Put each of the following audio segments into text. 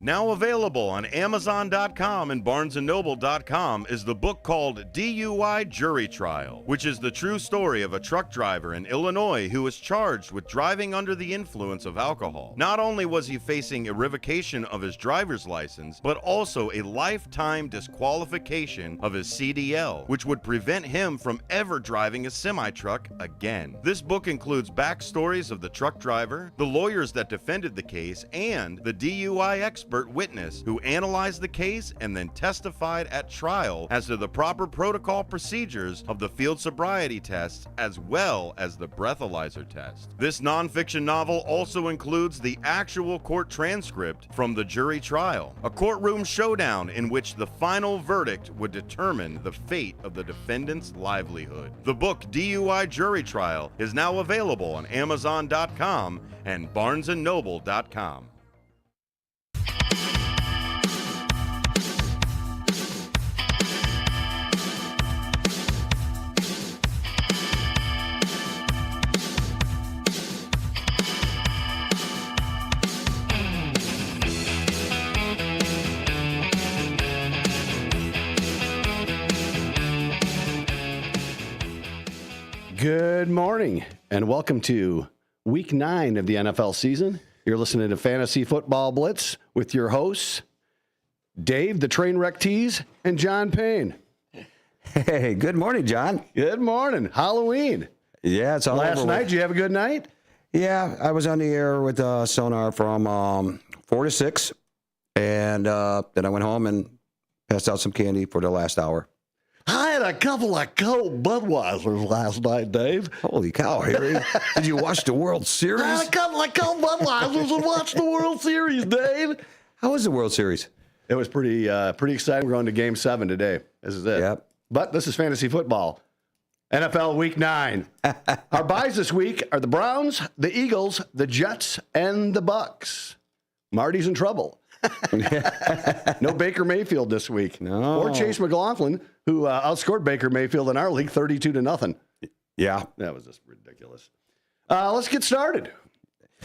Now available on Amazon.com and BarnesandNoble.com is the book called DUI Jury Trial, which is the true story of a truck driver in Illinois who was charged with driving under the influence of alcohol. Not only was he facing a revocation of his driver's license, but also a lifetime disqualification of his CDL, which would prevent him from ever driving a semi-truck again. This book includes backstories of the truck driver, the lawyers that defended the case, and the DUI expert witness who analyzed the case and then testified at trial as to the proper protocol procedures of the field sobriety tests as well as the breathalyzer test. This nonfiction novel also includes the actual court transcript from the jury trial, a courtroom showdown in which the final verdict would determine the fate of the defendant's livelihood. The book DUI Jury Trial is now available on Amazon.com and BarnesandNoble.com. Good morning, and welcome to Week 9 of the NFL season. You're listening to Fantasy Football Blitz with your hosts, Dave, the Trainwreck Tees, and John Payne. Hey, good morning, John. Good morning. Halloween. Yeah, it's all Last over night, with. did you have a good night? Yeah, I was on the air with Sonar from 4 to 6, and then I went home and passed out some candy for the last hour. I had a couple of cold Budweisers last night, Dave. Holy cow, Harry. Did you watch the World Series? I had a couple of cold Budweisers and watched the World Series, Dave. How was the World Series? It was pretty exciting. We're going to Game 7 today. This is it. Yep. But this is fantasy football. NFL Week 9. Our buys this week are the Browns, the Eagles, the Jets, and the Bucks. Marty's in trouble. No Baker Mayfield this week. No. Or Chase McLaughlin, who outscored Baker Mayfield in our league 32-0. Yeah. That was just ridiculous. Let's get started.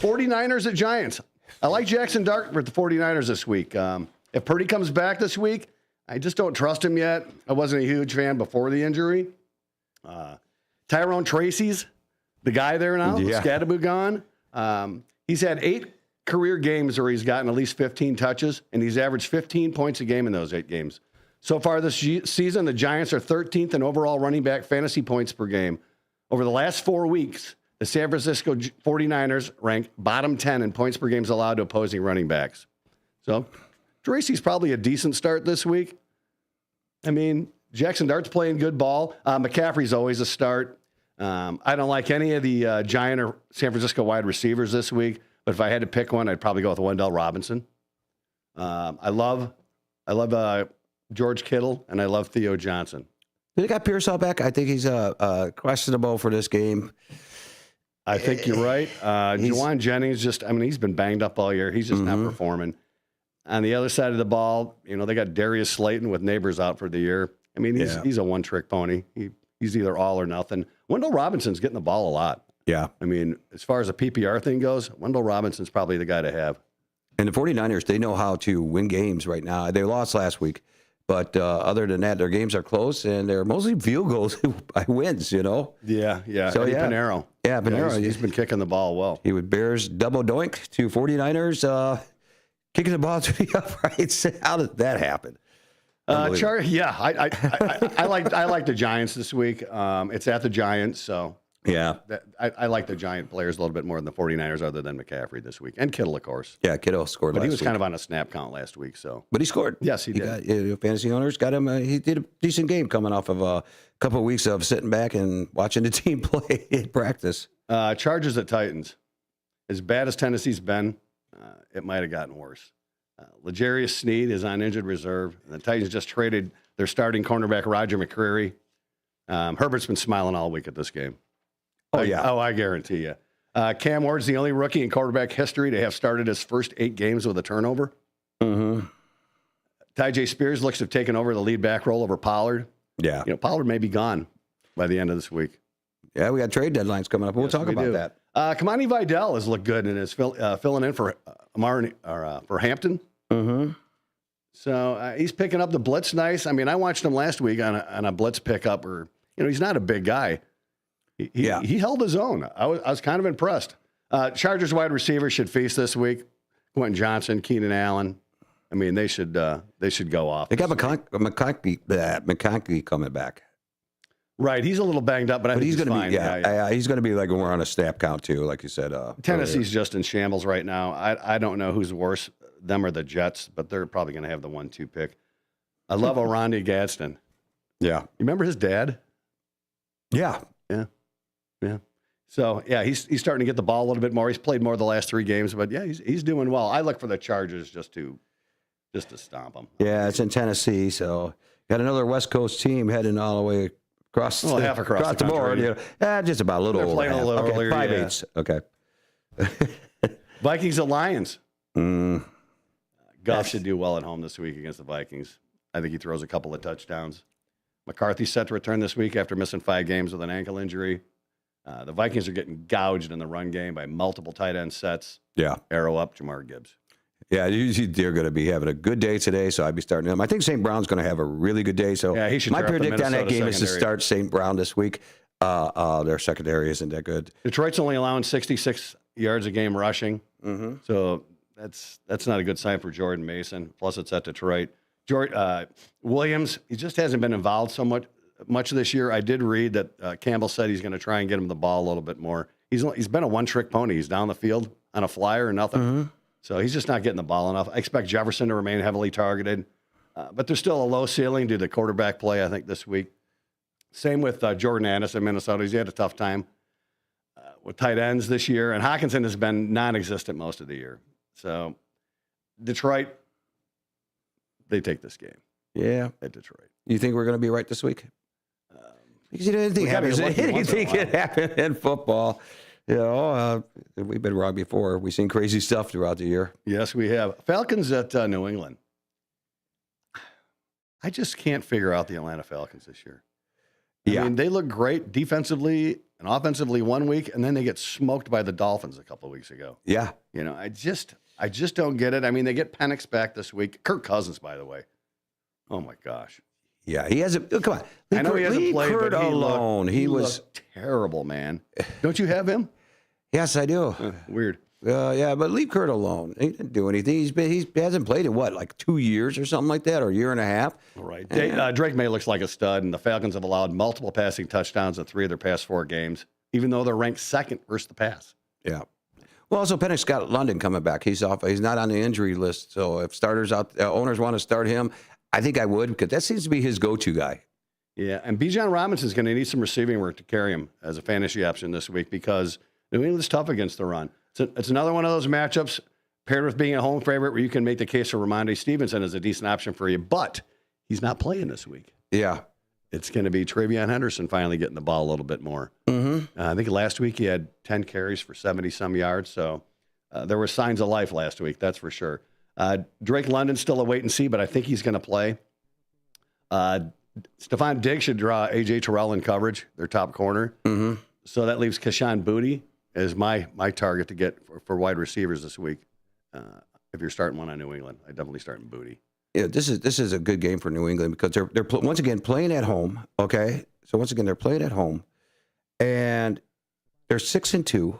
49ers at Giants. I like Jackson Dart with the 49ers this week. If Purdy comes back this week, I just don't trust him yet. I wasn't a huge fan before the injury. Tyrone Tracy's the guy there now. Yeah. Scadaboo gone. He's had 8 career games where he's gotten at least 15 touches, and he's averaged 15 points a game in those 8 games. So far this season, the Giants are 13th in overall running back fantasy points per game. Over the last 4 weeks, the San Francisco 49ers rank bottom 10 in points per games allowed to opposing running backs. So Tracy's probably a decent start this week. I mean, Jackson Dart's playing good ball. McCaffrey's always a start. I don't like any of the Giant or San Francisco wide receivers this week, but if I had to pick one, I'd probably go with Wendell Robinson. I love George Kittle, and I love Theo Johnson. They got Pearsall back. I think he's questionable for this game. I think you're right. Juwan Jennings he's been banged up all year. He's just not performing. On the other side of the ball, they got Darius Slayton with Neighbors out for the year. I mean, he's a one-trick pony. He's either all or nothing. Wendell Robinson's getting the ball a lot. Yeah. I mean, as far as a PPR thing goes, Wendell Robinson's probably the guy to have. And the 49ers, they know how to win games right now. They lost last week. But other than that, their games are close, and they're mostly field goals by wins, Yeah. So, Eddie yeah. Pinero. Yeah, Pinero. He's been kicking the ball well. He would Bears double doink to 49ers, kicking the ball to the uprights. How did that happen? I like the Giants this week. It's at the Giants, so Yeah. I like the Giant players a little bit more than the 49ers other than McCaffrey this week. And Kittle, of course. Yeah, Kittle scored But last he was week. kind of on a snap count last week, so. But he scored. Yes, he did. Fantasy owners got him. He did a decent game coming off of a couple of weeks of sitting back and watching the team play in practice. Chargers at Titans. As bad as Tennessee's been, it might have gotten worse. L'Jarius Sneed is on injured reserve. And the Titans just traded their starting cornerback, Roger McCreary. Herbert's been smiling all week at this game. Oh, yeah. I guarantee you. Cam Ward's the only rookie in quarterback history to have started his first 8 games with a turnover. Mm-hmm. Tyjae Spears looks to have taken over the lead back role over Pollard. Yeah. Pollard may be gone by the end of this week. Yeah, we got trade deadlines coming up. We'll talk about that. Kamani Vidal has looked good and is filling in for for Hampton. Mm-hmm. So he's picking up the blitz nice. I mean, I watched him last week on a blitz pickup. Or he's not a big guy. He held his own. I was kind of impressed. Chargers wide receivers should feast this week. Quentin Johnson, Keenan Allen. I mean, they should go off. They got McConkey coming back. Right, he's a little banged up, but he's going to fine. be he's going to be like when we're on a snap count too, like you said. Tennessee's just in shambles right now. I don't know who's worse, them or the Jets, but they're probably going to have the 1-2 pick. I love Oronde Gadsden. Yeah, you remember his dad? Yeah. So he's starting to get the ball a little bit more. He's played more the last 3 games, but he's doing well. I look for the Chargers just to stomp them. Yeah, it's in Tennessee, so got another West Coast team heading all the way across half across the board. Just about a little They're over playing half. a little earlier, 5/8. Okay. Vikings at Lions. Goff should do well at home this week against the Vikings. I think he throws a couple of touchdowns. McCarthy's set to return this week after missing 5 games with an ankle injury. The Vikings are getting gouged in the run game by multiple tight end sets. Yeah. Arrow up, Jamar Gibbs. Yeah, usually they're going to be having a good day today, so I'd be starting them. I think St. Brown's going to have a really good day. So he should my tear up the predict on that Minnesota game is to secondary. start St. Brown this week. Their secondary isn't that good. Detroit's only allowing 66 yards a game rushing. Mm-hmm. So that's not a good sign for Jordan Mason. Plus, it's at Detroit. Williams, he just hasn't been involved so much this year. I did read that Campbell said he's going to try and get him the ball a little bit more. He's been a one-trick pony. He's down the field on a flyer or nothing. Mm-hmm. So he's just not getting the ball enough. I expect Jefferson to remain heavily targeted. But there's still a low ceiling due to quarterback play, I think, this week. Same with Jordan Addis in Minnesota. He's had a tough time with tight ends this year. And Hawkinson has been non-existent most of the year. So Detroit, they take this game. Yeah. At Detroit. You think we're going to be right this week? Because anything can happen in football. We've been wrong before. We've seen crazy stuff throughout the year. Yes, we have. Falcons at New England. I just can't figure out the Atlanta Falcons this year. I mean, they look great defensively and offensively one week, and then they get smoked by the Dolphins a couple of weeks ago. Yeah. I just don't get it. I mean, they get Penix back this week. Kirk Cousins, by the way. Oh, my gosh. Yeah, he hasn't. Come on. I know he hasn't played, Kurt but alone. He was terrible, man. Don't you have him? Yes, I do. Weird. But leave Kurt alone. He didn't do anything. He hasn't played in like 2 years or something like that, or a year and a half. All right. Drake May looks like a stud, and the Falcons have allowed multiple passing touchdowns in 3 of their past 4 games, even though they're ranked second versus the pass. Yeah. Well, also Penix Scott London coming back. He's off. He's not on the injury list. So if owners want to start him, I think I would, because that seems to be his go-to guy. Yeah, and Bijan Robinson's going to need some receiving work to carry him as a fantasy option this week because New England's tough against the run. It's another one of those matchups paired with being a home favorite where you can make the case for Ramondre Stevenson as a decent option for you, but he's not playing this week. Yeah. It's going to be Travion Henderson finally getting the ball a little bit more. Mm-hmm. I think last week he had 10 carries for 70-some yards, so there were signs of life last week, that's for sure. Drake London's still a wait and see, but I think he's going to play. Stephon Diggs should draw A.J. Terrell in coverage, their top corner. Mm-hmm. So that leaves Kashawn Boutte as my target to get for wide receivers this week. If you're starting one on New England, I definitely start in Boutte. Yeah, this is a good game for New England because they're once again playing at home. Okay, so once again they're playing at home, and they're 6-2.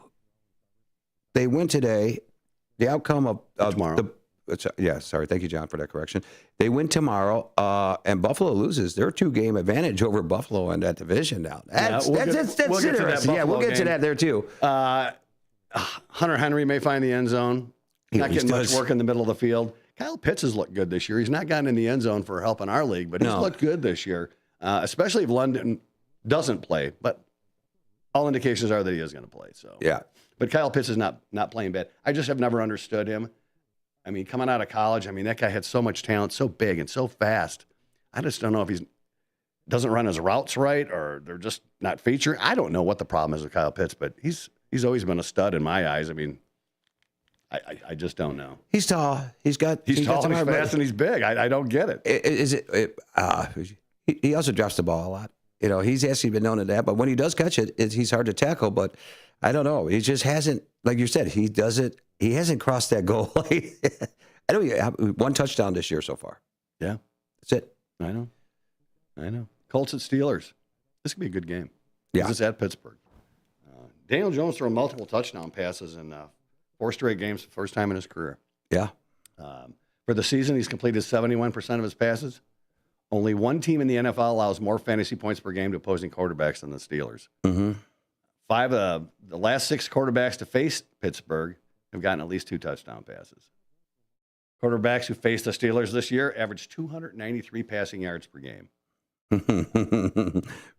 They win today. The outcome of tomorrow. Sorry. Thank you, John, for that correction. They win tomorrow, and Buffalo loses. They're 2-game advantage over Buffalo in that division now. That's interesting. Yeah, we'll get to that there too. Hunter Henry may find the end zone. Not getting much work in the middle of the field. Kyle Pitts has looked good this year. He's not gotten in the end zone for help in our league, but he's looked good this year, especially if London doesn't play. But all indications are that he is going to play. So yeah. But Kyle Pitts is not playing bad. I just have never understood him. I mean, coming out of college, that guy had so much talent, so big and so fast. I just don't know if he doesn't run his routes right or they're just not featuring. I don't know what the problem is with Kyle Pitts, but he's always been a stud in my eyes. I just don't know. He's tall. He's tall, he's fast, and he's big. I don't get it. He also drops the ball a lot. he's actually been known to that. But when he does catch it, he's hard to tackle. But I don't know. He just hasn't, like you said, he hasn't crossed that goal line. I don't have one touchdown this year so far. Yeah. That's it. I know. Colts at Steelers. This could be a good game. Yeah. This is at Pittsburgh. Daniel Jones threw multiple touchdown passes in 4 straight games, first time in his career. Yeah. For the season, he's completed 71% of his passes. Only one team in the NFL allows more fantasy points per game to opposing quarterbacks than the Steelers. Mm-hmm. 5 of the last 6 quarterbacks to face Pittsburgh have gotten at least 2 touchdown passes. Quarterbacks who faced the Steelers this year averaged 293 passing yards per game.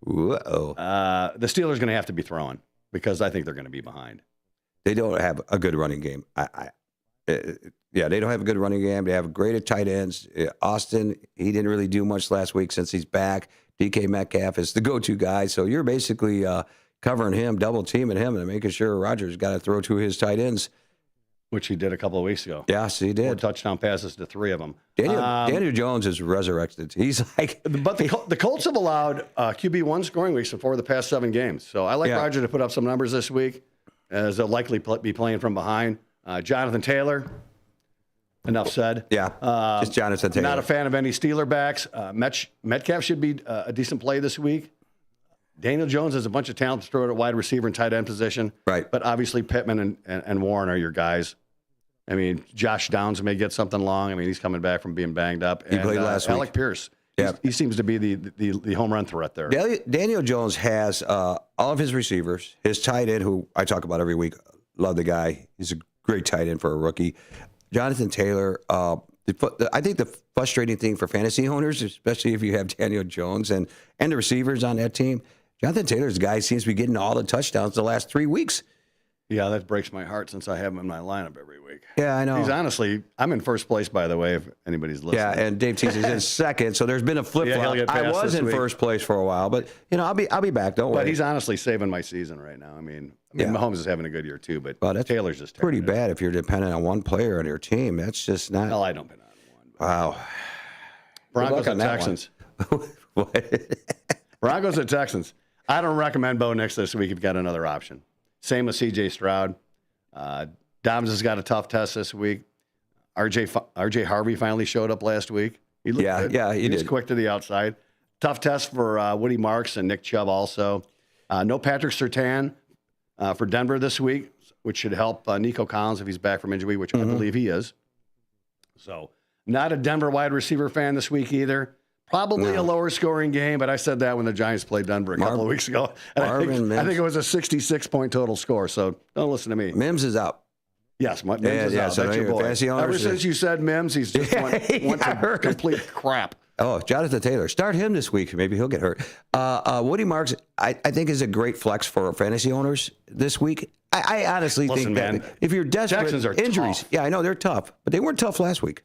Whoa. The Steelers are going to have to be throwing because I think they're going to be behind. They don't have a good running game. They don't have a good running game. They have great at tight ends. Austin, he didn't really do much last week since he's back. DK Metcalf is the go-to guy. So you're basically covering him, double teaming him, and making sure Rodgers got to throw to his tight ends. Which he did a couple of weeks ago. Yes, he did. 4 touchdown passes to 3 of them. Daniel Jones is resurrected. He's like... But the Colts have allowed QB1 scoring weeks in 4 of the past 7 games. So I like Rodgers to put up some numbers this week, as they'll likely be playing from behind. Jonathan Taylor, enough said. Yeah, just Jonathan Taylor. Not a fan of any Steeler backs. Metcalf should be a decent play this week. Daniel Jones has a bunch of talent to throw at wide receiver and tight end position. Right. But obviously Pittman and Warren are your guys. I mean, Josh Downs may get something long. I mean, he's coming back from being banged up. He played last week. Alec Pierce. Yeah. He seems to be the home run threat there. Daniel Jones has all of his receivers, his tight end, who I talk about every week. Love the guy. He's a great tight end for a rookie. Jonathan Taylor. I think the frustrating thing for fantasy owners, especially if you have Daniel Jones and the receivers on that team, Jonathan Taylor's guy seems to be getting all the touchdowns the last 3 weeks. Yeah, that breaks my heart since I have him in my lineup every week. Yeah, I know. He's honestly, I'm in first place, by the way, if anybody's listening. Yeah, and Dave Tease is in second, so there's been a flip-flop. I was in first place for a while, but I'll be back. Don't worry. But he's honestly saving my season right now. I mean, Mahomes is having a good year too, but that's Taylor's just pretty bad if you're dependent on one player on your team. That's just not. Well, I don't depend on one. Wow. Broncos and Texans. Broncos and Texans. I don't recommend Bo Nix this week if you've got another option. Same with C.J. Stroud. Dobbs has got a tough test this week. R.J. Harvey finally showed up last week. He looked good. Yeah, he was did. Quick to the outside. Tough test for Woody Marks and Nick Chubb also. No Patrick Surtain for Denver this week, which should help Nico Collins if he's back from injury, which I believe he is. So not a Denver wide receiver fan this week either. Probably a lower scoring game, but I said that when the Giants played Denver a couple of weeks ago. And I think it was a 66-point total score, so don't listen to me. Mims is out. Yes, Mims is out. So that's your boy. Ever since you said Mims, he's just went to complete crap. Oh, Jonathan Taylor. Start him this week. Maybe he'll get hurt. Woody Marks, I think, is a great flex for fantasy owners this week. I honestly think that if you're desperate, Texans are injuries. tough. Yeah, I know they're tough, but they weren't tough last week.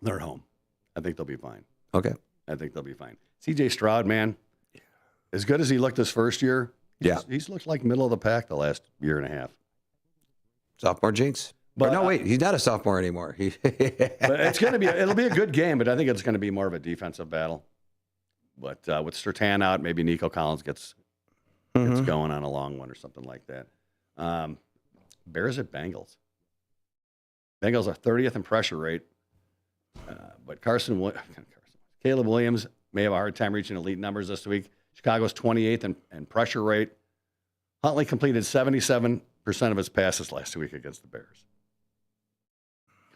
They're at home. I think they'll be fine. Okay. I think they'll be fine. C.J. Stroud, man, as good as he looked this first year, he's looked like middle of the pack the last year and a half. Sophomore jinx. But no, wait, he's not a sophomore anymore. But it'll be a good game, but I think it's going to be more of a defensive battle. But with Surtain out, maybe Nico Collins gets going on a long one or something like that. Bears at Bengals. Bengals are 30th in pressure rate, but Caleb Williams may have a hard time reaching elite numbers this week. Chicago's 28th in pressure rate. Huntley completed 77% of his passes last week against the Bears.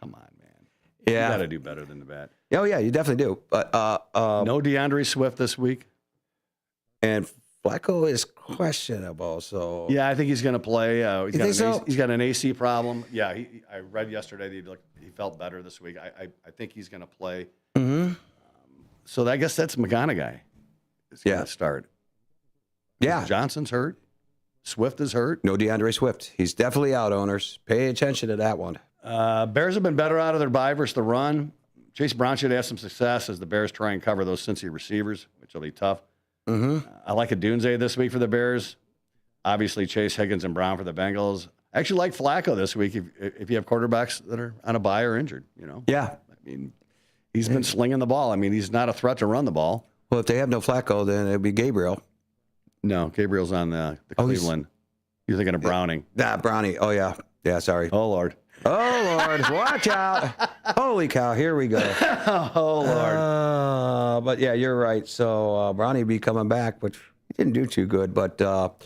Come on, man. Yeah. You got to do better than that. Oh, yeah, you definitely do. But no DeAndre Swift this week. And Flacco is questionable. So yeah, I think he's going to play. He's got an AC problem. Yeah, I read yesterday that he felt better this week. I think he's going to play. Mm-hmm. So I guess that's McGonaghy. It's going to start. Yeah. Johnson's hurt. Swift is hurt. No DeAndre Swift. He's definitely out, owners. Pay attention to that one. Bears have been better out of their bye versus the run. Chase Brown should have some success as the Bears try and cover those Cincy receivers, which will be tough. Mm-hmm. I like a Dunze this week for the Bears. Obviously, Chase, Higgins, and Brown for the Bengals. I actually like Flacco this week if you have quarterbacks that are on a bye or injured. Yeah. I mean, he's been slinging the ball. I mean, he's not a threat to run the ball. Well, if they have no Flacco, then it'd be Gabriel. No, Gabriel's on the Oh, he's- Cleveland. You're thinking of Browning. Brownie. Oh, yeah. Yeah, sorry. Oh, Lord. Oh, Lord. Watch out. Holy cow. Here we go. Oh, Lord. But, yeah, you're right. So, Brownie be coming back, which he didn't do too good. But, yeah,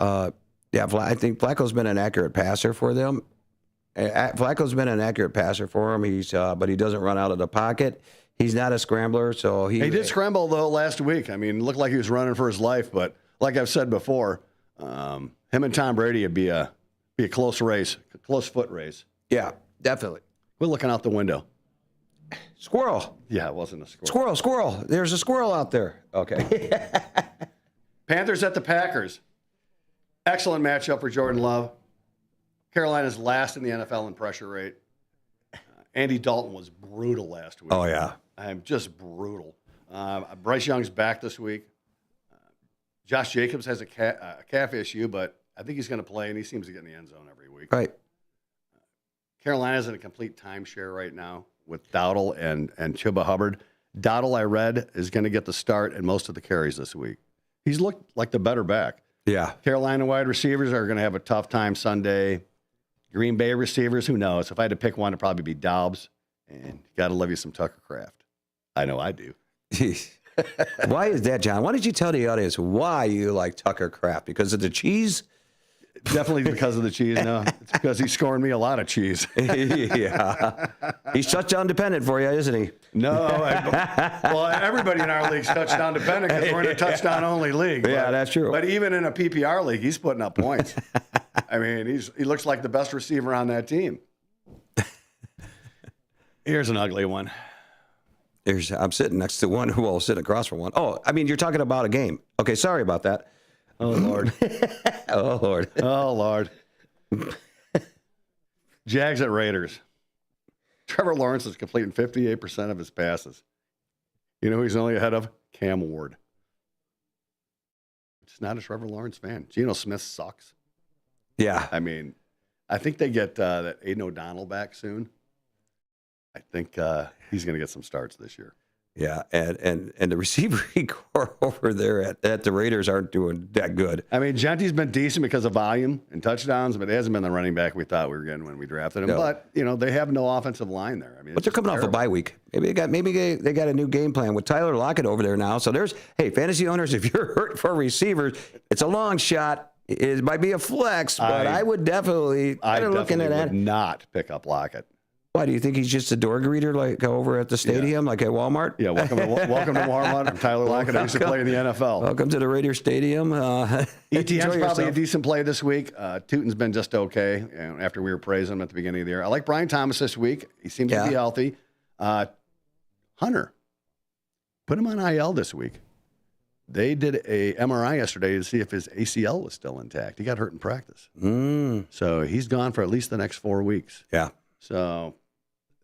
I think Flacco's been an accurate passer for them. Flacco's been an accurate passer for him. But he doesn't run out of the pocket. He's not a scrambler, so He did scramble, though, last week. I mean, it looked like he was running for his life. But like I've said before, him and Tom Brady would be a close race, a close foot race. Yeah, definitely. We're looking out the window. Squirrel. Yeah, it wasn't a squirrel. Squirrel. There's a squirrel out there. Okay. Panthers at the Packers. Excellent matchup for Jordan Love. Carolina's last in the NFL in pressure rate. Andy Dalton was brutal last week. Oh, yeah. Just brutal. Bryce Young's back this week. Josh Jacobs has a calf issue, but I think he's going to play, and he seems to get in the end zone every week. Right. Carolina's in a complete timeshare right now with Dowdle and Chuba Hubbard. Dowdle, I read, is going to get the start and most of the carries this week. He's looked like the better back. Yeah. Carolina wide receivers are going to have a tough time Sunday. Green Bay receivers, who knows? If I had to pick one, it'd probably be Dobbs. And you got to love you some Tucker Kraft. I know I do. Why is that, John? Why don't you tell the audience why you like Tucker Kraft? Because of the cheese? Definitely because of the cheese. No, it's because he's scoring me a lot of cheese. Yeah. He's touchdown dependent for you, isn't he? No. Well, everybody in our league's touchdown dependent because we're in a touchdown-only league. Yeah, that's true. But even in a PPR league, he's putting up points. I mean, he looks like the best receiver on that team. Here's an ugly one. I'm sitting next to one who will sit across from one. Oh, I mean, you're talking about a game. Okay, sorry about that. Oh, Lord. Oh, Lord. Oh, Lord. Jags at Raiders. Trevor Lawrence is completing 58% of his passes. You know who he's only ahead of? Cam Ward. Just not a Trevor Lawrence fan. Geno Smith sucks. Yeah. I mean, I think they get that Aiden O'Donnell back soon. I think he's going to get some starts this year. Yeah, and the receiving core over there at the Raiders aren't doing that good. I mean, Genti's been decent because of volume and touchdowns, but he hasn't been the running back we thought we were getting when we drafted him. No. But, you know, they have no offensive line there. I mean, but they're coming off a bye week. Maybe they got a new game plan with Tyler Lockett over there now. So hey, fantasy owners, if you're hurt for receivers, it's a long shot. It might be a flex, but I would definitely not pick up Lockett. Why do you think he's just a door greeter like over at the stadium, like at Walmart? Yeah, welcome to Walmart. I'm Tyler Lockett. I used to play in the NFL. Welcome to the Raider Stadium. ETN's probably a decent play this week. Tootin's been just okay after we were praising him at the beginning of the year. I like Brian Thomas this week. He seems to be healthy. Hunter, put him on IL this week. They did a MRI yesterday to see if his ACL was still intact. He got hurt in practice. So he's gone for at least the next 4 weeks. Yeah. So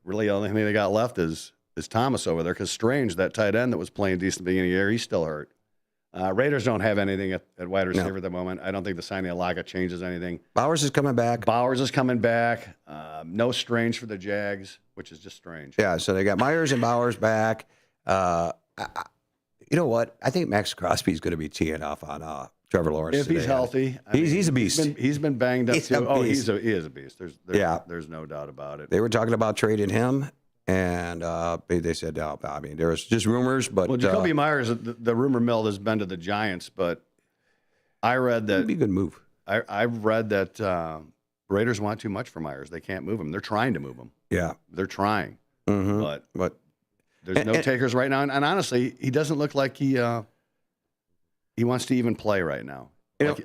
really the only thing they got left is Thomas over there because Strange, that tight end that was playing decent at the beginning of the year, he's still hurt. Raiders don't have anything at wide receiver at the moment. I don't think the signing of Lockett changes anything. Bowers is coming back. No Strange for the Jags, which is just strange. Yeah, so they got Myers and Bowers back. You know what? I think Max Crosby's going to be teeing off on Trevor Lawrence if he's healthy. He's a beast. He's been banged up too. Oh, he is a beast. There's no doubt about it. They were talking about trading him, and they said, no, I mean, there was just rumors. But well, Jacoby Myers, the rumor mill has been to the Giants, but I read that it'd be a good move. I've read that Raiders want too much for Myers. They can't move him. They're trying to move him. Yeah, they're trying, but there's no takers right now. And honestly, he doesn't look like he wants to even play right now.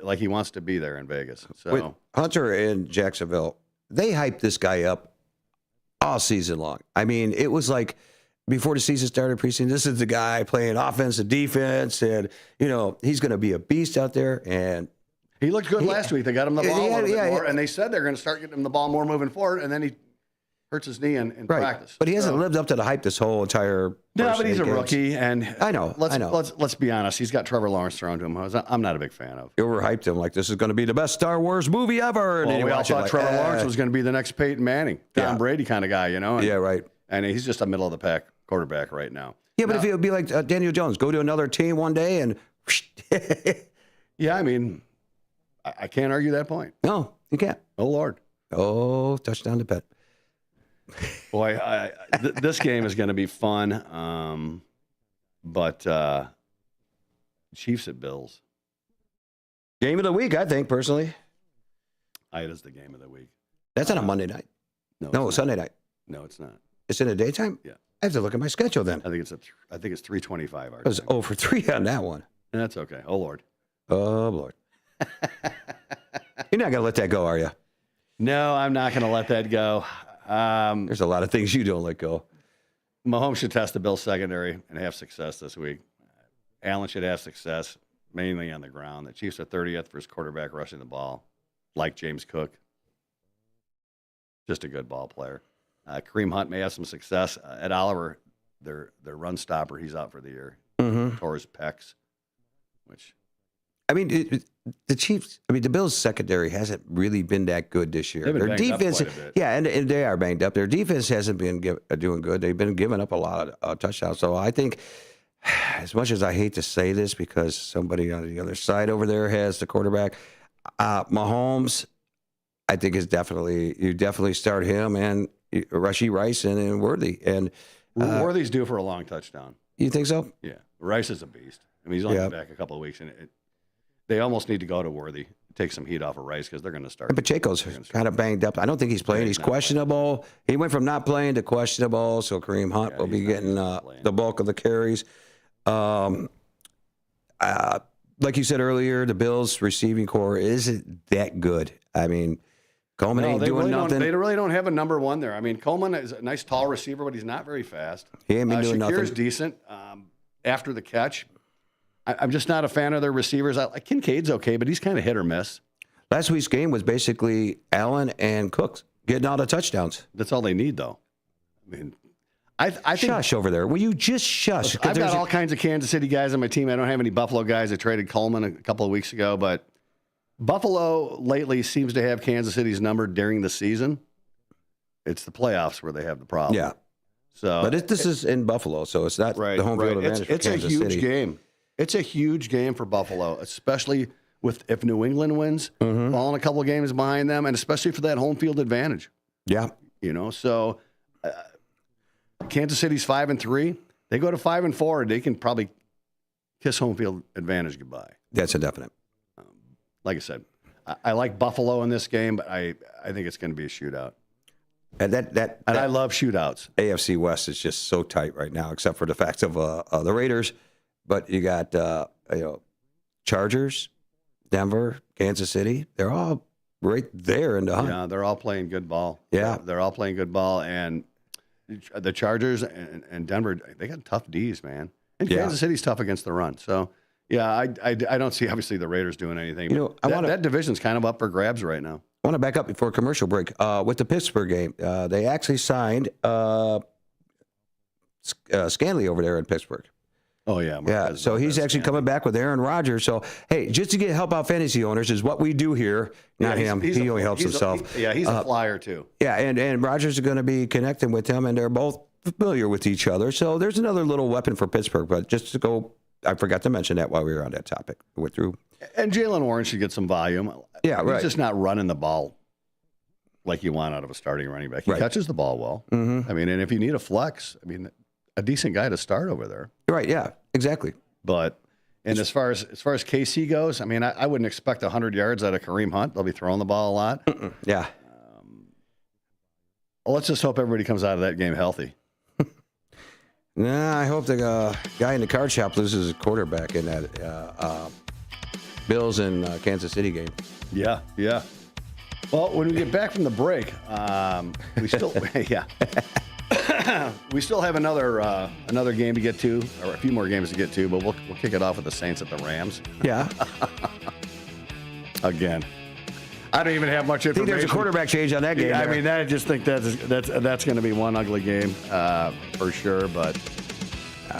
Like he wants to be there in Vegas. So with Hunter in Jacksonville, they hyped this guy up all season long. I mean, it was like before the season started, preseason, this is the guy playing offense and defense, and he's going to be a beast out there. And he looked good last week. They got him the ball a little bit more, and they said they're going to start getting him the ball more moving forward, and then he hurts his knee in practice. But he hasn't lived up to the hype this whole entire. No, but he's a rookie, and I know. Let's be honest. He's got Trevor Lawrence thrown to him. I'm not a big fan of. You overhyped him like this is going to be the best Star Wars movie ever. And we all thought Trevor Lawrence was going to be the next Peyton Manning, Tom Brady kind of guy, yeah, right. And he's just a middle of the pack quarterback right now. Yeah, but if it would be like Daniel Jones, go to another team one day and. Yeah, I mean, I can't argue that point. No, you can't. Oh, Lord. Oh, touchdown to Pet. Boy, this game is going to be fun. But Chiefs at Bills. Game of the week, I think, personally. It is the game of the week. That's on a Monday night. No, it's Sunday night. No, it's not. It's in the daytime? Yeah. I have to look at my schedule then. I think it's 3:25 our I was time. 0 for 3 on that one. That's okay. Oh, Lord. Oh, Lord. You're not going to let that go, are you? No, I'm not going to let that go. There's a lot of things you don't let go. Mahomes should test the Bills secondary and have success this week. Allen should have success, mainly on the ground. The Chiefs are 30th for his quarterback rushing the ball, like James Cook. Just a good ball player. Kareem Hunt may have some success. Ed Oliver, their run stopper, he's out for the year. Mm-hmm. Tore his pecs, which... I mean, the Chiefs, the Bills' secondary hasn't really been that good this year. They've been Their banged up defense, quite a bit. yeah, and they are banged up. Their defense hasn't been doing good. They've been giving up a lot of touchdowns. So I think, as much as I hate to say this because somebody on the other side over there has the quarterback, Mahomes, I think you definitely start him and Rashee Rice and Worthy. And Worthy's due for a long touchdown. you think so? Yeah, Rice is a beast. I mean, he's only been back a couple of weeks, and they almost need to go to Worthy, take some heat off of Rice because they're going to start. Pacheco's kind of banged up. I don't think he's playing. He's questionable. He went from not playing to questionable, so Kareem Hunt will be getting the bulk of the carries. Like you said earlier, the Bills' receiving core isn't that good. I mean, Coleman ain't doing nothing. They really don't have a number one there. I mean, Coleman is a nice tall receiver, but he's not very fast. He ain't been doing nothing. Shakir's decent after the catch. I'm just not a fan of their receivers. Kincaid's okay, but he's kind of hit or miss. Last week's game was basically Allen and Cooks getting all the touchdowns. That's all they need, though. I mean, I think... Shush over there. Will you just shush? I've got all kinds of Kansas City guys on my team. I don't have any Buffalo guys. I traded Coleman a couple of weeks ago, but Buffalo lately seems to have Kansas City's number during the season. It's the playoffs where they have the problem. Yeah. So, but this is in Buffalo, so it's not the home field advantage for Kansas City. It's a huge game. It's a huge game for Buffalo, especially if New England wins, falling a couple of games behind them, and especially for that home field advantage. Yeah. So Kansas City's 5-3. They go to 5-4, they can probably kiss home field advantage goodbye. That's a definite. Like I said, I like Buffalo in this game, but I think it's going to be a shootout. And I love shootouts. AFC West is just so tight right now, except for the fact of the Raiders. But you got Chargers, Denver, Kansas City. They're all right there in the hunt. Yeah, they're all playing good ball. Yeah, they're all playing good ball, and the Chargers and Denver, they got tough Ds, man. And Kansas City's tough against the run. So yeah, I don't see obviously the Raiders doing anything. That division's kind of up for grabs right now. I want to back up before commercial break. With the Pittsburgh game, they actually signed Scanley over there in Pittsburgh. Oh, yeah. Yeah, so he's actually coming back with Aaron Rodgers. So, hey, just to help out fantasy owners is what we do here. Not him. He only helps himself. He's a flyer, too. Yeah, and Rodgers is going to be connecting with him, and they're both familiar with each other. So there's another little weapon for Pittsburgh. But just to go, I forgot to mention that while we were on that topic. We went through. And Jalen Warren should get some volume. Yeah, right. He's just not running the ball like you want out of a starting running back. He catches the ball well. Mm-hmm. I mean, and if you need a flex, I mean, a decent guy to start over there. Right, yeah, exactly. But as far as KC goes, I mean, I wouldn't expect 100 yards out of Kareem Hunt. They'll be throwing the ball a lot. Yeah. Well, let's just hope everybody comes out of that game healthy. Nah, I hope the guy in the card shop loses his quarterback in that Bills and Kansas City game. Yeah. Well, when we get back from the break, we still we still have another game to get to, or a few more games to get to, but we'll kick it off with the Saints at the Rams. Yeah. Again, I don't even have much information. I think there's a quarterback change on that game. Yeah, I mean, I just think that's going to be one ugly game for sure. But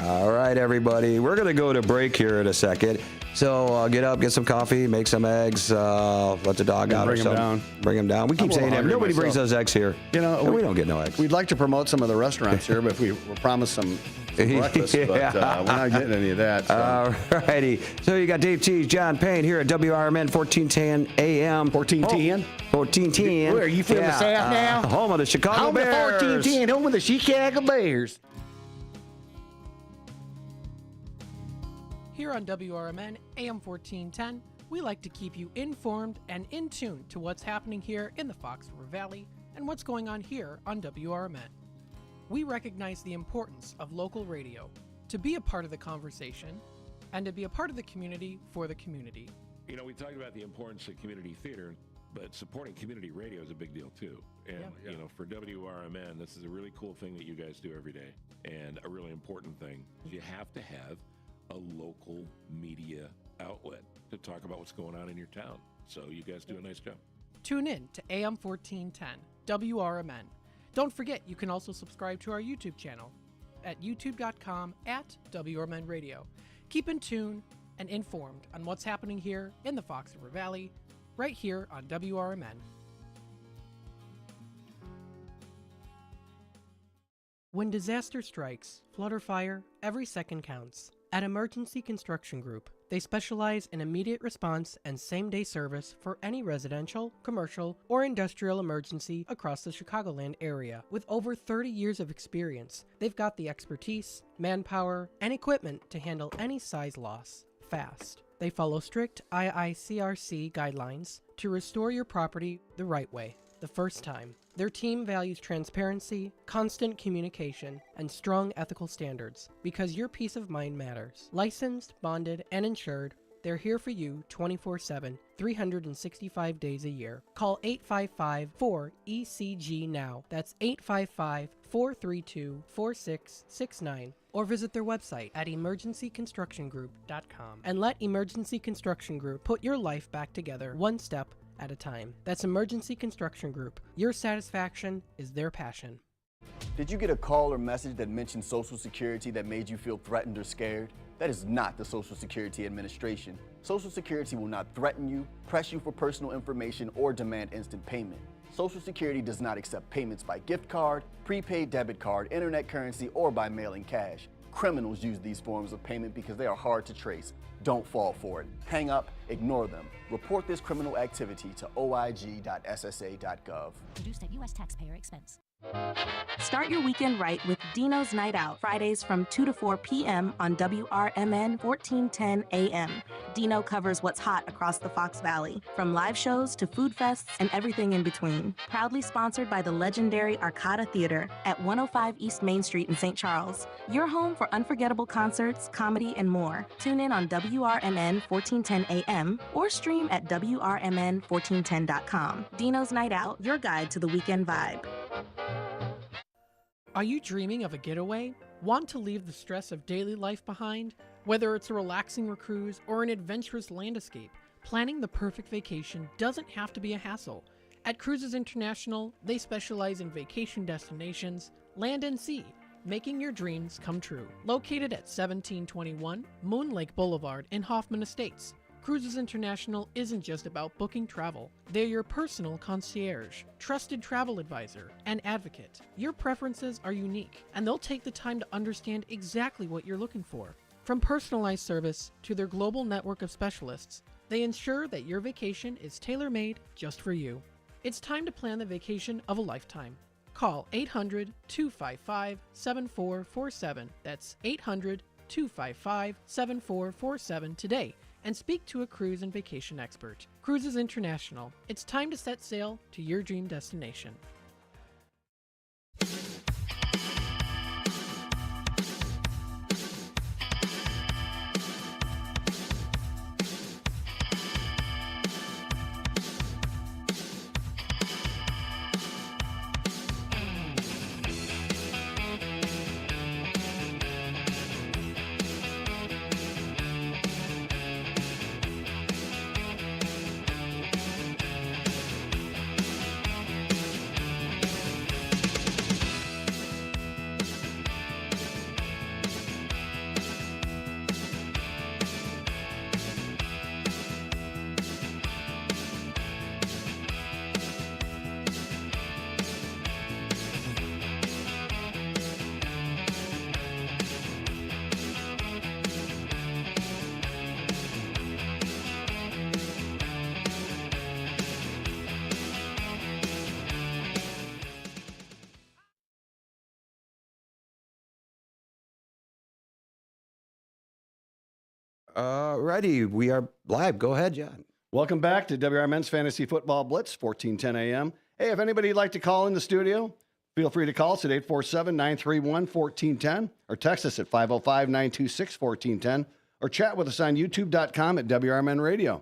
all right, everybody, we're going to go to break here in a second. So get up, get some coffee, make some eggs, let the dog out or something. Bring them down. We keep saying that. Nobody brings us eggs here. We don't get no eggs. We'd like to promote some of the restaurants here, but if we were promised some breakfast, but we're not getting any of that. So. All righty. So you got Dave Cheese, John Payne here at WRMN 1410 AM. 1410? 1410. Where are you from the South now? Home of the Chicago Bears. Home of 1410, home of the Chicago Bears. Here on WRMN AM 1410, we like to keep you informed and in tune to what's happening here in the Fox River Valley and what's going on here on WRMN. We recognize the importance of local radio to be a part of the conversation and to be a part of the community for the community. You know, we talked about the importance of community theater, but supporting community radio is a big deal too. And, you know, for WRMN, this is a really cool thing that you guys do every day and a really important thing. You have to have a local media outlet to talk about what's going on in your town. So you guys do a nice job. Tune in to AM 1410, WRMN. Don't forget, you can also subscribe to our YouTube channel at youtube.com/WRMN Radio. Keep in tune and informed on what's happening here in the Fox River Valley, right here on WRMN. When disaster strikes, flood or fire, every second counts. At Emergency Construction Group, they specialize in immediate response and same-day service for any residential, commercial, or industrial emergency across the Chicagoland area. With over 30 years of experience, they've got the expertise, manpower, and equipment to handle any size loss fast. They follow strict IICRC guidelines to restore your property the right way, the first time. Their team values transparency, constant communication, and strong ethical standards because your peace of mind matters. Licensed, bonded, and insured, they're here for you 24/7, 365 days a year. Call 855-4ECG now. That's 855-432-4669. Or visit their website at emergencyconstructiongroup.com. And let Emergency Construction Group put your life back together one step at a time. That's Emergency Construction Group. Your satisfaction is their passion. Did you get a call or message that mentioned Social Security that made you feel threatened or scared? That is not the Social Security Administration. Social Security will not threaten you, press you for personal information, or demand instant payment. Social Security does not accept payments by gift card, prepaid debit card, internet currency, or by mailing cash. Criminals use these forms of payment because they are hard to trace. Don't fall for it. Hang up, ignore them. Report this criminal activity to oig.ssa.gov. Produced at U.S. taxpayer expense. Start your weekend right with Dino's Night Out, Fridays from 2 to 4 p.m. on WRMN 1410 AM. Dino covers what's hot across the Fox Valley, from live shows to food fests and everything in between. Proudly sponsored by the legendary Arcada Theater at 105 East Main Street in St. Charles. Your home for unforgettable concerts, comedy, and more. Tune in on WRMN 1410 AM or stream at WRMN1410.com. Dino's Night Out, your guide to the weekend vibe. Are you dreaming of a getaway? Want to leave the stress of daily life behind? Whether it's a relaxing cruise or an adventurous land escape, planning the perfect vacation doesn't have to be a hassle. At Cruises International, they specialize in vacation destinations, land and sea, making your dreams come true. Located at 1721 Moon Lake Boulevard in Hoffman Estates, Cruises International isn't just about booking travel. They're your personal concierge, trusted travel advisor, and advocate. Your preferences are unique, and they'll take the time to understand exactly what you're looking for. From personalized service to their global network of specialists, they ensure that your vacation is tailor-made just for you. It's time to plan the vacation of a lifetime. Call 800-255-7447. That's 800-255-7447 today and speak to a cruise and vacation expert. Cruises International. It's time to set sail to your dream destination. Ready. We are live. Go ahead, John. Welcome back to WRMN's Fantasy Football Blitz, 1410 a.m. Hey, if anybody would like to call in the studio, feel free to call us at 847-931-1410 or text us at 505-926-1410 or chat with us on youtube.com at WRMN Radio.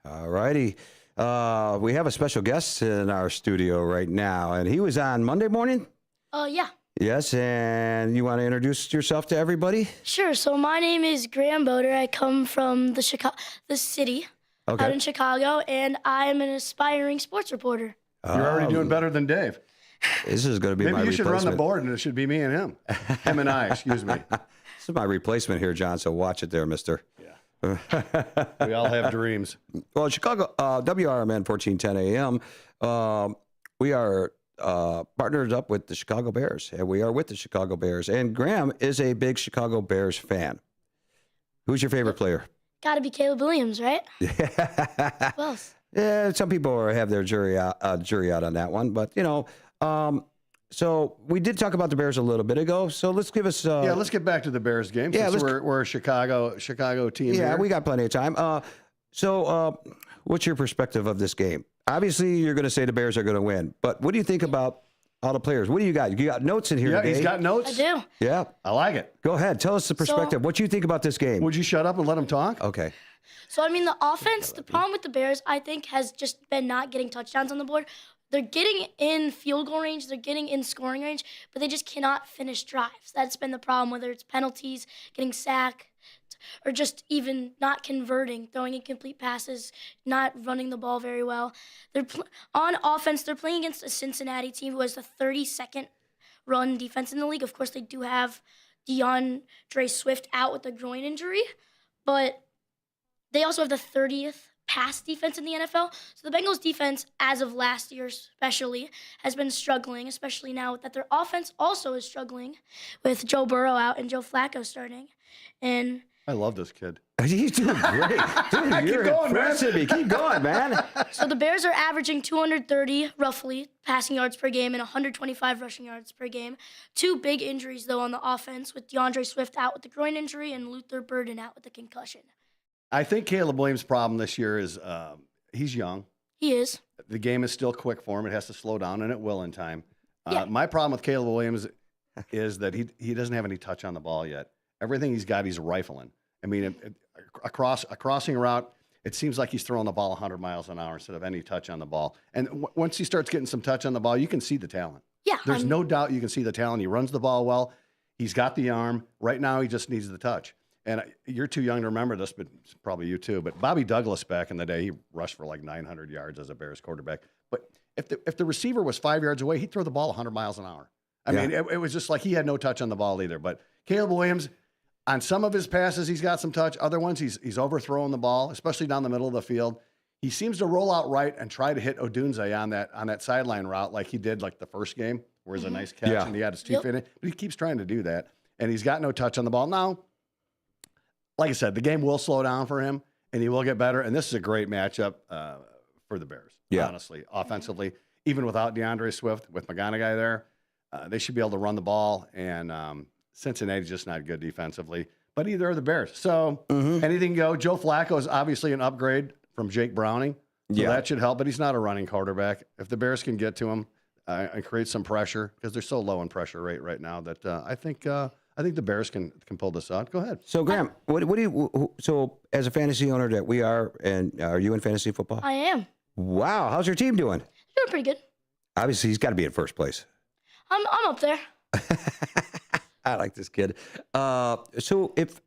All righty. We have a special guest in our studio right now, and he was on Monday morning? Yeah. Yes, and you want to introduce yourself to everybody? Sure. So my name is Graham Boder. I come from the city out in Chicago, and I'm an aspiring sports reporter. You're already doing better than Dave. This is going to be Maybe my you should run the replacement. board, and it should be me and him. Him and I, excuse me. This is my replacement here, John, so watch it there, mister. We all have dreams. Well, Chicago, WRMN 1410 AM, we are partnered up with the Chicago Bears, and we are with the Chicago Bears. And Graham is a big Chicago Bears fan. Who's your favorite player? Got to be Caleb Williams, right? Who else? Yeah, some people have their jury out on that one, but so we did talk about the Bears a little bit ago. So let's give us. Let's get back to the Bears game. Yeah, since we're a Chicago team. Yeah, here. we got plenty of time. What's your perspective of this game? Obviously, you're going to say the Bears are going to win, but what do you think about all the players? What do you got? You got notes in here Yeah, today. he's got notes. I do. Yeah, I like it. go ahead. Tell us the perspective. What do you think about this game? Would you shut up and let him talk? Okay. So, I mean, the offense, the problem with the Bears, I think, has just been not getting touchdowns on the board. They're getting in field goal range, they're getting in scoring range, but they just cannot finish drives. That's been the problem, whether it's penalties, getting sacked, or just even not converting, throwing incomplete passes, not running the ball very well. On offense, they're playing against a Cincinnati team who has the 32nd run defense in the league. Of course, they do have DeAndre Swift out with a groin injury, but they also have the 30th pass defense in the NFL. So the Bengals defense, as of last year especially, has been struggling, especially now that their offense also is struggling with Joe Burrow out and Joe Flacco starting. And I love this kid. He's doing great. Dude, you're impressing me. Keep going, man. so the Bears are averaging 230, roughly, passing yards per game and 125 rushing yards per game. Two big injuries, though, on the offense, with DeAndre Swift out with the groin injury and Luther Burden out with the concussion. I think Caleb Williams' problem this year is he's young. He is. The game is still quick for him. It has to slow down, and it will in time. Yeah. My problem with Caleb Williams is that he doesn't have any touch on the ball yet. Everything he's got, he's rifling. I mean, a crossing route, it seems like he's throwing the ball 100 miles an hour instead of any touch on the ball. And once he starts getting some touch on the ball, you can see the talent. Yeah. There's no doubt you can see the talent. He runs the ball well. He's got the arm. Right now, he just needs the touch. And you're too young to remember this, but probably you too. But Bobby Douglas back in the day, he rushed for like 900 yards as a Bears quarterback. But if the receiver was 5 yards away, he'd throw the ball 100 miles an hour. I mean, it was just like he had no touch on the ball either. But Caleb Williams, on some of his passes, he's got some touch. Other ones, he's overthrowing the ball, especially down the middle of the field. He seems to roll out right and try to hit Odunze on that sideline route like he did like the first game, where it's a nice catch and he had his teeth in it. But he keeps trying to do that, and he's got no touch on the ball. Now, like I said, the game will slow down for him, and he will get better. And this is a great matchup for the Bears, honestly, offensively. Even without DeAndre Swift, with McGonaghy there, they should be able to run the ball. And Cincinnati's just not good defensively. But either are the Bears. So anything can go. Joe Flacco is obviously an upgrade from Jake Browning. So that should help, but he's not a running quarterback. If the Bears can get to him and create some pressure, because they're so low in pressure rate right now, that I think the Bears can pull this out. Go ahead. So, Graham, what do you? So, as a fantasy owner that we are, and are you in fantasy football? I am. Wow, how's your team doing? Doing pretty good. Obviously, he's got to be in first place. I'm up there. I like this kid. So, if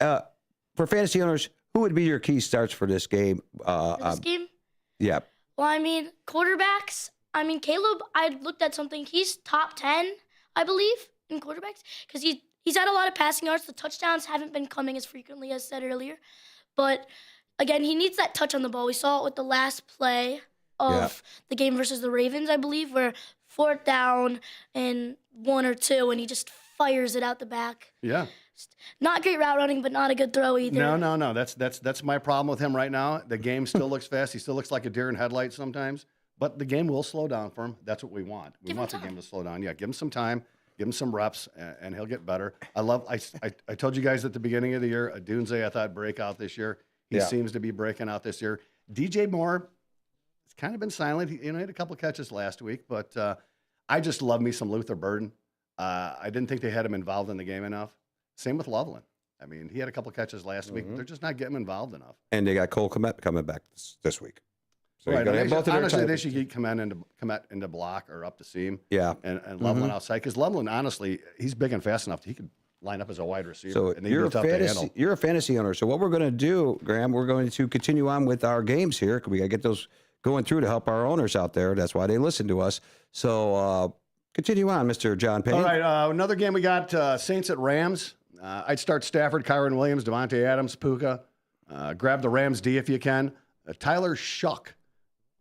for fantasy owners, who would be your key starts for this game? This game? Yeah. Well, I mean, quarterbacks. I mean, Caleb, I looked at something. He's top 10, I believe, in quarterbacks, because he's had a lot of passing yards. The touchdowns haven't been coming as frequently as said earlier. But, again, he needs that touch on the ball. We saw it with the last play of the game versus the Ravens, I believe, where 4th down and 1 or 2, and he just fires it out the back. Yeah. Not great route running, but not a good throw either. No. That's my problem with him right now. The game still looks fast. He still looks like a deer in headlights sometimes. But the game will slow down for him. That's what we want. We want the game to slow down. Yeah, give him some time. give him some reps, and he'll get better. I told you guys at the beginning of the year, Adunze, I thought breakout this year. He seems to be breaking out this year. DJ Moore, it's kind of been silent. He had a couple catches last week, but I just love me some Luther Burden. I didn't think they had him involved in the game enough. Same with Loveland. I mean, he had a couple catches last week. They're just not getting him involved enough. And they got Cole Kmet coming back this week. So right. you're gonna have both of their honestly, type- they should get Kmet into block or up the seam. Yeah. And Loveland outside. Because Loveland, honestly, he's big and fast enough. He could line up as a wide receiver. So and you're a fantasy owner. So what we're going to do, Graham, we're going to continue on with our games here. We got to get those going through to help our owners out there. That's why they listen to us. So continue on, Mr. John Payne. All right. Another game we got Saints at Rams. I'd start Stafford, Kyron Williams, Devontae Adams, Puka. Grab the Rams D if you can. Tyler Shuck.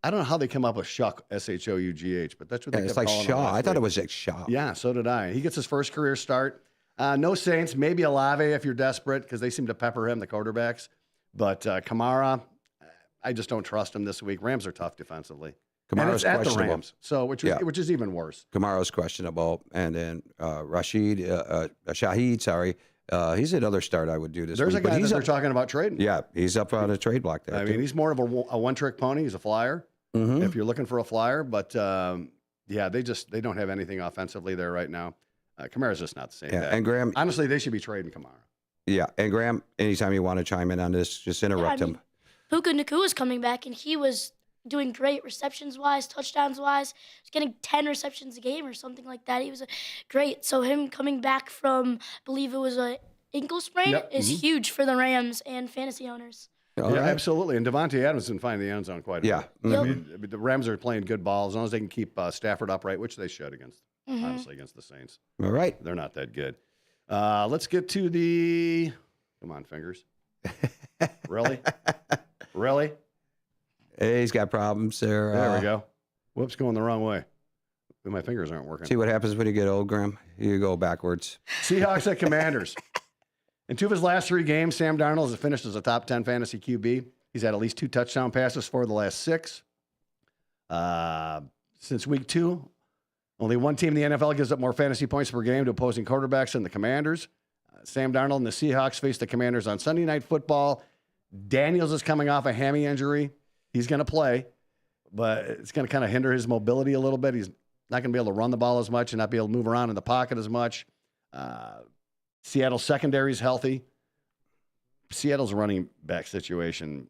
I don't know how they come up with Shuck, S-H-O-U-G-H, but that's what they It's kept like calling him Shaw. last I thought week. it was like Shaw. Yeah, so did I. He gets his first career start. No Saints, maybe Olave if you're desperate because they seem to pepper him, the quarterbacks. But Kamara, I just don't trust him this week. Rams are tough defensively. And Kamara's it's at the questionable. Rams, so which is even worse. Kamara's questionable. And then Shaheed, sorry. He's another start I would do this There's week. a guy But that they're talking about trading. Yeah, he's up on a trade block there. I mean, he's more of a one-trick pony. He's a flyer. If you're looking for a flyer, but they don't have anything offensively there right now. Kamara's just not the same. Yeah, guy. and Graham, honestly, they should be trading Kamara. Yeah, and Graham, anytime you want to chime in on this, just interrupt him. Puka Nacua is coming back, and he was doing great receptions-wise, touchdowns-wise. He's getting 10 receptions a game or something like that. He was great. So him coming back from, I believe it was a ankle sprain, is huge for the Rams and fantasy owners. Absolutely. And Devontae Adams didn't find the end zone quite a bit. Yeah. I mean, the Rams are playing good ball as long as they can keep Stafford upright, which they should honestly, against the Saints. All right. They're not that good. Let's get to the – come on, fingers. Really? Really? Hey, he's got problems there. There we go. Whoops, going the wrong way. My fingers aren't working. See what happens when you get old, Graham? You go backwards. Seahawks at Commanders. In 2 of his last 3 games, Sam Darnold has finished as a top 10 fantasy QB. He's had at least 2 touchdown passes for the last 6. Since week 2, only one team in the NFL gives up more fantasy points per game to opposing quarterbacks than the Commanders. Sam Darnold and the Seahawks face the Commanders on Sunday Night Football. Daniels is coming off a hammy injury. He's going to play, but it's going to kind of hinder his mobility a little bit. He's not going to be able to run the ball as much and not be able to move around in the pocket as much. Seattle's secondary is healthy. Seattle's running back situation,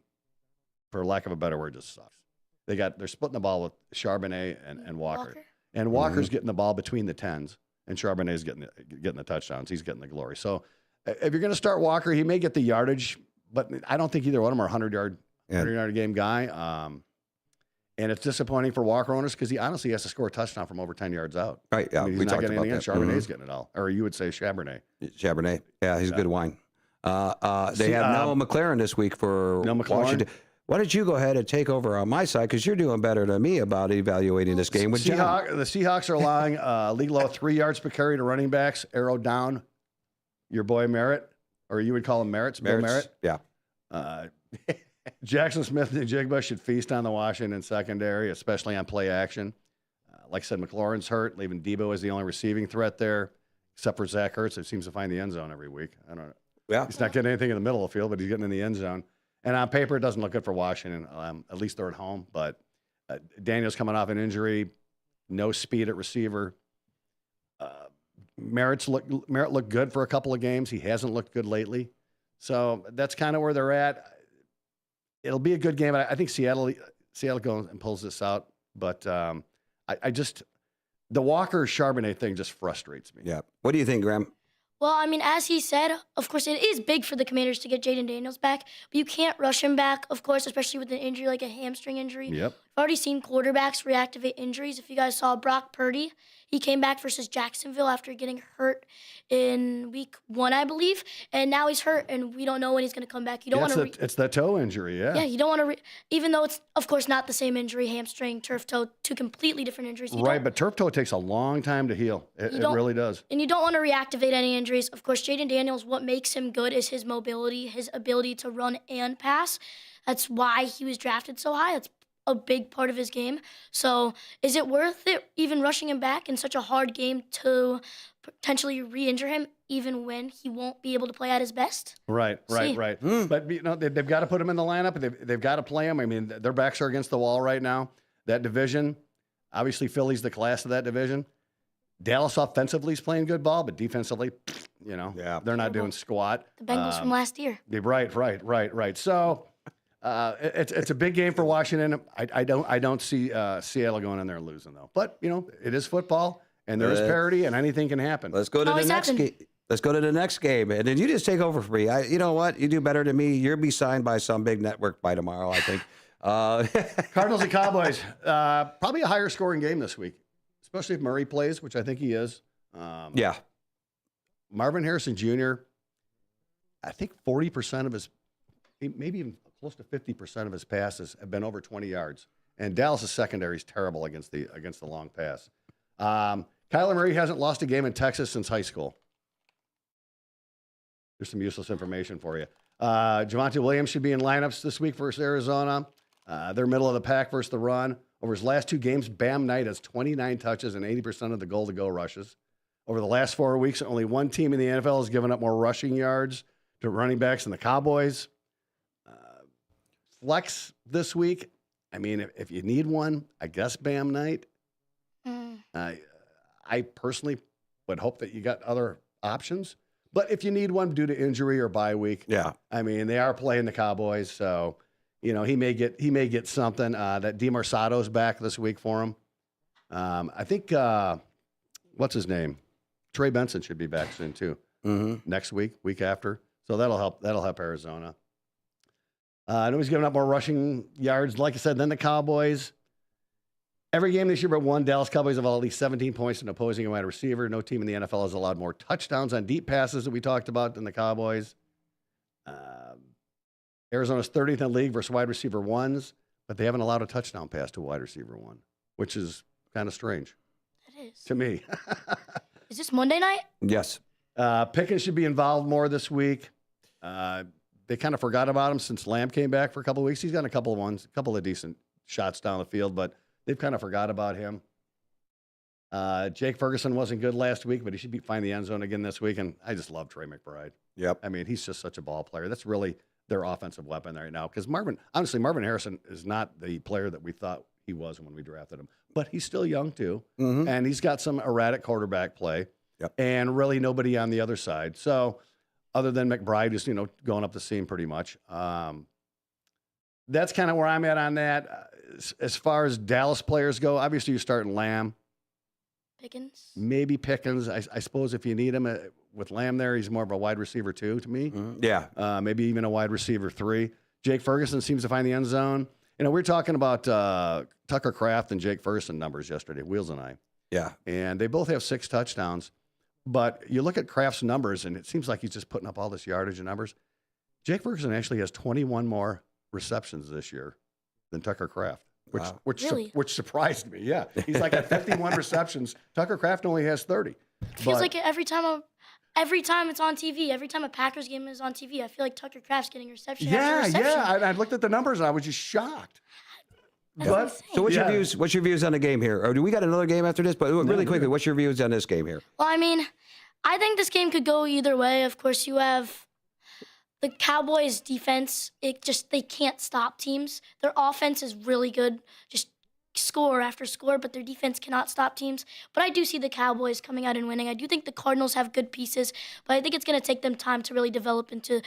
for lack of a better word, just sucks. They're splitting the ball with Charbonnet and Walker. And Walker's getting the ball between the 10s, and Charbonnet's getting the touchdowns. He's getting the glory. So if you're going to start Walker, he may get the yardage, but I don't think either one of them are 100-yard a game guy. And it's disappointing for Walker owners because he honestly has to score a touchdown from over 10 yards out. Right, yeah. I mean, he's not getting anything in. Charbonnet's getting it all. Or you would say Charbonnet. Charbonnet. Yeah, he's good wine. They have Noah McLaren this week for Washington. Why don't you go ahead and take over on my side because you're doing better than me about evaluating this game with John. The Seahawks are allowing league low 3 yards per carry to running backs. Arrow down your boy Merritt, or you would call him Merritt. Yeah. Jackson Smith and Jigba should feast on the Washington secondary, especially on play action. Like I said, McLaurin's hurt, leaving Debo as the only receiving threat there, except for Zach Ertz, who seems to find the end zone every week. I don't know. Yeah. He's not getting anything in the middle of the field, but he's getting in the end zone. And on paper, it doesn't look good for Washington. At least they're at home. But Daniel's coming off an injury, no speed at receiver. Merritt looked good for a couple of games. He hasn't looked good lately. So that's kind of where they're at. It'll be a good game. I think Seattle goes and pulls this out. But the Walker Charbonnet thing just frustrates me. Yeah. What do you think, Graham? Well, I mean, as he said, of course, it is big for the Commanders to get Jaden Daniels back, but you can't rush him back, of course, especially with an injury like a hamstring injury. Yep. I've already seen quarterbacks reactivate injuries. If you guys saw Brock Purdy, he came back versus Jacksonville after getting hurt in week 1, I believe, and now he's hurt, and we don't know when he's going to come back. You don't want to. It's that toe injury, yeah. Yeah, you don't want to. Even though it's, of course, not the same injury, hamstring, turf toe, 2 completely different injuries. Right, but turf toe takes a long time to heal. It really does. And you don't want to reactivate any injuries. Of course, Jaden Daniels, what makes him good is his mobility, his ability to run and pass. That's why he was drafted so high. That's a big part of his game. So is it worth it even rushing him back in such a hard game to potentially re-injure him even when he won't be able to play at his best. Right. But they've got to put him in the lineup. They've got to play him. I mean, their backs are against the wall right now. That division, obviously, Philly's the class of that division. Dallas offensively is playing good ball, but defensively, they're not doing squat. The Bengals from last year. Right. So it's a big game for Washington. I don't see Seattle going in there and losing though. But it is football, and there is parity, and anything can happen. Let's go to the next game. Let's go to the next game, and then you just take over for me. You know what? You do better than me. You'll be signed by some big network by tomorrow, I think. Cardinals and Cowboys. Probably a higher scoring game this week, especially if Murray plays, which I think he is. Yeah. Marvin Harrison Jr., I think 40% of his, maybe even close to 50% of his passes have been over 20 yards. And Dallas' secondary is terrible against the long pass. Kyler Murray hasn't lost a game in Texas since high school. There's some useless information for you. Javonte Williams should be in lineups this week versus Arizona. They're middle of the pack versus the run. Over his last 2 games, Bam Knight has 29 touches and 80% of the goal-to-go rushes. Over the last 4 weeks, only one team in the NFL has given up more rushing yards to running backs than the Cowboys. Flex this week. I mean, if you need one, I guess Bam Knight. I personally would hope that you got other options. But if you need one due to injury or bye week, I mean, they are playing the Cowboys, so he may get something. That DeMarsato's back this week for him. I think what's his name? Trey Benson should be back soon too. Next week after. So that'll help Arizona. Nobody's giving up more rushing yards, like I said, than the Cowboys. Every game this year but one, Dallas Cowboys have at least 17 points in opposing wide receiver. No team in the NFL has allowed more touchdowns on deep passes that we talked about than the Cowboys. Arizona's 30th in the league versus wide receiver ones, but they haven't allowed a touchdown pass to a wide receiver one, which is kind of strange. It is. To me. Is this Monday night? Yes. Pickens should be involved more this week. They kind of forgot about him since Lamb came back for a couple of weeks. He's got a couple of decent shots down the field, but they've kind of forgot about him. Jake Ferguson wasn't good last week, but he should find the end zone again this week. And I just love Trey McBride. Yep. I mean, he's just such a ball player. That's really their offensive weapon right now. Because Marvin Harrison is not the player that we thought he was when we drafted him. But he's still young, too. And he's got some erratic quarterback play. Yep. And really nobody on the other side. So other than McBride, who's, going up the seam pretty much. That's kind of where I'm at on that. As far as Dallas players go, obviously you're starting Lamb. Pickens. Maybe Pickens. I suppose if you need him with Lamb there, he's more of a wide receiver 2 to me. Yeah. Maybe even a wide receiver 3. Jake Ferguson seems to find the end zone. We were talking about Tucker Kraft and Jake Ferguson numbers yesterday, Wheels and I. Yeah. And they both have 6 touchdowns. But you look at Kraft's numbers, and it seems like he's just putting up all this yardage and numbers. Jake Ferguson actually has 21 more receptions this year than Tucker Kraft, which surprised me. Yeah, he's like at 51 receptions. Tucker Kraft only has 30. It feels like every time it's on TV, every time a Packers game is on TV, I feel like Tucker Kraft's getting reception after reception. Yeah. I looked at the numbers and I was just shocked. So what's your views? What's your views on the game here? Or do we got another game after this? But really quickly, what's your views on this game here? Well, I mean, I think this game could go either way. Of course, you have the Cowboys' defense. They can't stop teams. Their offense is really good, just score after score, but their defense cannot stop teams. But I do see the Cowboys coming out and winning. I do think the Cardinals have good pieces, but I think it's going to take them time to really develop into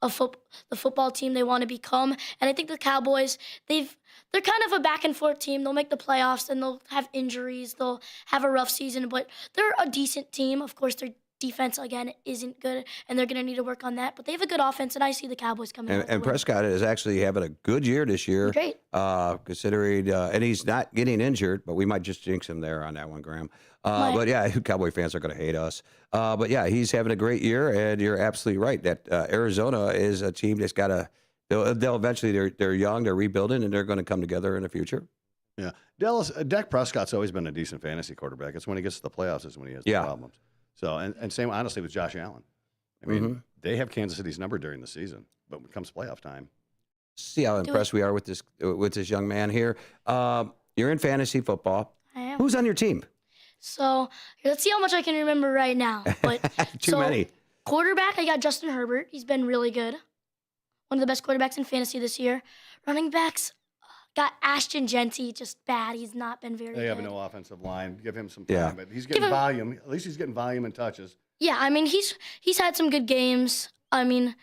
the football team they want to become. And I think the Cowboys, they're kind of a back-and-forth team. They'll make the playoffs, and they'll have injuries. They'll have a rough season, but they're a decent team. Of course, their defense, again, isn't good, and they're going to need to work on that. But they have a good offense, and I see the Cowboys coming out. And Prescott is actually having a good year this year. Great. Considering, and he's not getting injured, but we might just jinx him there on that one, Graham. But yeah, Cowboy fans are going to hate us. But yeah, he's having a great year, and you're absolutely right that Arizona is a team that's got to. They'll eventually. They're young. They're rebuilding, and they're going to come together in the future. Yeah, Dak Prescott's always been a decent fantasy quarterback. It's when he gets to the playoffs is when he has the problems. So and same honestly with Josh Allen. I mean, they have Kansas City's number during the season, but when it comes playoff time, see how impressed we are with this young man here. You're in fantasy football. I am. Who's on your team? So let's see how much I can remember right now. But Too many. Quarterback, I got Justin Herbert. He's been really good. One of the best quarterbacks in fantasy this year. Running backs, got Ashton Genty, just bad. He's not been very They good. have no offensive line. Give him some time, Yeah. but he's getting volume. At least he's getting volume and touches. Yeah, I mean, he's had some good games. I mean,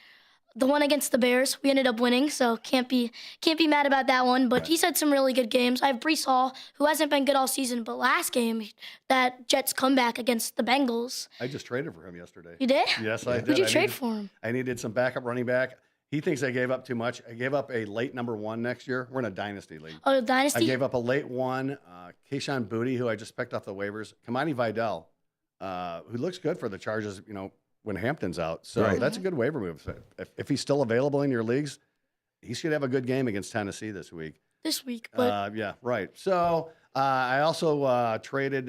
the one against the Bears, we ended up winning, so can't be mad about that one. But he's had some really good games. I have Breece Hall, who hasn't been good all season, but last game, that Jets comeback against the Bengals. I just traded for him yesterday. You did? Yes, I did. Who'd you trade for him? I needed some backup running back. He thinks I gave up too much. I gave up a late number 1 next year. We're in a dynasty league. Oh, Dynasty? I gave up a late 1, Keyshawn Booty, who I just picked off the waivers. Kamani Vidal, who looks good for the Chargers, when Hampton's out. So that's a good waiver move. If he's still available in your leagues, he should have a good game against Tennessee this week. But Yeah, right. So I also traded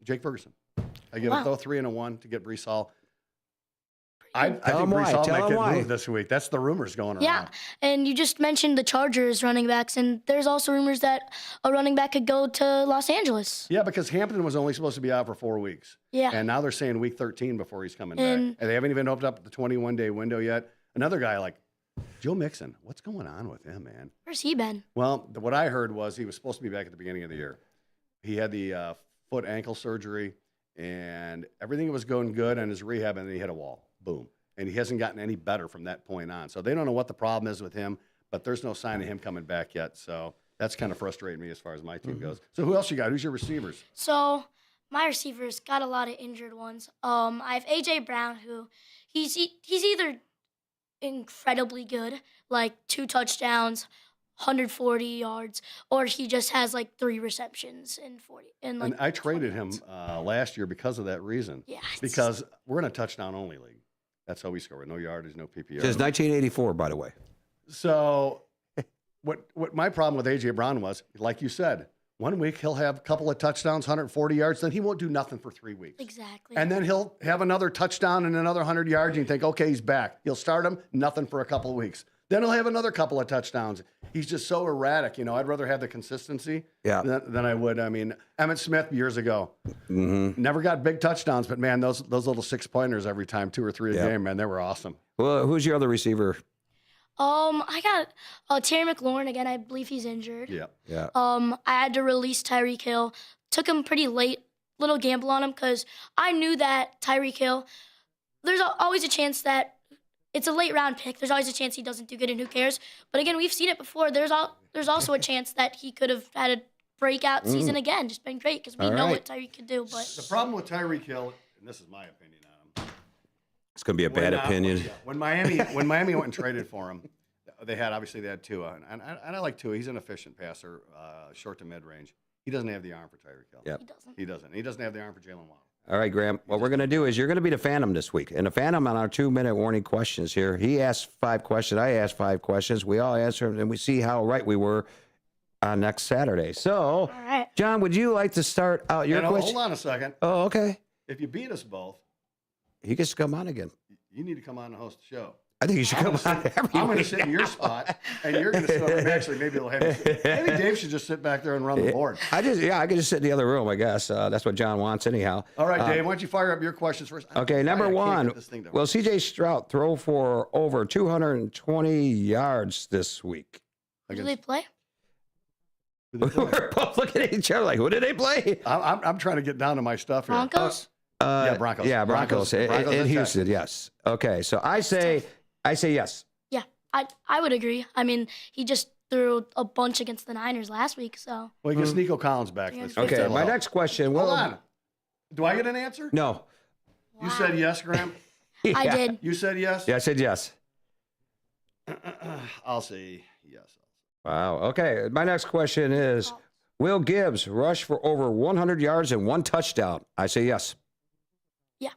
Jake Ferguson. I gave up 3 and a 1 to get Breece Hall. I think Breece Hall might get moved this week. That's the rumors going around. Yeah, and you just mentioned the Chargers running backs, and there's also rumors that a running back could go to Los Angeles. Yeah, because Hampton was only supposed to be out for 4 weeks. Yeah. And now they're saying week 13 before he's coming back. And they haven't even opened up the 21-day window yet. Another guy like Joe Mixon, what's going on with him, man? Where's he been? Well, what I heard was he was supposed to be back at the beginning of the year. He had the foot ankle surgery, and everything was going good on his rehab, and then he hit a wall. Boom. And he hasn't gotten any better from that point on. So they don't know what the problem is with him, but there's no sign of him coming back yet. So that's kind of frustrating me as far as my team goes. So who else you got? Who's your receivers? So my receivers got a lot of injured ones. I have A.J. Brown, who he's either incredibly good, like 2 touchdowns, 140 yards, or he just has like 3 receptions in 40. And I traded him last year because of that reason. Yeah. Because we're in a touchdown-only league. That's how we score. No yardage, no PPR. Since 1984, by the way. So what my problem with A.J. Brown was, like you said, 1 week he'll have a couple of touchdowns, 140 yards, then he won't do nothing for 3 weeks. Exactly. And then he'll have another touchdown and another 100 yards, and you think, okay, he's back. You'll start him, nothing for a couple of weeks. Then he'll have another couple of touchdowns. He's just so erratic. I'd rather have the consistency than I would. I mean, Emmitt Smith years ago never got big touchdowns, but, man, those little 6-pointers every time, 2 or 3 a game, man, they were awesome. Well, who's your other receiver? I got Terry McLaurin again. I believe he's injured. Yeah. I had to release Tyreek Hill. Took him pretty late. Little gamble on him because I knew that Tyreek Hill, there's always a chance that it's a late round pick. There's always a chance he doesn't do good, and who cares? But again, we've seen it before. There's also a chance that he could have had a breakout season again, just been great because we know what Tyreek could do. But the problem with Tyreek Hill, and this is my opinion on him. It's going to be a bad opinion. When Miami went and traded for him, they had Tua, and I like Tua. He's an efficient passer, short to mid range. He doesn't have the arm for Tyreek Hill. Yep. He doesn't. He doesn't have the arm for Jalen Waddle. All right, Graham. What we're going to do is you're going to be the Phantom this week. And the Phantom on our 2-minute warning questions here. He asked 5 questions. I asked 5 questions. We all answer them, and we see how right we were on next Saturday. So, all right. John, would you like to start out your question? Hold on a second. Oh, okay. If you beat us both, he gets to come on again. You need to come on and host the show. I think you should come on every I'm going to week. sit in your spot, and you're going to sit over there. Actually, maybe maybe Dave should just sit back there and run the board. I can just sit in the other room, I guess. That's what John wants anyhow. All right, Dave, why don't you fire up your questions first? Okay, number 1. Will C.J. Stroud throw for over 220 yards this week? Who do they play? We're both looking at each other like, who did they play? I'm trying to get down to my stuff here. Broncos? Broncos. Yeah, Broncos in Houston, yes. Okay, so I say yes. Yeah, I would agree. I mean, he just threw a bunch against the Niners last week, so. Well, he gets Nico Collins back. Okay, my next question. Hold on. Do I get an answer? No. You said yes, Graham? Yeah. I did. You said yes? Yeah, I said yes. I'll say yes. Wow. Okay, my next question is, will Gibbs rush for over 100 yards and 1 touchdown? I say yes. Yeah,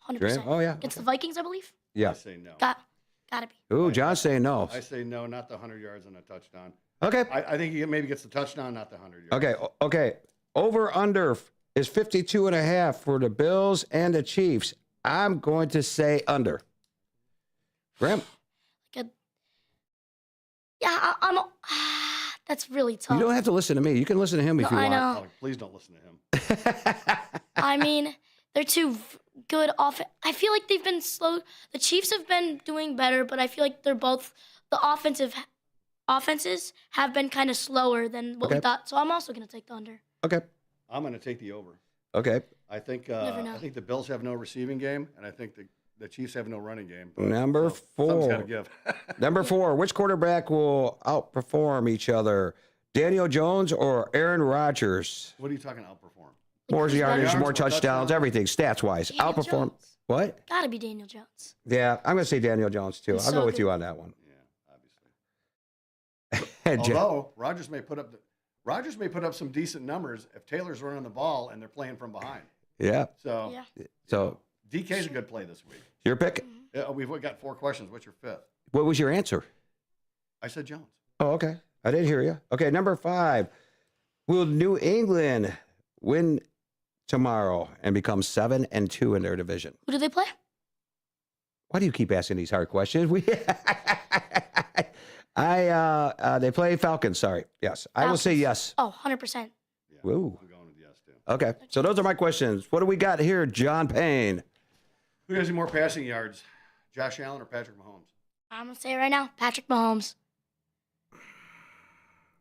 100%. Oh, yeah. Against the Vikings, I believe? Yeah. I say no. Gotta be. Ooh, John's saying no. I say no, not the 100 yards and a touchdown. Okay. I think he maybe gets the touchdown, not the 100 yards. Okay. Over under is 52.5 for the Bills and the Chiefs. I'm going to say under. Graham? Yeah, That's really tough. You don't have to listen to me. You can listen to him if you I want. know. Oh, please don't listen to him. I mean, they're too good off. I feel like they've been slow. The Chiefs have been doing better, but I feel like they're both the offenses have been kind of slower than what we thought. So I'm also going to take the under. Okay. I'm going to take the over. Okay. I think Never know. I think the Bills have no receiving game, and I think the Chiefs have no running game. Number Something's got to 4. give. Number 4. Which quarterback will outperform each other? Daniel Jones or Aaron Rodgers? What are you talking outperform? More who's yardage, better? more touchdowns, everything, stats-wise. Daniel Outperform. Jones. What? Gotta be Daniel Jones. Yeah, I'm going to say Daniel Jones, too. He's I'll so go with good. you on that one. Yeah, obviously. Although Rodgers may put up some decent numbers if Taylor's running the ball and they're playing from behind. Yeah. So Yeah. So DK's a good play this week. your pick? Yeah, we've got 4 questions. What's your 5th? What was your answer? I said Jones. Oh, okay. I didn't hear you. Okay, number 5. Will New England win tomorrow and become 7-2 in their division? Who do they play? Why do you keep asking these hard questions? They play Falcons. Sorry. Yes, I will say yes. Oh, 100%. Yeah, Woo. I'm going with yes too. Okay, so those are my questions. What do we got here, John Payne? Who has more passing yards, Josh Allen or Patrick Mahomes? I'm going to say it right now, Patrick Mahomes.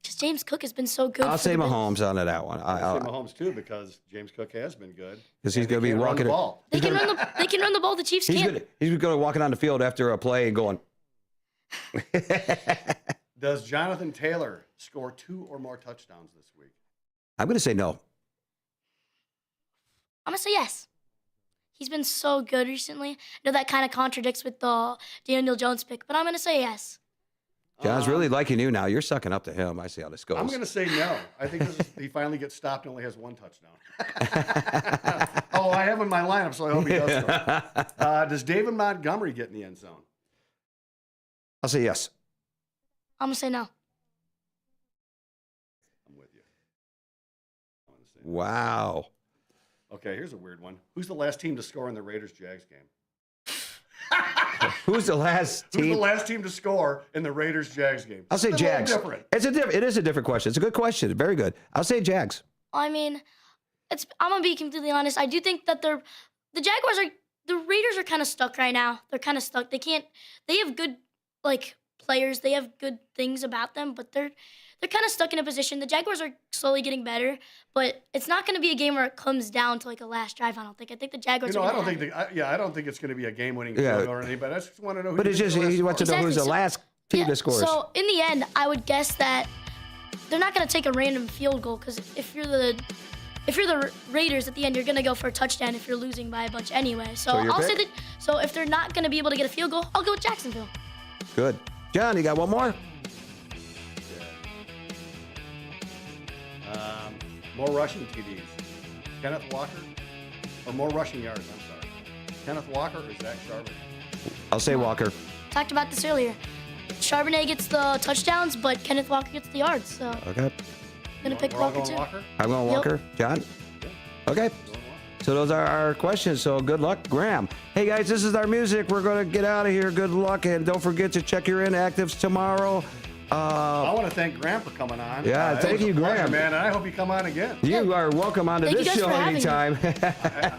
Because James Cook has been so good. I'll for say the Bills. Mahomes on that one. I say Mahomes too because James Cook has been good. Because he's And they going to be can't run walking. the ball. They can run the ball. The Chiefs He's can't. going to be walking on the field after a play and going. Does Jonathan Taylor score 2 or more touchdowns this week? I'm going to say no. I'm going to say yes. He's been so good recently. I know that kind of contradicts with the Daniel Jones pick, but I'm going to say yes. John's really liking you now. You're sucking up to him. I see how this goes. I'm going to say no. I think he finally gets stopped and only has 1 touchdown. Oh, I have him in my lineup, so I hope he does score. Does David Montgomery get in the end zone? I'll say yes. I'm going to say no. I'm with you. I'm gonna say Wow. no. Okay, here's a weird one. Who's the last team to score in the Raiders-Jags game? Who's the last team? Who's the last team to score in the Raiders-Jags game? I'll say It's a little Jags. different. It is a different question. It's a good question. Very good. I'll say Jags. I mean, I'm going to be completely honest. I do think that the Raiders are kind of stuck right now. They're kind of stuck. They have good, players. They have good things about them, but they're kind of stuck in a position. The Jaguars are slowly getting better, but it's not going to be a game where it comes down to a last drive. I don't think. I think the Jaguars. I are don't gonna think have it. I don't think it's going to be a game-winning Yeah. field goal or anything. But I just want to know. Who But you it's think just the he last wants to know who's the Exactly. last team that scores. So in the end, I would guess that they're not going to take a random field goal because if you're the Raiders at the end, you're going to go for a touchdown if you're losing by a bunch anyway. So your I'll say pick? that. So if they're not going to be able to get a field goal, I'll go with Jacksonville. Good. John, you got one more? More rushing TDs. Kenneth Walker, or more rushing yards. I'm sorry. Kenneth Walker or Zach Charbonnet? I'll say Walker. Talked about this earlier. Charbonnet gets the touchdowns, but Kenneth Walker gets the yards. So Okay. gonna pick We're all Walker going too. Walker? I'm going Yep. Walker. John? Okay. So those are our questions. So good luck, Graham. Hey, guys, this is our music. We're going to get out of here. Good luck. And don't forget to check your inactives tomorrow. I want to thank Graham for coming on. Yeah, it thank was a you, pleasure, Graham. man. And I hope you come on again. You are welcome onto Thank you this guys show for having me. anytime.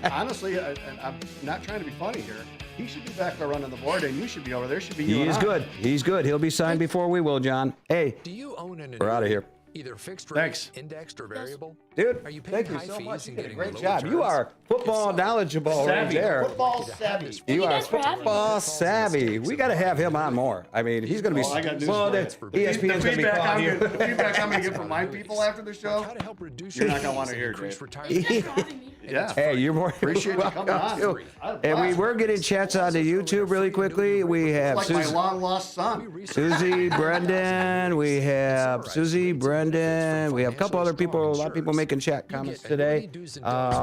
Honestly, I'm not trying to be funny here. He should be back there running the board, and you should be over there. Should be you. He's and I. good. He's good. He'll be signed before we will, John. Hey, Do you own an we're out of here. either fixed rate, Thanks. indexed, or variable? Dude, Are you paying thank you high so fees much. You and did a getting great low job. You returns? are football If so, knowledgeable right Savvy. there. Football savvy. You you are guys for having me. football savvy. We got to have him on more. I mean, he's going to be. Well, I got news well, for the you. ESPN's The going to be feedback calling you. the feedback I'm going to get from my people after the show. How to help reduce You're your not gonna fees wanna and hear, increase Dave. retirement. Thanks for having me. Yeah. Hey, you're more Appreciate you coming welcome, on. too. I had a And blast. we're getting chats on the YouTube really quickly. We have Like my Susie, long-lost son. Susie Brendan. We have Susie Brendan. We have a couple other people, a lot of people making chat comments today. I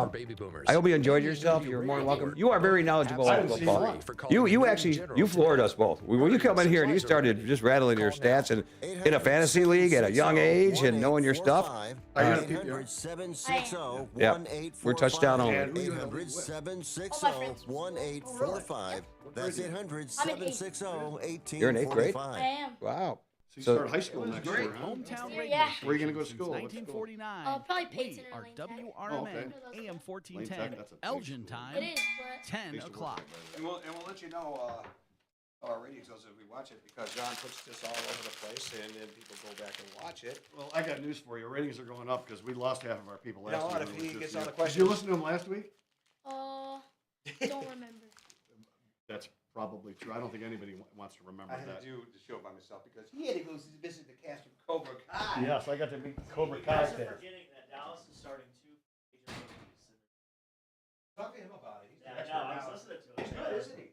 hope you enjoyed yourself. You're more than welcome. You are very knowledgeable I at didn't see football. one. You actually, you floored us both. When you come in here and you started just rattling your stats and in a fantasy league at a young age and knowing your stuff. Yeah, we're touchdown only. 800-760-1845. You're in 8th grade? I am. Wow. So you So- start high school next year, huh? Hometown Yeah. radio Yeah. station Where are you gonna go to since school? What 1949. Probably Payton We or are Lane Tech. WRMN Oh, okay. AM Lane 1410 Tech, that's a big Elgin school. time, It is, but 10 Used to work o'clock. there. And we'll let you know how our ratings goes as we watch it, because John puts this all over the place, and then people go back and watch it. Well, I got news for you. Ratings are going up because we lost half of our people You know last what, week. if It was he just gets you. all the Did questions- you listen to him last week? don't remember. That's probably true. I don't think anybody wants to remember I had that. to do the show by myself because he had to go visit the cast of Cobra Kai. Yes, I got to meet Cobra You Kai. guys are there. forgetting that Dallas is starting 2 major rookies. Talk to him about it. He's Yeah, the I expert know. I now. was listening to him. He's good, isn't he?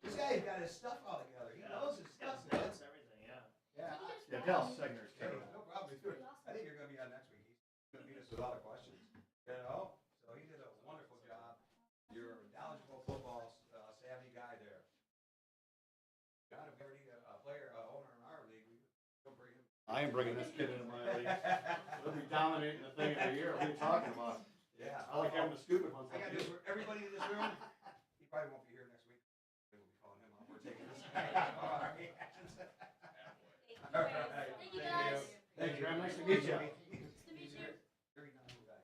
This guy's got his stuff all together. He knows his stuff, man. That's everything, yeah. Yeah. Yeah, Dallas Segner's Hey, terrible. no problem. I think you're going to be on next week. He's going to beat us with all the questions. You know? So he did a wonderful job. You're a knowledgeable football savvy guy there. John, if we ever need a player, owner in our league, we'll bring him. I am bringing this kid into my league. He'll be dominating the thing of the year. What are you talking about? Yeah. I like having the stupid ones. I got news for everybody in this room. He probably won't be here next week. We'll be calling him out. We're taking this guy out of our hands. All right. Thank you, guys. Thank you, man. Nice to meet you. Nice to meet you. Very knowledgeable guy.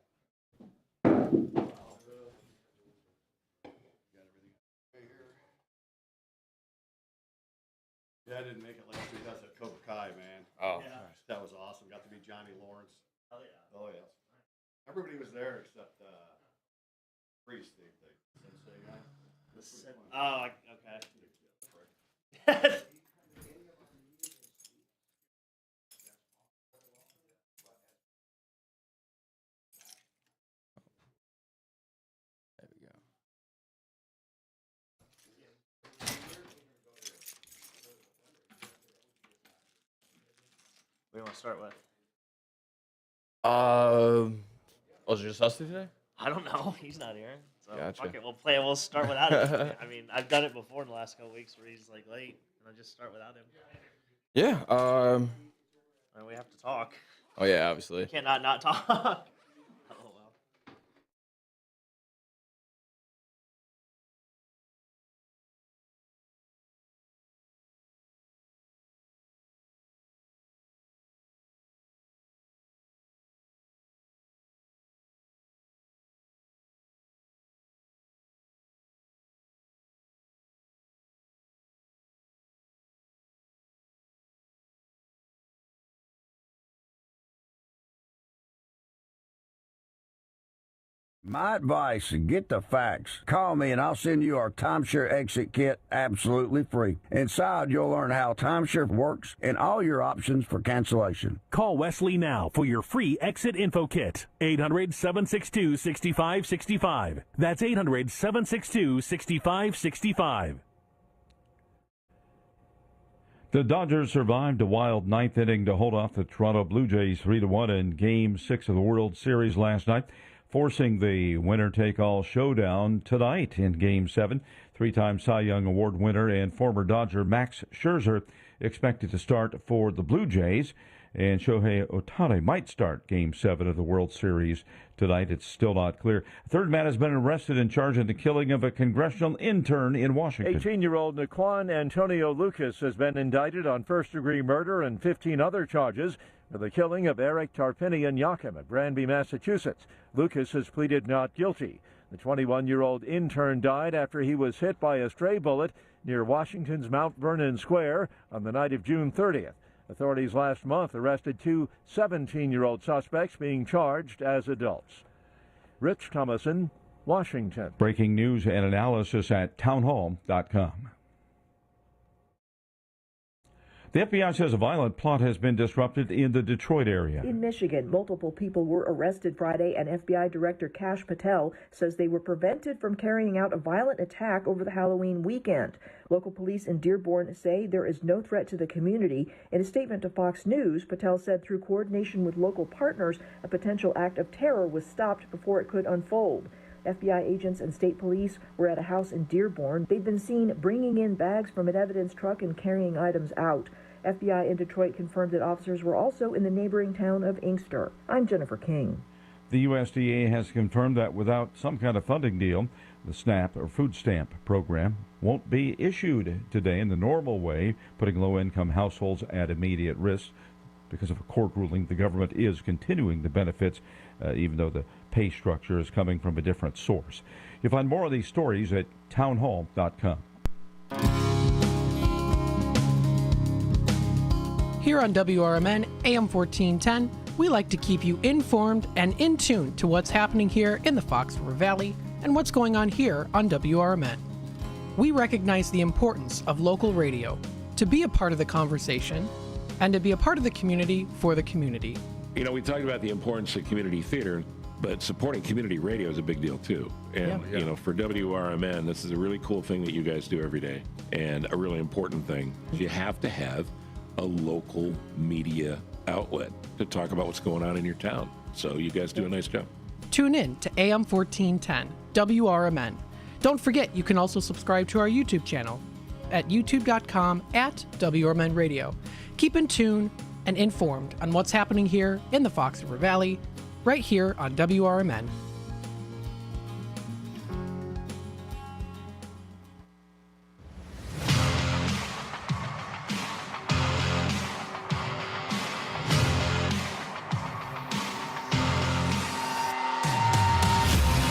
Yeah, I didn't make it last week. That's at Cobra Kai, man. Oh. Yeah. That was awesome. Got to meet Johnny Lawrence. Oh, yeah. Oh, yeah. Everybody was there except Priest, the sensei guy. Oh, okay. There we go. What do you want to start with? Was it just us two today? I don't know. He's not here. So Gotcha. fuck it. We'll start without him. I mean, I've done it before in the last couple weeks where he's like late, and I just start without him. Yeah. I mean, we have to talk. Oh yeah, obviously. We can't not talk. Oh well. My advice, get the facts. Call me and I'll send you our timeshare exit kit absolutely free. Inside, you'll learn how timeshare works and all your options for cancellation. Call Wesley now for your free exit info kit. 800-762-6565. That's 800-762-6565. The Dodgers survived a wild ninth inning to hold off the Toronto Blue Jays 3-1 in Game 6 of the World Series last night, forcing the winner-take-all showdown tonight in Game 7. Three-time Cy Young Award winner and former Dodger Max Scherzer expected to start for the Blue Jays, and Shohei Ohtani might start Game 7 of the World Series tonight. It's still not clear. A third man has been arrested and charged in the killing of a congressional intern in Washington. 18-year-old Naquan Antonio Lucas has been indicted on first-degree murder and 15 other charges for the killing of Eric Tarpinian Yakim at Granby, Massachusetts. Lucas has pleaded not guilty. The 21-year-old intern died after he was hit by a stray bullet near Washington's Mount Vernon Square on the night of June 30th. Authorities last month arrested two 17-year-old suspects being charged as adults. Rich Thomason, Washington. Breaking news and analysis at townhall.com. The FBI says a violent plot has been disrupted in the Detroit area. In Michigan, multiple people were arrested Friday, and FBI Director Kash Patel says they were prevented from carrying out a violent attack over the Halloween weekend. Local police in Dearborn say there is no threat to the community. In a statement to Fox News, Patel said through coordination with local partners, a potential act of terror was stopped before it could unfold. FBI agents and state police were at a house in Dearborn. They'd been seen bringing in bags from an evidence truck and carrying items out. FBI in Detroit confirmed that officers were also in the neighboring town of Inkster. I'm Jennifer King. The USDA has confirmed that without some kind of funding deal, the SNAP or food stamp program won't be issued today in the normal way, putting low-income households at immediate risk. Because of a court ruling, the government is continuing the benefits, even though the pay structure is coming from a different source. You'll find more of these stories at townhall.com. Here on WRMN AM 1410, we like to keep you informed and in tune to what's happening here in the Fox River Valley and what's going on here on WRMN. We recognize the importance of local radio to be a part of the conversation and to be a part of the community for the community. You know, we talked about the importance of community theater, but supporting community radio is a big deal too. And, you know, for WRMN, this is a really cool thing that you guys do every day, and a really important thing. You have to have a local media outlet to talk about what's going on in your town. So you guys do a nice job. Tune in to AM 1410, WRMN. Don't forget, you can also subscribe to our YouTube channel at youtube.com/WRMN Radio. Keep in tune and informed on what's happening here in the Fox River Valley, right here on WRMN.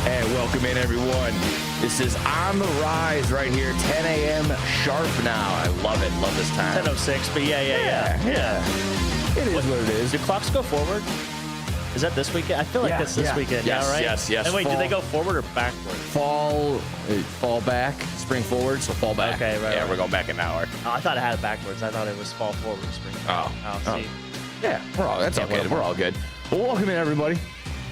Hey, welcome in, everyone. This is On the Rise right here, 10 a.m. sharp now. I love it. Love this time. 10:06, but yeah. It is what it is. Do clocks go forward? Is that this weekend? I feel like that's this weekend, yes, right? Yes. And wait, do they go forward or backward? Fall back, spring forward, so fall back. Okay, right. Yeah, we're going back an hour. Oh, I thought it had it backwards. I thought it was fall forward, spring back. Oh, see. Yeah, that's okay. We're all good. Well, welcome in, everybody.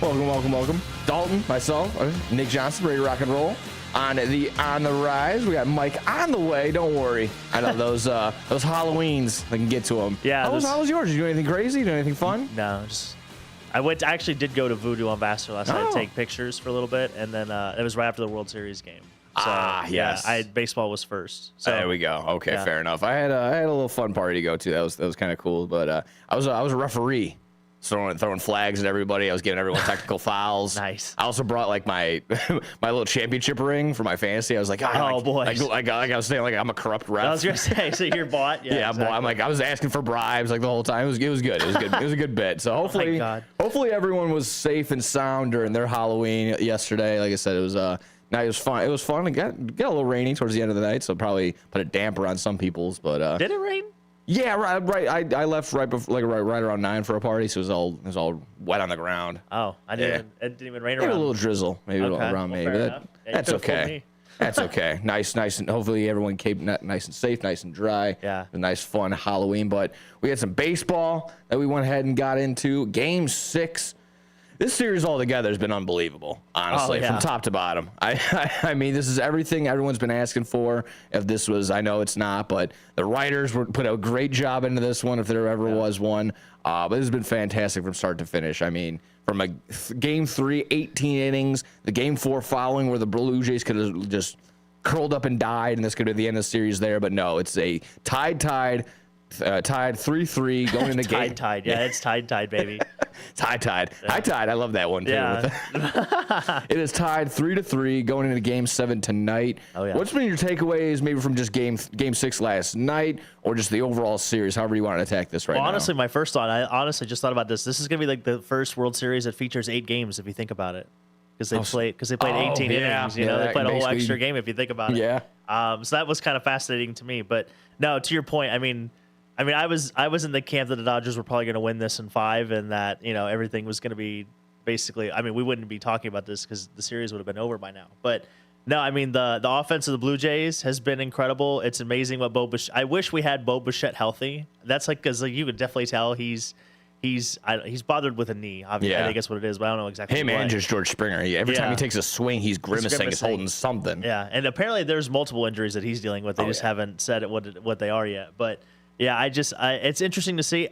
Welcome. Dalton, myself, Nick Johnson, ready to rock and roll. On the Rise, we got Mike on the way. Don't worry. I know those Halloweens. I can get to them. Yeah. How was yours? Did you do anything crazy? Do anything fun? No, just I actually did go to Voodoo on Vassar last night to take pictures for a little bit, and then it was right after the World Series game. So, yes. Baseball was first. So there we go. Okay, fair enough. I had a little fun party to go to. That was kind of cool. But I was a referee. Throwing flags at everybody. I was giving everyone technical fouls. Nice. I also brought like my little championship ring for my fantasy. I was like, boy, I was saying like I'm a corrupt ref. I was gonna say, so you're bought. Yeah, exactly. I'm like I was asking for bribes like the whole time. It was good. It was good. It was a good bit. So hopefully everyone was safe and sound during their Halloween yesterday. Like I said, it was night. It was fun. It was fun. It got a little rainy towards the end of the night, so probably put a damper on some people's. But did it rain? Yeah, right. I left right before, right around 9 for a party, so it was all wet on the ground. Oh, it didn't even rain Maybe around. a little drizzle, maybe around me, but that's okay. That's okay. Nice, and hopefully everyone kept nice and safe, nice and dry. Yeah. A nice, fun Halloween. But we had some baseball that we went ahead and got into. Game 6. This series altogether has been unbelievable, honestly, from top to bottom. I mean, this is everything everyone's been asking for. If this was, I know it's not, but the writers put a great job into this one, if there ever was one. But this has been fantastic from start to finish. I mean, from a Game 3, 18 innings, the Game 4 following where the Blue Jays could have just curled up and died, and this could be the end of the series there. But no, it's a tied 3-3 going into game. Tied. Yeah, it's tied, baby. Tied. Yeah. High tide. I love that one too. Yeah. It is tied 3-3 going into Game 7 tonight. Oh yeah. What's been your takeaways, maybe from just Game 6 last night, or just the overall series? However you want to attack this right now. Honestly, my first thought. I honestly just thought about this. This is gonna be like the first World Series that features 8 games, if you think about it. Because they played 18 innings. You know, they played a whole extra game if you think about it. Yeah. So that was kind of fascinating to me. But no, to your point, I mean, I was in the camp that the Dodgers were probably going to win this in 5, and that everything was going to be basically. I mean, we wouldn't be talking about this because the series would have been over by now. But no, I mean the offense of the Blue Jays has been incredible. It's amazing what Bo Bichette. I wish we had Bo Bichette healthy. That's because you could definitely tell he's bothered with a knee. Obviously, I think that's what it is, but I don't know exactly. Him and just George Springer. Every time he takes a swing, he's grimacing. He's holding something. Yeah, and apparently there's multiple injuries that he's dealing with. They just haven't said what they are yet. But yeah, it's interesting to see.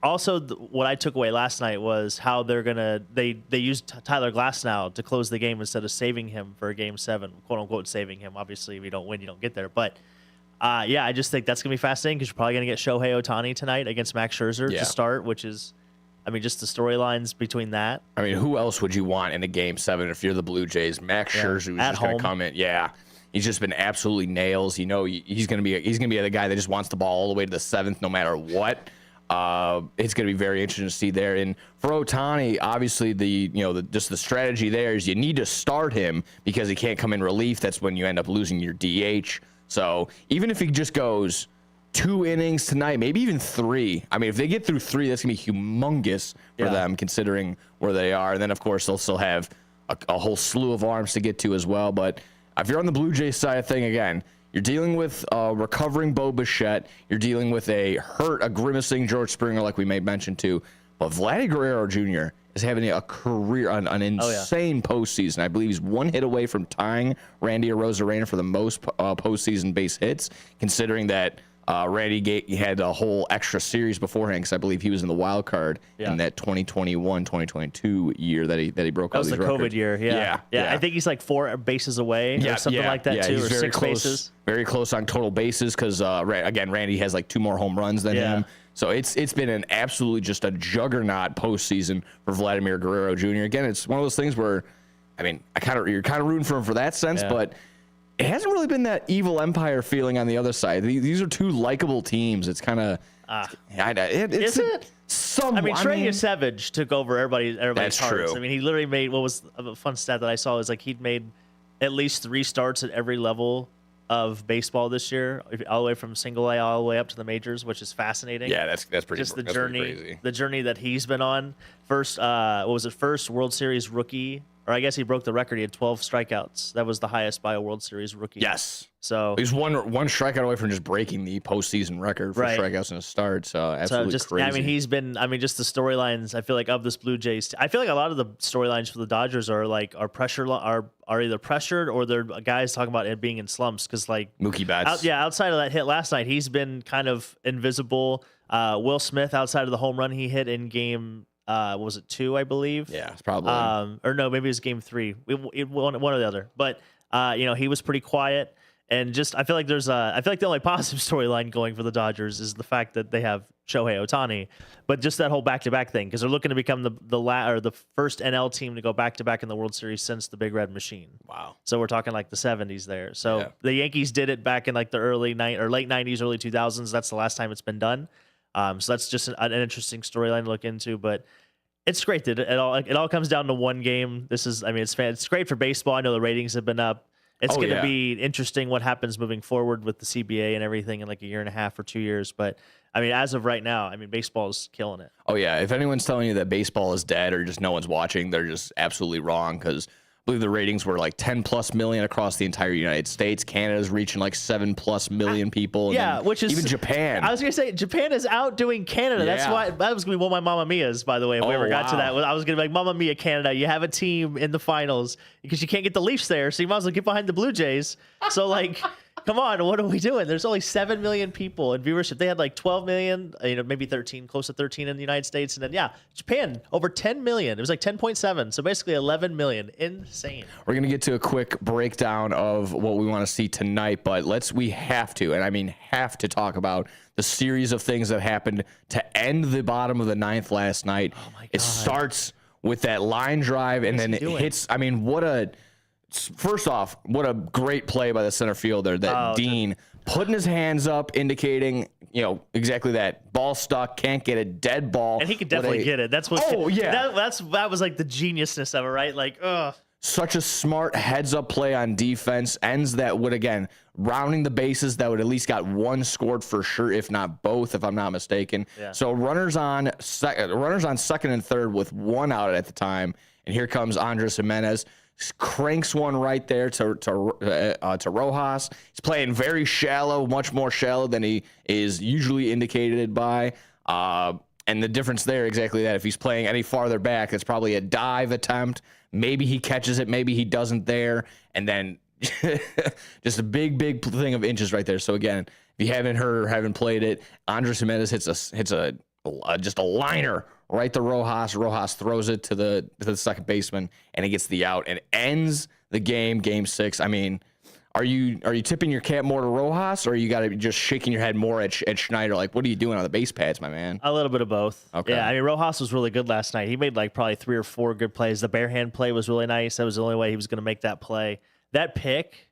Also, what I took away last night was how they used Tyler Glasnow to close the game instead of saving him for Game 7, quote unquote saving him. Obviously, if you don't win, you don't get there. But yeah, I just think that's gonna be fascinating because you're probably gonna get Shohei Ohtani tonight against Max Scherzer to start, which is, I mean, just the storylines between that. I mean, who else would you want in a Game 7 if you're the Blue Jays? Max Scherzer, who's just gonna come in. Yeah. He's just been absolutely nails. You know, he's gonna be the guy that just wants the ball all the way to the 7th, no matter what. It's going to be very interesting to see there. And for Ohtani, obviously just the strategy there is you need to start him because he can't come in relief. That's when you end up losing your DH. So even if he just goes 2 innings tonight, maybe even 3. I mean, if they get through 3, that's going to be humongous for them considering where they are. And then, of course, they'll still have a whole slew of arms to get to as well. But if you're on the Blue Jays side of thing, again, you're dealing with recovering Bo Bichette. You're dealing with a grimacing George Springer, like we may mention too. But Vladdy Guerrero Jr. is having a career, an insane postseason. I believe he's 1 hit away from tying Randy Arozarena for the most postseason base hits, considering that Randy had a whole extra series beforehand because I believe he was in the wild card in that 2021-2022 year that he broke all these records. That was the COVID year, yeah. I think he's like 4 bases away or something like that too, or 6 bases. Very close on total bases because, again, Randy has like 2 more home runs than him. So it's been an absolutely just a juggernaut postseason for Vladimir Guerrero Jr. Again, it's one of those things where, I mean, you're kind of rooting for him for that sense, but it hasn't really been that evil empire feeling on the other side. These are 2 likable teams. It's kind of is it? I mean, Trey Yosevich took over everybody's That's hearts. true. I mean, he literally made what was a fun stat that I saw is like he'd made at least 3 starts at every level of baseball this year, all the way from single A all the way up to the majors, which is fascinating. Yeah, that's pretty. Just the that's journey, pretty crazy. The journey that he's been on. First, first World Series rookie, or I guess he broke the record. He had 12 strikeouts. That was the highest by a World Series rookie. Yes. So he's one strikeout away from just breaking the postseason record for strikeouts in a start. So absolutely crazy. I mean, just the storylines. I feel like of this Blue Jays. I feel like a lot of the storylines for the Dodgers are either pressured or they're guys talking about it being in slumps because like Mookie Betts. Outside of that hit last night, he's been kind of invisible. Will Smith, outside of the home run he hit in game. Was it 2, I believe? Yeah, it's probably. Or no, maybe it was game 3. One or the other. But he was pretty quiet. And just I feel like the only positive storyline going for the Dodgers is the fact that they have Shohei Ohtani, but just that whole back-to-back thing because they're looking to become the first NL team to go back-to-back in the World Series since the Big Red Machine. Wow! So we're talking like the 70s there. So the Yankees did it back in like the late 90s, early 2000s. That's the last time it's been done. So that's just an interesting storyline to look into, but. It's great that it all comes down to one game. It's great for baseball. I know the ratings have been up. It's going to be interesting what happens moving forward with the CBA and everything in like a year and a half or 2 years. But I mean, as of right now, I mean, baseball is killing it. Oh yeah. If anyone's telling you that baseball is dead or just no one's watching, they're just absolutely wrong because I believe the ratings were like 10+ million across the entire United States. Canada's reaching like 7+ million people. Yeah, which is even Japan. I was gonna say Japan is outdoing Canada. Yeah. That's why that was gonna be one of my Mamma Mia's. By the way, if we ever got to that, I was gonna be like, Mamma Mia, Canada, you have a team in the finals because you can't get the Leafs there, so you might as well get behind the Blue Jays. So like. Come on, what are we doing? There's only 7 million people in viewership. They had like 12 million, maybe 13, close to 13 in the United States. And then, Japan, over 10 million. It was like 10.7. So basically 11 million. Insane. We're going to get to a quick breakdown of what we want to see tonight, but we have to, and I mean have to talk about the series of things that happened to end the bottom of the 9th last night. Oh my God. It starts with that line drive and then it hits. I mean, first off, what a great play by the center fielder that Dean putting his hands up, indicating, exactly that. Ball stuck, can't get a dead ball. And he could definitely get it. That's what. Oh, yeah. That was like the geniusness of it, right? Like, Such a smart heads-up play on defense. Ends that would, again, rounding the bases that would at least got 1 scored for sure, if not both, if I'm not mistaken. Yeah. So runners on second and third with 1 out at the time. And here comes Andres Jimenez. Cranks one right there to Rojas. He's playing very shallow, much more shallow than he is usually indicated by. And the difference there, exactly that. If he's playing any farther back, it's probably a dive attempt. Maybe he catches it, maybe he doesn't there. And then just a big thing of inches right there. So again, if you haven't heard or haven't played it, Andres Jimenez hits just a liner right to Rojas. Rojas throws it to the second baseman, and he gets the out and ends the game 6. I mean, are you tipping your cap more to Rojas, or you got to just shaking your head more at Schneider? Like, what are you doing on the base pads, my man? A little bit of both. Okay. Yeah, I mean, Rojas was really good last night. He made like probably 3 or 4 good plays. The bare hand play was really nice. That was the only way he was going to make that play. That pick,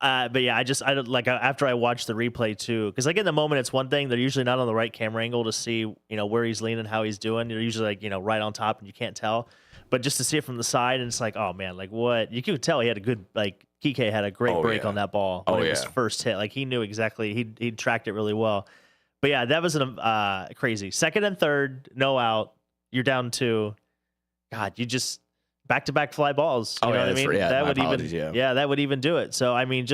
But yeah, I don't like after I watched the replay too, because like in the moment it's one thing. They're usually not on the right camera angle to see where he's leaning, how he's doing. They're usually like right on top and you can't tell. But just to see it from the side and it's like, oh man, like what you could tell he had a good Kike had a great break on that ball when it was first hit. Like he knew exactly he tracked it really well. But yeah, that was crazy. Second and third, no out. You're down 2. God, you just back-to-back fly balls. You know what I mean? That would that would even do it. So I mean,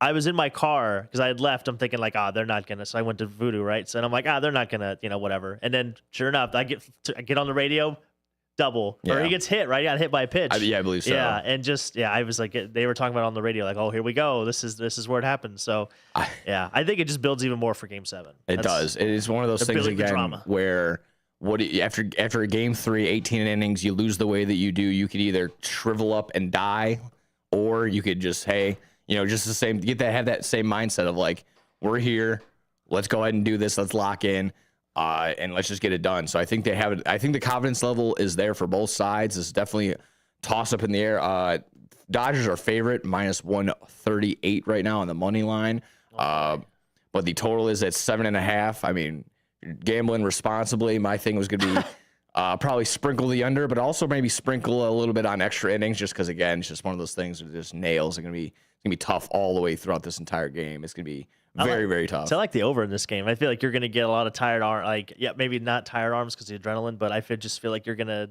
I was in my car because I had left. I'm thinking like, they're not gonna. So I went to Voodoo, right? So and I'm like, they're not gonna, whatever. And then sure enough, I get on the radio, double, or he gets hit. Right, he got hit by a pitch. I believe so. Yeah, and I was like, they were talking about it on the radio, like, oh, here we go. This is where it happened. So I think it just builds even more for Game 7. It does. It is one of those things again where. After a game 3, 18 innings, you lose the way that you do. You could either shrivel up and die, or you could just just the same have that same mindset of like, we're here, let's go ahead and do this, let's lock in, and let's just get it done. So I think they have it. I think the confidence level is there for both sides. It's definitely a toss up in the air. Dodgers are favorite -138 right now on the money line, but the total is at 7.5. I mean. Gambling responsibly. My thing was going to be probably sprinkle the under, but also maybe sprinkle a little bit on extra innings, just because again, it's just one of those things that just nails. It's going to be tough all the way throughout this entire game. It's going to be very tough. So I like the over in this game. I feel like you're going to get a lot of tired arms. Maybe not tired arms because of the adrenaline, but I just feel like the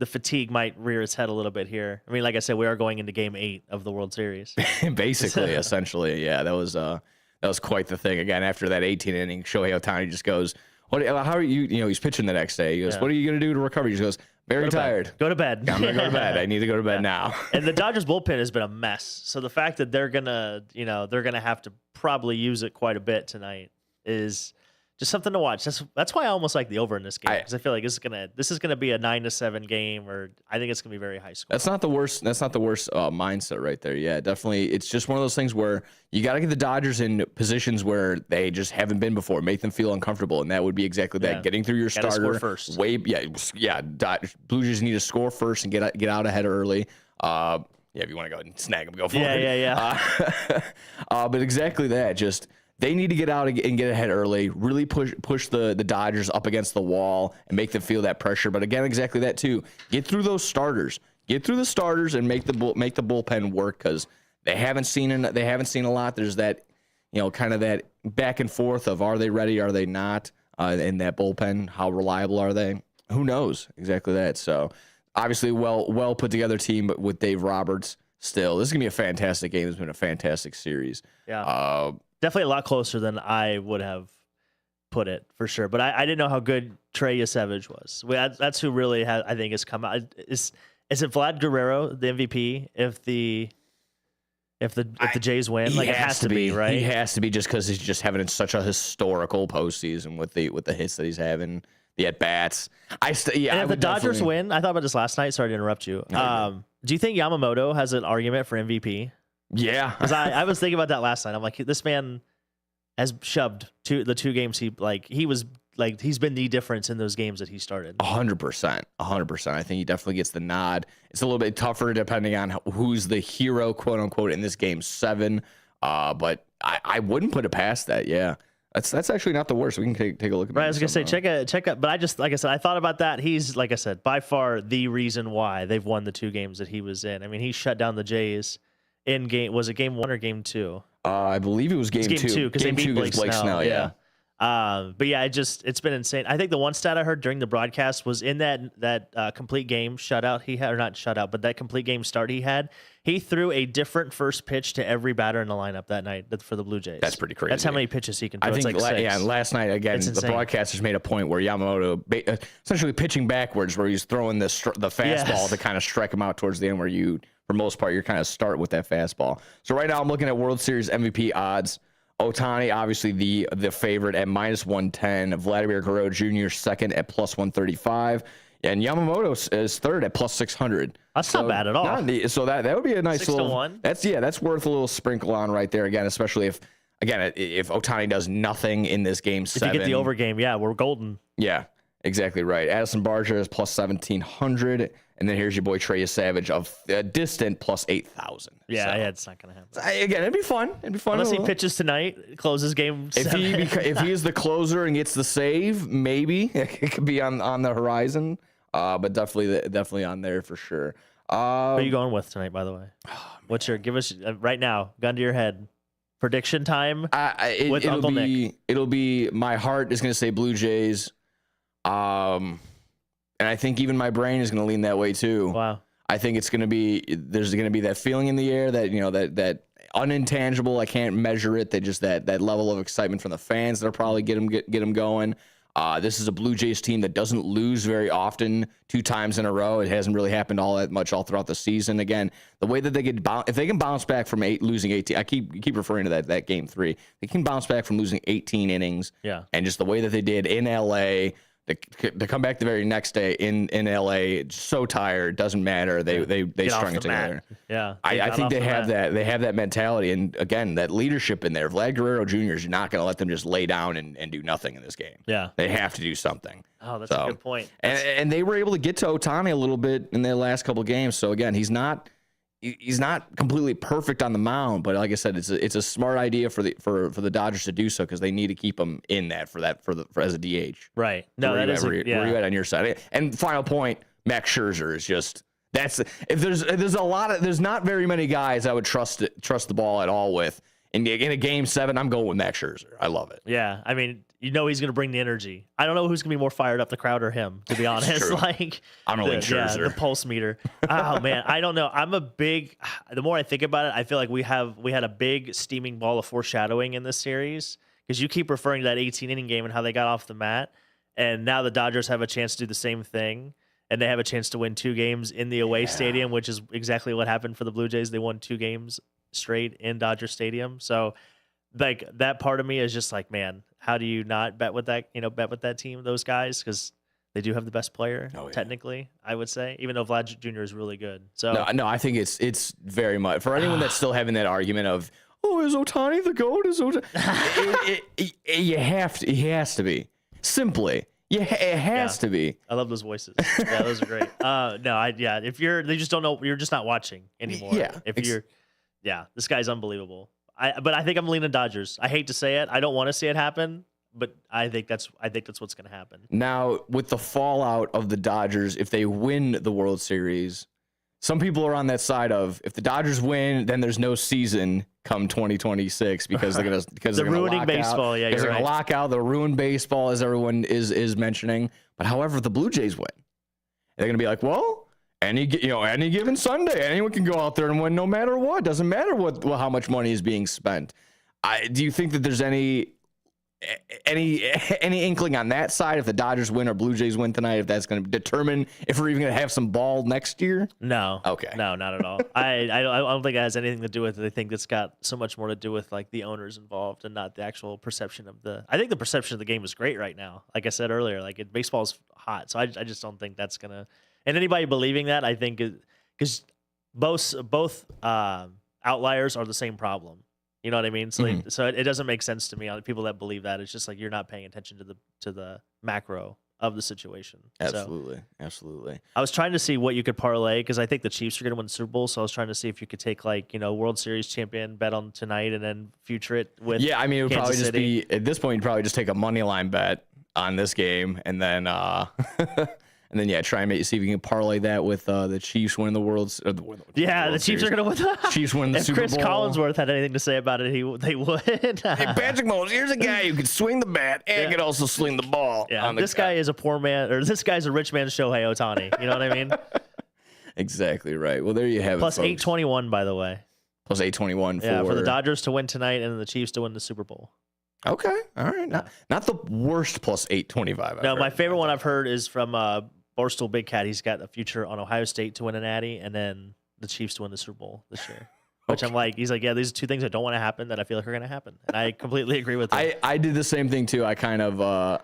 fatigue might rear its head a little bit here. I mean, like I said, we are going into Game 8 of the World Series. Basically, essentially, yeah. That was quite the thing. Again, after that 18 inning, Shohei Ohtani just goes. How are you? He's pitching the next day. He goes, "What are you going to do to recover?" He just goes, "Very tired. Go to bed. I'm going to go to bed. I need to go to bed now." And the Dodgers bullpen has been a mess. So the fact that they're gonna have to probably use it quite a bit tonight is just something to watch. That's why I almost like the over in this game, because I feel like this is gonna be a 9-7 game, or I think it's gonna be very high score. That's not the worst mindset right there. Yeah, definitely. It's just one of those things where you got to get the Dodgers in positions where they just haven't been before, make them feel uncomfortable, and that would be exactly that. Getting through your starter score first. Blue Jays need to score first and get out ahead early. If you want to go and snag them, go for it. But exactly that. Just. They need to get out and get ahead early, really push the Dodgers up against the wall and make them feel that pressure. But again, exactly that too. Get through those starters. Get through the starters and make the bullpen work, because they haven't seen a lot. There's that, kind of that back and forth of, are they ready, are they not, in that bullpen? How reliable are they? Who knows? Exactly that. So obviously well put together team, but with Dave Roberts still, this is gonna be a fantastic game. It's been a fantastic series. Yeah. Definitely a lot closer than I would have put it, for sure. But I didn't know how good Trey Yasevich was. That's who really I think has come out. Is it Vlad Guerrero, the MVP, if the Jays win? Like, it has to be, right? He has to be, just because he's just having such a historical postseason with the hits that he's having, the at bats. And if the Dodgers win, I thought about this last night. Sorry to interrupt you. Do you think Yamamoto has an argument for MVP? Yeah, because I was thinking about that last night. I'm like, this man has shoved the 2 games he's been the difference in those games that he started. 100%. I think he definitely gets the nod. It's a little bit tougher depending on who's the hero, quote unquote, in this game 7. But I wouldn't put it past that. Yeah. That's actually not the worst. We can take a look at right. I was gonna say check out, but I just, like I said, I thought about that. He's, like I said, by far the reason why they've won the 2 games that he was in. I mean, he shut down the Jays in game. Was it game 1 or game 2? I believe it was game 2 because they beat Blake Snell. Yeah. But yeah, it's been insane. I think the one stat I heard during the broadcast was in that complete game shutout he had, or not shutout, but that complete game start he had. He threw a different first pitch to every batter in the lineup that night for the Blue Jays. That's pretty crazy. That's how many pitches he can throw. I think, it's like 6. Last night, again, the broadcasters made a point where Yamamoto, essentially pitching backwards, where he's throwing the fastball to kind of strike him out towards the end, where you, for most part, you're kind of start with that fastball. So right now I'm looking at World Series MVP odds. Ohtani, obviously the favorite at -110. Vladimir Guerrero Jr. second at +135. And Yamamoto is third at +600. That's not bad at all. So that would be a nice 6-1. That's worth a little sprinkle on right there, again, especially if Ohtani does nothing in this game 7. If you get the over game, we're golden. Yeah, exactly right. Addison Barger is +1700, And then here's your boy Trey Savage of distant plus 8,000. Yeah, So, yeah, it's not going to happen. again, it'd be fun. It'd be fun. Unless he pitches tonight, closes game 7. If he is the closer and gets the save, maybe it could be on the horizon. But definitely on there for sure. Who are you going with tonight, by the way? What's your give us right now? Gun to your head. Prediction time with Uncle Nick. It'll be my heart is going to say Blue Jays. And I think even my brain is going to lean that way too. Wow. I think it's going to be there's going to be that feeling in the air that that unintangible. I can't measure it. That level of excitement from the fans that'll probably get them going. This is a Blue Jays team that doesn't lose very often 2 times in a row. It hasn't really happened all that much all throughout the season. Again, the way that they if they can bounce back from losing 18, I keep referring to that game 3. They can bounce back from losing 18 innings. Yeah. And just the way that they did in LA, to come back the very next day in LA, so tired, doesn't matter. They strung it together. Yeah. I think they have that. They have that mentality, and again, that leadership in there. Vlad Guerrero Jr. is not going to let them just lay down and do nothing in this game. Yeah. They have to do something. Oh, that's a good point. And they were able to get to Ohtani a little bit in their last couple of games. So again, he's not completely perfect on the mound, but like I said, it's a smart idea for the Dodgers to do so because they need to keep him in that for as a DH. Right. No, where that is where you at on your side. And final point, Max Scherzer is just there's not very many guys I would trust the ball at all with. In a game 7, I'm going with Max Scherzer. I love it. Yeah, I mean, he's going to bring the energy. I don't know who's going to be more fired up, the crowd or him, to be honest. Like I'm going to Scherzer. Yeah, the pulse meter. Oh man, I don't know. The more I think about it, I feel like we had a big steaming ball of foreshadowing in this series because you keep referring to that 18-inning game and how they got off the mat, and now the Dodgers have a chance to do the same thing. And they have a chance to win 2 games in the away stadium, which is exactly what happened for the Blue Jays. They won 2 games straight in Dodger Stadium. So like that part of me is just like, man, how do you not bet with that team, those guys? Because they do have the best player, technically, I would say, even though Vlad Jr. is really good. So no, I think it's very much for anyone that's still having that argument of, is Ohtani the GOAT? Is Ohtani? He has to be. Simply. Yeah, it has to be. I love those voices. Yeah, those are great. If they just don't know, you're just not watching anymore. Yeah. This guy's unbelievable. But I think I'm leaning Dodgers. I hate to say it. I don't want to see it happen, but I think that's what's going to happen. Now, with the fallout of the Dodgers, if they win the World Series, some people are on that side of if the Dodgers win, then there's no season come 2026 because they're ruining baseball. Yeah, they're going to lock out. They'll ruin baseball, as everyone is mentioning. But however, if the Blue Jays win, they're going to be like, well, any given Sunday, anyone can go out there and win no matter what. Doesn't matter how much money is being spent. Do you think that there's any inkling on that side if the Dodgers win or Blue Jays win tonight, if that's going to determine if we're even going to have some ball next year? No. Okay. No, not at all. I don't think it has anything to do with it. I think it's got so much more to do with like the owners involved and not the actual perception of I think the perception of the game is great right now. Like I said earlier, baseball's hot. So I just don't think that's going to, and anybody believing that, I think because both outliers are the same problem. You know what I mean? So, so it doesn't make sense to me on people that believe that. It's just like you're not paying attention to the macro of the situation. Absolutely, absolutely. I was trying to see what you could parlay because I think the Chiefs are going to win the Super Bowl. So I was trying to see if you could take World Series champion bet on tonight and then future it with. Yeah, I mean it would Kansas probably City. just be at this point you'd probably just take a money line bet on this game and then try and see if you can parlay that with the Chiefs winning the World Series. The Chiefs are going to win. Chiefs win the Super Bowl. If Chris Collinsworth had anything to say about it, they would. Hey, Patrick Mahomes, here's a guy who can swing the bat and can also sling the ball. Yeah, this guy is a poor man, or this guy's a rich man Shohei Ohtani. You know what I mean? Exactly right. Well, there you have Plus it. Plus 821, by the way. Plus 821 for the Dodgers to win tonight and the Chiefs to win the Super Bowl. Okay, all right. Not the worst plus 825. No, my favorite one I've heard is from Barstool Big Cat. He's got a future on Ohio State to win an Natty and then the Chiefs to win the Super Bowl this year. Which I'm like, he's like, yeah, these are 2 things that don't want to happen that I feel like are going to happen. And I completely agree with him. I did the same thing too. I kind of,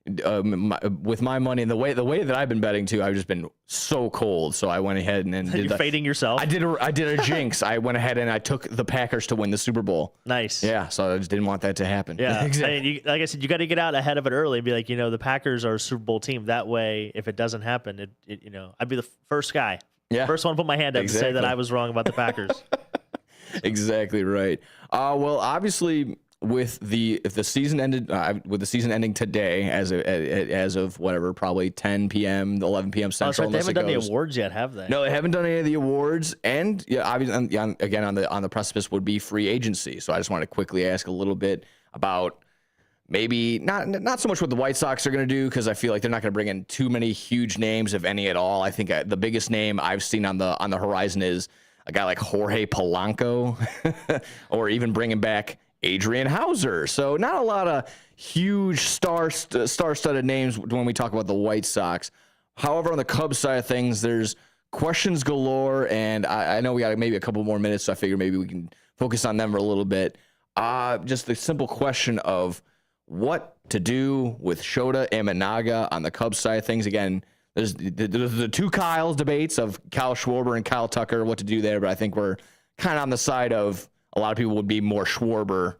with my money and the way that I've been betting too, I've just been so cold. So I went ahead and did You're fading yourself. I did a jinx. I went ahead and I took the Packers to win the Super Bowl. Nice. Yeah. So I just didn't want that to happen. Yeah. Exactly. I mean, like I said, you got to get out ahead of it early and be like, the Packers are a Super Bowl team. That way, if it doesn't happen, I'd be the first guy. Yeah. First one to put my hand up to say that I was wrong about the Packers. Exactly right. Well, obviously, with the season ending today, as of whatever, probably 10 p.m., 11 p.m. Central. They haven't done the awards yet, have they? No, they haven't done any of the awards. And yeah, obviously, again, on the precipice would be free agency. So I just want to quickly ask a little bit about maybe not so much what the White Sox are going to do, because I feel like they're not going to bring in too many huge names, if any at all. I think the biggest name I've seen on the horizon is a guy like Jorge Polanco, or even bringing back Adrian Hauser. So not a lot of huge star-studded names when we talk about the White Sox. However, on the Cubs side of things, there's questions galore, and I know we got maybe a couple more minutes, so I figure maybe we can focus on them for a little bit. Just the simple question of what to do with Shota Imanaga on the Cubs side of things. Again, there's the two Kyles debates of Kyle Schwarber and Kyle Tucker, what to do there, but I think we're kind of on the side of a lot of people would be more Schwarber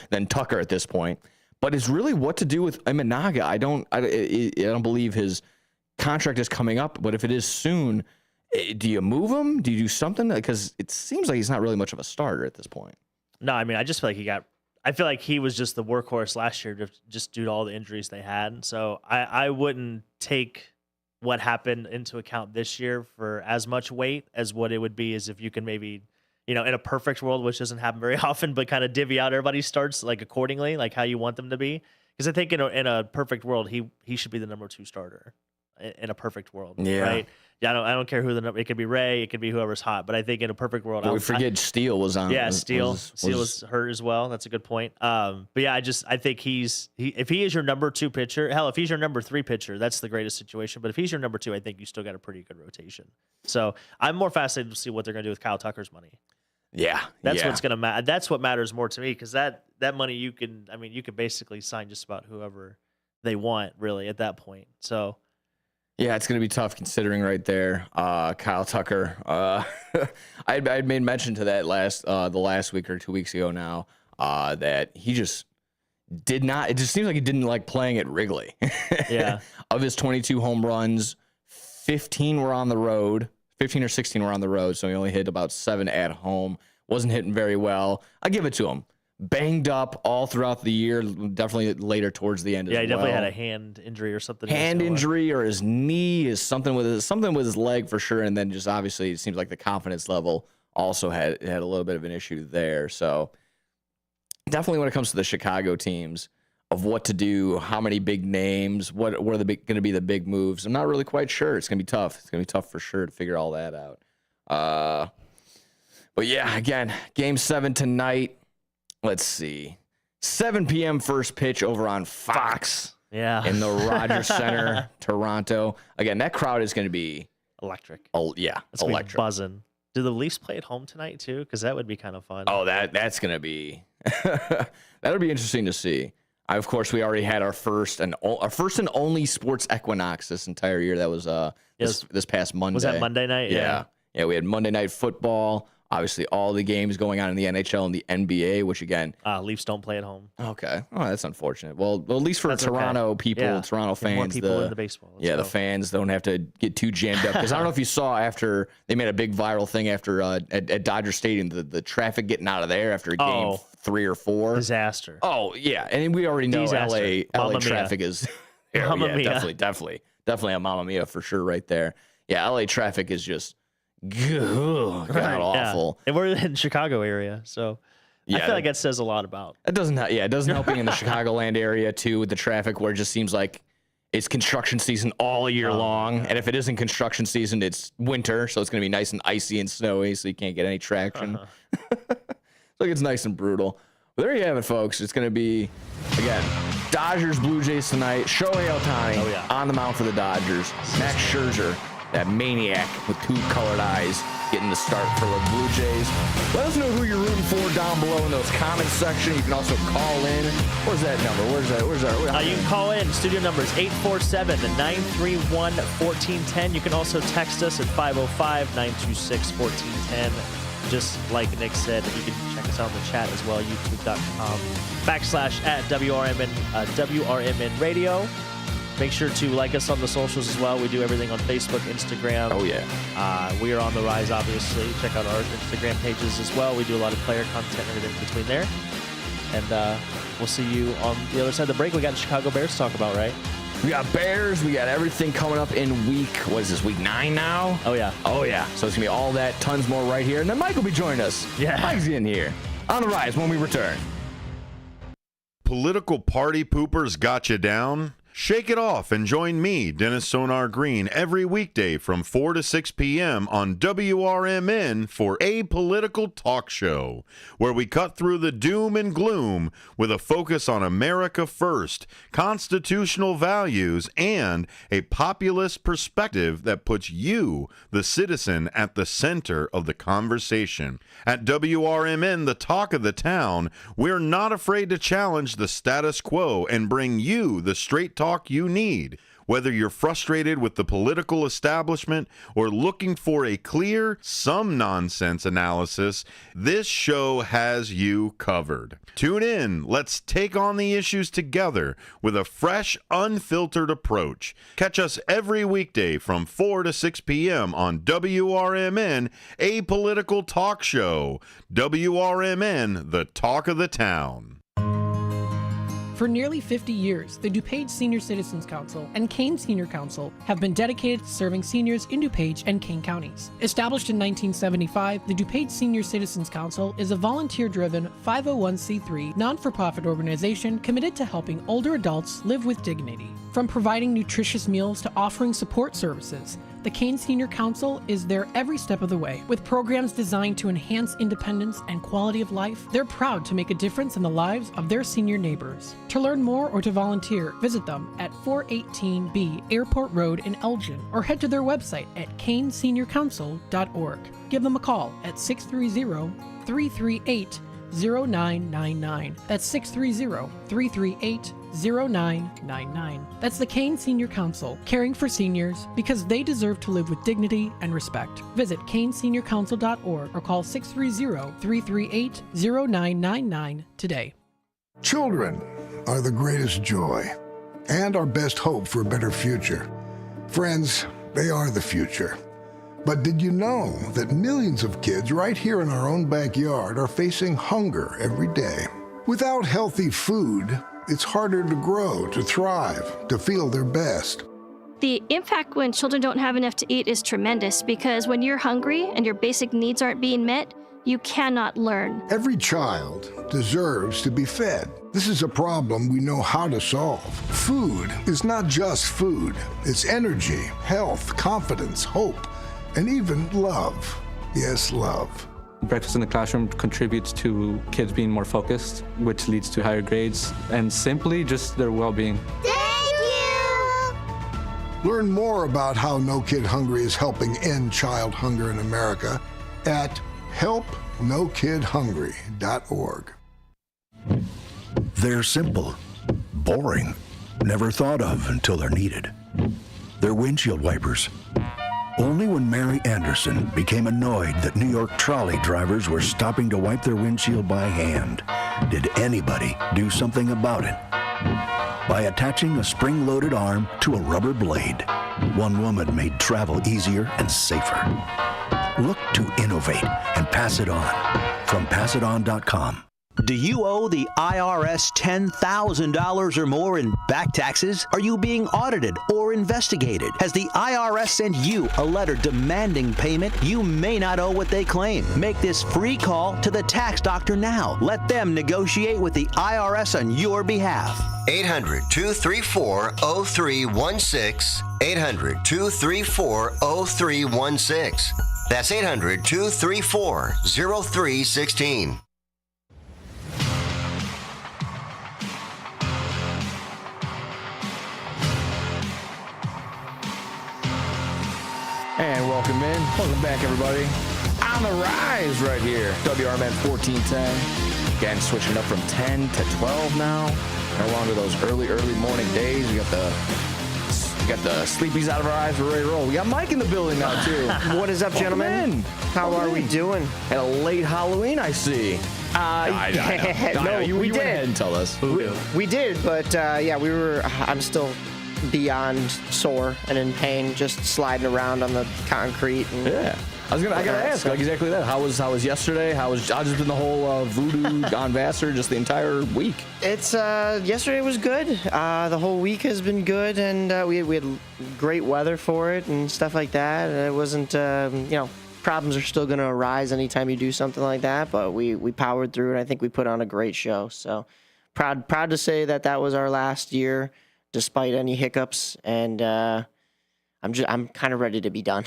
than Tucker at this point. But it's really what to do with Imanaga. I don't believe his contract is coming up, but if it is soon, do you move him? Do you do something? Because it seems like he's not really much of a starter at this point. No, I mean, I just feel like I feel like he was just the workhorse last year, just due to all the injuries they had. So I wouldn't take what happened into account this year for as much weight as what it would be as if you can maybe, in a perfect world, which doesn't happen very often, but kind of divvy out everybody's starts like accordingly, like how you want them to be. Because I think in a perfect world, he should be the number 2 starter in a perfect world. Yeah. Right. Yeah. I don't care who the number. It could be Ray. It could be whoever's hot. But I think in a perfect world, we forget Steele was on. Yeah, Steele was hurt as well. That's a good point. But yeah, I think if he is your number 2 pitcher, hell, if he's your number 3 pitcher, that's the greatest situation. But if he's your number 2, I think you still got a pretty good rotation. So I'm more fascinated to see what they're going to do with Kyle Tucker's money. Yeah, that's what's going to matter. That's what matters more to me, because that money you can basically sign just about whoever they want, really, at that point. So. Yeah, it's going to be tough considering right there, Kyle Tucker. I'd made mention to that the last week or 2 weeks ago now, that he just did not. It just seems like he didn't like playing at Wrigley. Yeah. Of his 22 home runs, 15 were on the road. 15 or 16 were on the road, so he only hit about 7 at home. Wasn't hitting very well. I give it to him. Banged up all throughout the year, definitely later towards the end as well. Yeah, he definitely had a hand injury or something. Hand injury or his knee is something with his leg for sure, and then just obviously it seems like the confidence level also had a little bit of an issue there. So definitely when it comes to the Chicago teams of what to do, how many big names, what are going to be the big moves, I'm not really quite sure. It's going to be tough. It's going to be tough for sure to figure all that out. But yeah, again, Game 7 tonight. Let's see. 7 p.m. first pitch over on Fox. Yeah. In the Rogers Center, Toronto. Again, that crowd is going to be electric. Oh, yeah. It's electric. Buzzing. Do the Leafs play at home tonight too? Because that would be kind of fun. Oh, that's going to be that'll be interesting to see. Of course, we already had our first and only sports equinox this entire year. That was this past Monday. Was that Monday night? Yeah. We had Monday Night Football. Obviously, all the games going on in the NHL and the NBA, which again, Leafs don't play at home. Okay, that's unfortunate. Well, at least for Toronto people, Toronto fans, more people in the baseball. The fans don't have to get too jammed up. Because I don't know if you saw after they made a big viral thing after at Dodger Stadium, the traffic getting out of there after game 3 or 4. Disaster. Oh yeah, and we already know LA traffic is definitely a mamma mia for sure right there. Yeah, LA traffic is just. God awful. And we're in the Chicago area, so I feel like that says a lot about. It doesn't help being in the Chicagoland area too with the traffic, where it just seems like it's construction season all year long, and if it isn't construction season, it's winter, so it's going to be nice and icy and snowy, so you can't get any traction. So it's nice and brutal. But there you have it, folks. It's going to be again Dodgers Blue Jays tonight. Shohei Ohtani on the mound for the Dodgers. Max Scherzer that maniac with 2 colored eyes, getting the start for the Blue Jays. Let us know who you're rooting for down below in those comments section. You can also call in. Where's that number? Where's that? You can call in. Studio number is 847-931-1410. You can also text us at 505-926-1410. Just like Nick said, you can check us out in the chat as well, youtube.com/WRMN Radio. Make sure to like us on the socials as well. We do everything on Facebook, Instagram. Oh, yeah. We are on the rise, obviously. Check out our Instagram pages as well. We do a lot of player content and everything between there. And we'll see you on the other side of the break. We got the Chicago Bears to talk about, right? We got Bears. We got everything coming up in what is this, week 9 now? Oh, yeah. Oh, yeah. So it's going to be all that, tons more right here. And then Mike will be joining us. Yeah. Mike's in here. On the rise when we return. Political party poopers got you down? Shake it off and join me, Dennis Sonar Green, every weekday from 4 to 6 p.m. on WRMN for A Political Talk Show, where we cut through the doom and gloom with a focus on America first, constitutional values, and a populist perspective that puts you, the citizen, at the center of the conversation. At WRMN, the talk of the town, we're not afraid to challenge the status quo and bring you the straight talk you need. Whether you're frustrated with the political establishment or looking for a clear, some nonsense analysis, this show has you covered. Tune in. Let's take on the issues together with a fresh, unfiltered approach. Catch us every weekday from 4 to 6 p.m. on WRMN, A Political Talk Show. WRMN, the talk of the town. For nearly 50 years, the DuPage Senior Citizens Council and Kane Senior Council have been dedicated to serving seniors in DuPage and Kane counties. Established in 1975, the DuPage Senior Citizens Council is a volunteer-driven 501c3 non-for-profit organization committed to helping older adults live with dignity. From providing nutritious meals to offering support services, the Kane Senior Council is there every step of the way. With programs designed to enhance independence and quality of life, they're proud to make a difference in the lives of their senior neighbors. To learn more or to volunteer, visit them at 418B Airport Road in Elgin or head to their website at caneseniorcouncil.org. Give them a call at 630-338-0999. That's 630-338-0999. That's the Kane Senior Council, caring for seniors because they deserve to live with dignity and respect. Visit caneseniorcouncil.org or call 630-338-0999 today. Children are the greatest joy and our best hope for a better future. Friends, they are the future. But did you know that millions of kids right here in our own backyard are facing hunger every day? Without healthy food, it's harder to grow, to thrive, to feel their best. The impact when children don't have enough to eat is tremendous because when you're hungry and your basic needs aren't being met, you cannot learn. Every child deserves to be fed. This is a problem we know how to solve. Food is not just food. It's energy, health, confidence, hope, and even love. Yes, love. Breakfast in the classroom contributes to kids being more focused, which leads to higher grades, and simply just their well-being. Thank you! Learn more about how No Kid Hungry is helping end child hunger in America at helpnokidhungry.org. They're simple, boring, never thought of until they're needed. They're windshield wipers. Only when Mary Anderson became annoyed that New York trolley drivers were stopping to wipe their windshield by hand did anybody do something about it. By attaching a spring-loaded arm to a rubber blade, one woman made travel easier and safer. Look to innovate and pass it on from passiton.com. Do you owe the IRS $10,000 or more in back taxes? Are you being audited or investigated? Has the IRS sent you a letter demanding payment? You may not owe what they claim. Make this free call to the tax doctor now. Let them negotiate with the IRS on your behalf. 800-234-0316. 800-234-0316. That's 800-234-0316. And welcome in. Welcome back, everybody. On the rise right here. WRMN 1410. Again, switching up from 10 to 12 now. No longer those early morning days. We got the sleepies out of our eyes. We're ready to roll. We got Mike in the building now, too. What is up, gentlemen? How are we doing? Had a late Halloween, I see. No, you we went did. ahead and tell us. We did, but yeah, I'm still beyond sore and in pain, just sliding around on the concrete. And, yeah. I gotta ask exactly that. How was yesterday? How's just been the whole voodoo on Vassar, just the entire week? It's yesterday was good. The whole week has been good, and we had great weather for it and stuff like that. And it wasn't, problems are still going to arise anytime you do something like that, but we powered through it. I think we put on a great show. So proud to say that was our last year, despite any hiccups, and I'm kind of ready to be done.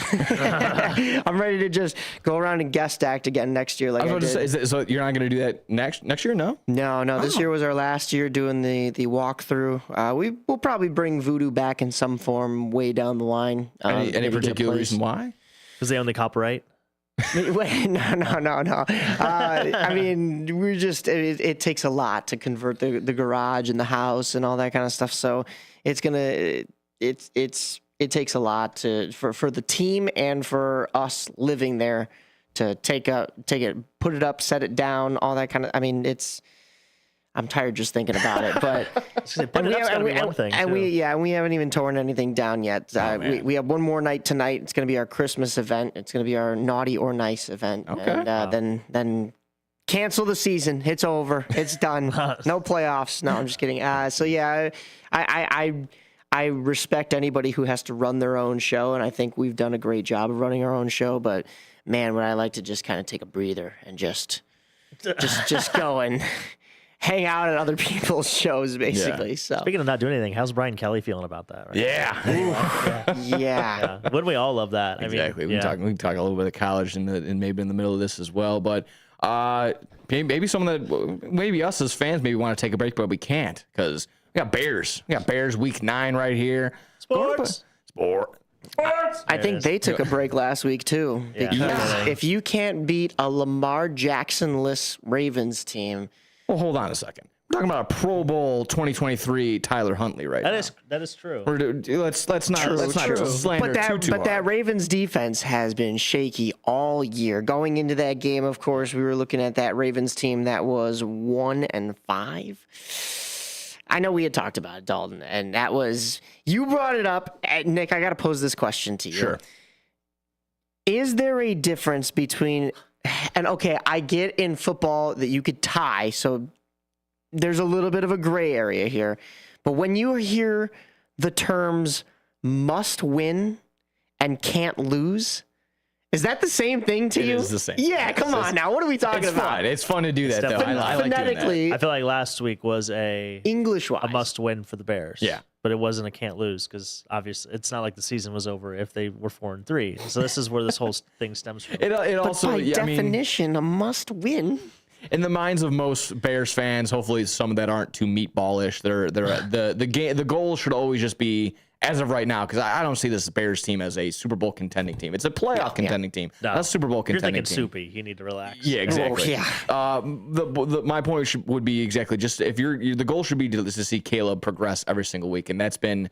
I'm ready to just go around and guest act again next year. Like I was about to say, so you're not going to do that next year? No. No. This year was our last year doing the walkthrough. We'll probably bring voodoo back in some form way down the line. Any particular reason why? Because they own the copyright. Wait, no. I mean, it takes a lot to convert the garage and the house and all that kind of stuff. So it takes a lot for the team and for us living there to take it, put it up, set it down, all that kind of. I mean, I'm tired just thinking about it, but we haven't even torn anything down yet. We have one more night tonight. It's going to be our Christmas event. It's going to be our naughty or nice event. Okay. And then cancel the season. It's over. It's done. No playoffs. No, I'm just kidding. So yeah, I respect anybody who has to run their own show, and I think we've done a great job of running our own show. But man, would I like to just kind of take a breather and just go and hang out at other people's shows, basically. Yeah. So speaking of not doing anything, how's Brian Kelly feeling about that? Right? Yeah. Wouldn't we all love that? Exactly. I mean, we can talk a little bit of college and maybe in the middle of this as well. But maybe us as fans maybe want to take a break, but we can't because we got Bears. We got Bears week 9 right here. Sports. I think they took a break last week too. Because if you can't beat a Lamar Jackson-less Ravens team. Well, hold on a second. We're talking about a Pro Bowl 2023 Tyler Huntley right now. That is true. Let's not slander too But that hard. Ravens defense has been shaky all year. Going into that game, of course, we were looking at that Ravens team that was 1-5. I know we had talked about it, Dalton, and that was you brought it up. Nick, I got to pose this question to you. Sure. Is there a difference between and okay, I get in football that you could tie, so there's a little bit of a gray area here. But when you hear the terms must win and can't lose, is that the same thing to you? It is the same. Yeah, come on now. What are we talking about? It's fun to do that, though. I like doing that. I feel like last week was a must win for the Bears. Yeah. But it wasn't a can't lose because obviously it's not like the season was over if they were 4-3. So this is where this whole thing stems from. It also, by definition, a must win. In the minds of most Bears fans, hopefully some that aren't too meatballish, the goal should always just be, as of right now, because I don't see this Bears team as a Super Bowl contending team. It's a playoff contending team, not a Super Bowl contending team. You're thinking soupy. You need to relax. Yeah, exactly. My point would be exactly just if the goal should be to see Caleb progress every single week, and that's been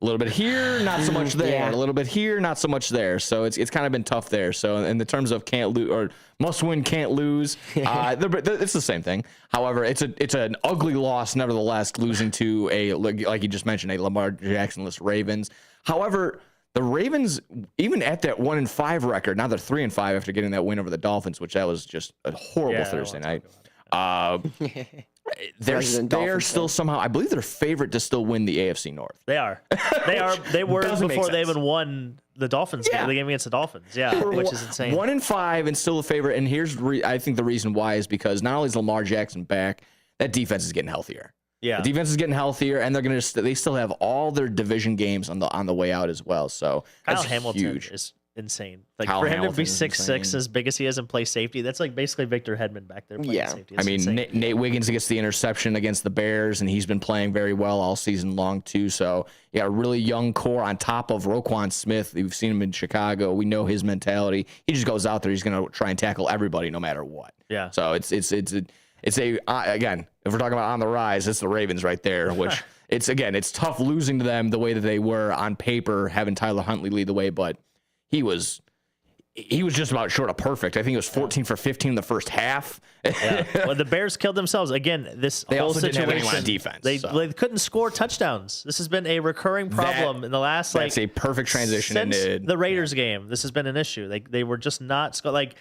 a little bit here, not so much there. Yeah. A little bit here, not so much there. So it's kind of been tough there. So in the terms of can't lose or must win, can't lose, it's the same thing. However, it's an ugly loss nevertheless, losing to like you just mentioned, a Lamar Jackson-less Ravens. However, the Ravens, even at that 1-5 record, now they're 3-5 after getting that win over the Dolphins, which that was just a horrible Thursday night. They're still somehow, I believe they're favorite to still win the AFC North. They are. They were before they even won the Dolphins game, the game against the Dolphins. Yeah, which is insane. 1-5 and still a favorite. And here's I think the reason why is because not only is Lamar Jackson back, that defense is getting healthier. Yeah, the defense is getting healthier, and they're they still have all their division games on the way out as well. So Kyle that's Hamilton huge. is insane. Like Kyle for him to Hamilton be is 6'6", insane. as big as he is and play safety, that's like basically Victor Hedman back there playing safety. I It's mean, insane. Nate Wiggins gets the interception against the Bears, and he's been playing very well all season long, too. So, yeah, a really young core on top of Roquan Smith. We've seen him in Chicago. We know his mentality. He just goes out there. He's going to try and tackle everybody no matter what. Yeah. So it's again, if we're talking about on the rise, it's the Ravens right there, which it's tough losing to them the way that they were on paper, having Tyler Huntley lead the way, but he was just about short of perfect. I think it was 14 for 15 in the first half. Yeah. Well, the Bears killed themselves again. They whole also situation. Didn't have anyone on defense. They couldn't score touchdowns. This has been a recurring problem in the last That's a perfect transition since into the Raiders game. This has been an issue. They were just not like.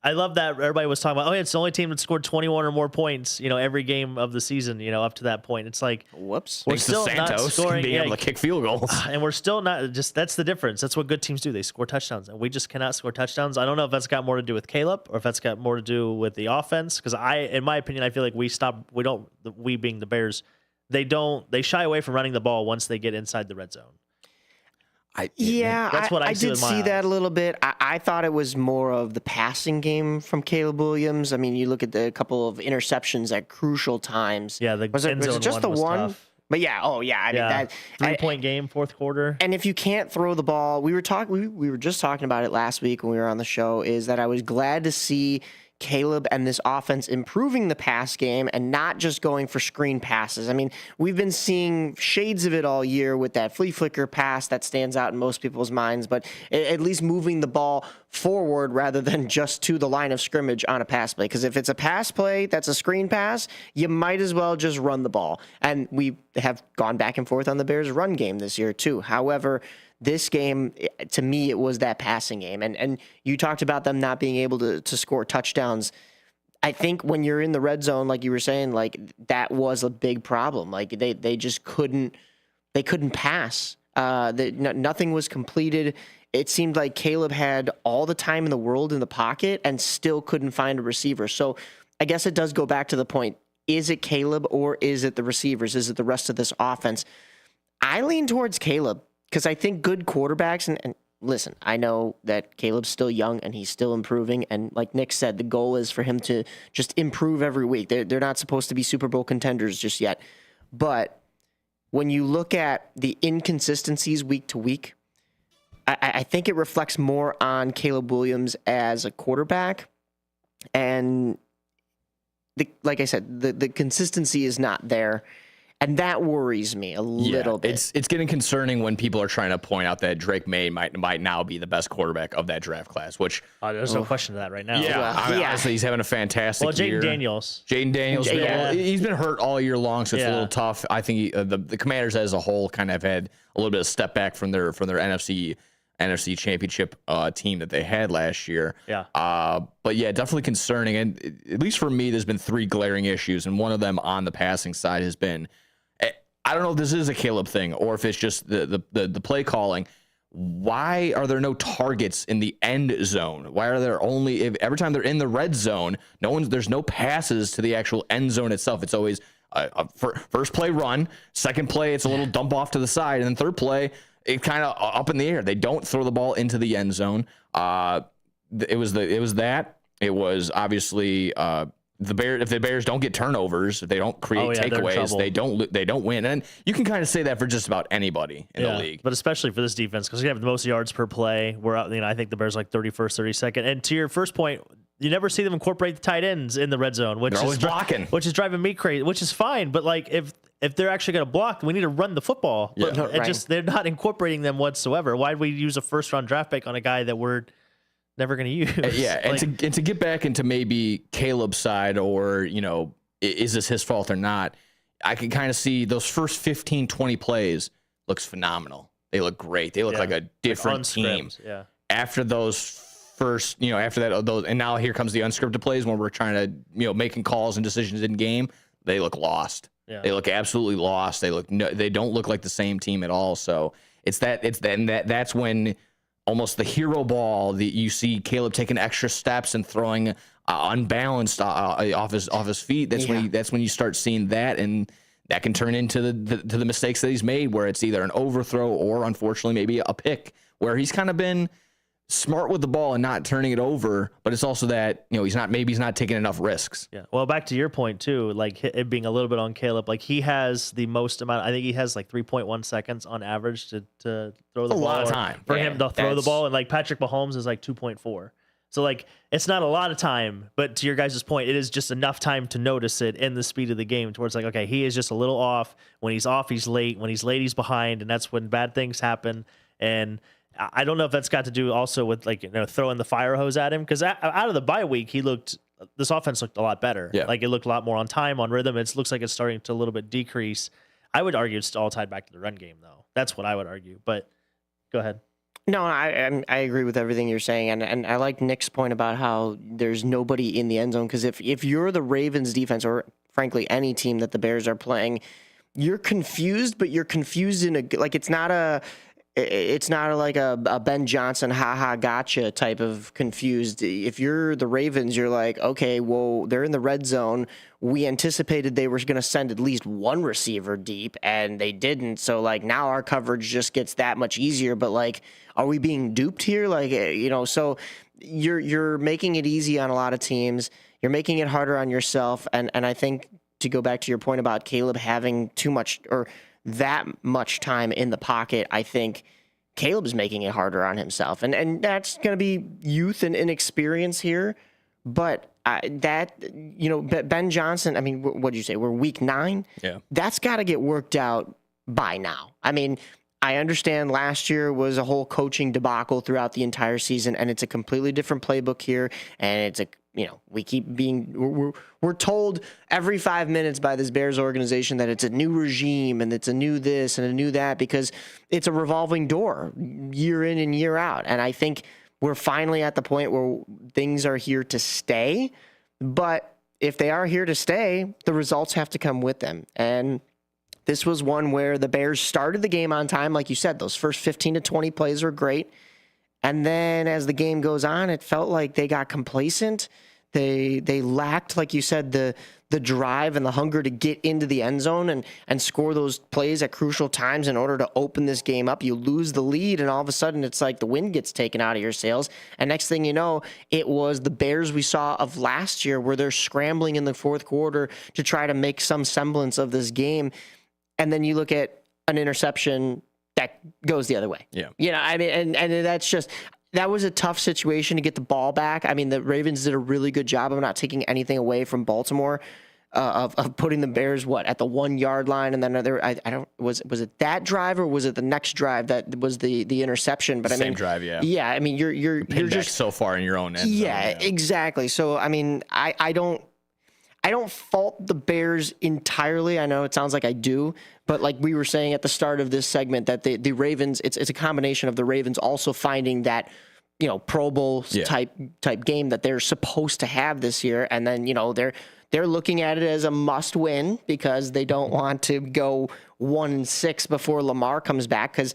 I love that everybody was talking about, it's the only team that scored 21 or more points, every game of the season, up to that point. It's like, whoops. We're still not scoring. Being able to kick field goals. And we're still not, that's the difference. That's what good teams do. They score touchdowns, and we just cannot score touchdowns. I don't know if that's got more to do with Caleb or if that's got more to do with the offense. Because in my opinion, I feel like we being the Bears, they shy away from running the ball once they get inside the red zone. That's what I did see that a little bit. I thought it was more of the passing game from Caleb Williams. I mean, you look at the couple of interceptions at crucial times. Yeah, was it just the one? Tough. But yeah, I mean that 3-point game, fourth quarter. And if you can't throw the ball, we were just talking about it last week when we were on the show. Is that I was glad to see Caleb and this offense improving the pass game and not just going for screen passes. I mean, we've been seeing shades of it all year with that flea flicker pass that stands out in most people's minds, but at least moving the ball forward rather than just to the line of scrimmage on a pass play. Because if it's a pass play that's a screen pass, you might as well just run the ball. And we have gone back and forth on the Bears' run game this year too. However, this game, to me, it was that passing game. And you talked about them not being able to score touchdowns. I think when you're in the red zone, like you were saying, like that was a big problem. Like they just couldn't pass. Nothing was completed. It seemed like Caleb had all the time in the world in the pocket and still couldn't find a receiver. So I guess it does go back to the point. Is it Caleb or is it the receivers? Is it the rest of this offense? I lean towards Caleb. Because I think good quarterbacks, and listen, I know that Caleb's still young and he's still improving. And like Nick said, the goal is for him to just improve every week. They're not supposed to be Super Bowl contenders just yet. But when you look at the inconsistencies week to week, I think it reflects more on Caleb Williams as a quarterback. And like I said, the consistency is not there. And that worries me a little bit. It's getting concerning when people are trying to point out that Drake May might now be the best quarterback of that draft class, which there's no question of that right now. Yeah, honestly, he's having a fantastic year. Jaden Daniels, he's been hurt all year long, so it's a little tough. I think the Commanders as a whole kind of had a little bit of step back from their NFC Championship team that they had last year. Yeah. But yeah, definitely concerning. And at least for me, there's been 3 glaring issues, and one of them on the passing side has been, I don't know if this is a Caleb thing or if it's just the play calling. Why are there no targets in the end zone? Why are there every time they're in the red zone, there's no passes to the actual end zone itself. It's always first play run, second play it's a little dump off to the side, and then third play it kind of up in the air. They don't throw the ball into the end zone. It was obviously if the Bears don't get turnovers, if they don't create takeaways, they don't win. And you can kind of say that for just about anybody in the league. But especially for this defense, because you have the most yards per play. I think the Bears like 31st, 32nd. And to your first point, you never see them incorporate the tight ends in the red zone, which They're always blocking, which is driving me crazy. Which is fine, but like if they're actually going to block, we need to run the football. Yeah. But they're not incorporating them whatsoever. Why would we use a first round draft pick on a guy that we're never going to use? Yeah, and to get back into maybe Caleb's side, or is this his fault or not? I can kind of see those first 15, 20 plays looks phenomenal. They look great. They look like a different team. Yeah. After those first, after that, and now here comes the unscripted plays when we're trying to, making calls and decisions in game. They look lost. Yeah. They look absolutely lost. They don't look like the same team at all. So that's when almost the hero ball that you see Caleb taking extra steps and throwing unbalanced off his feet. That's when you start seeing that, and that can turn into the mistakes that he's made, where it's either an overthrow or unfortunately maybe a pick, where he's kind of been smart with the ball and not turning it over, but it's also that, he's not taking enough risks. Yeah. Well, back to your point too, like it being a little bit on Caleb, like he has the most amount, I think he has like 3.1 seconds on average to throw the ball. A lot of time. For him to throw the ball. And like Patrick Mahomes is like 2.4. So like, it's not a lot of time, but to your guys' point, it is just enough time to notice it in the speed of the game towards like, okay, he is just a little off. When he's off, he's late. When he's late, he's behind. And that's when bad things happen. And I don't know if that's got to do also with like, throwing the fire hose at him. Because out of the bye week, this offense looked a lot better. Yeah. Like it looked a lot more on time, on rhythm. It looks like it's starting to a little bit decrease. I would argue it's all tied back to the run game, though. That's what I would argue. But go ahead. No, I agree with everything you're saying, and I like Nick's point about how there's nobody in the end zone, because if you're the Ravens defense, or frankly any team that the Bears are playing, you're confused, but you're confused in it's not like a Ben Johnson haha gotcha type of confused. If you're the Ravens, you're like, okay, well, they're in the red zone. We anticipated they were going to send at least one receiver deep, and they didn't. So like now our coverage just gets that much easier. But like, are we being duped here? Like, so you're making it easy on a lot of teams. You're making it harder on yourself. And I think, to go back to your point about Caleb having too much or that much time in the pocket, I think Caleb is making it harder on himself. And that's going to be youth and inexperience here. But Ben Johnson, I mean, what did you say? We're week 9? Yeah. That's got to get worked out by now. I mean, I understand last year was a whole coaching debacle throughout the entire season, and it's a completely different playbook here. And it's we keep being, we're told every 5 minutes by this Bears organization that it's a new regime and it's a new this and a new that, because it's a revolving door year in and year out. And I think we're finally at the point where things are here to stay. But if they are here to stay, the results have to come with them. And this was one where the Bears started the game on time. Like you said, those first 15 to 20 plays were great. And then as the game goes on, it felt like they got complacent. They lacked, like you said, the drive and the hunger to get into the end zone and score those plays at crucial times in order to open this game up. You lose the lead, and all of a sudden it's like the wind gets taken out of your sails. And next thing you know, it was the Bears we saw of last year, where they're scrambling in the fourth quarter to try to make some semblance of this game. And then you look at an interception that goes the other way. Yeah. I mean, and that's just, that was a tough situation to get the ball back. I mean, the Ravens did a really good job of not taking anything away from Baltimore, of putting the Bears, at the 1 yard line. And then was it that drive, or was it the next drive that was the interception? But Same drive, yeah. Yeah. I mean, you're just so far in your own end zone. Yeah, exactly. So, I mean, I don't fault the Bears entirely. I know it sounds like I do, but like we were saying at the start of this segment, that the Ravens, it's a combination of the Ravens also finding that, Pro Bowl type game that they're supposed to have this year, and then they're looking at it as a must win, because they don't want to go 1-6 before Lamar comes back, because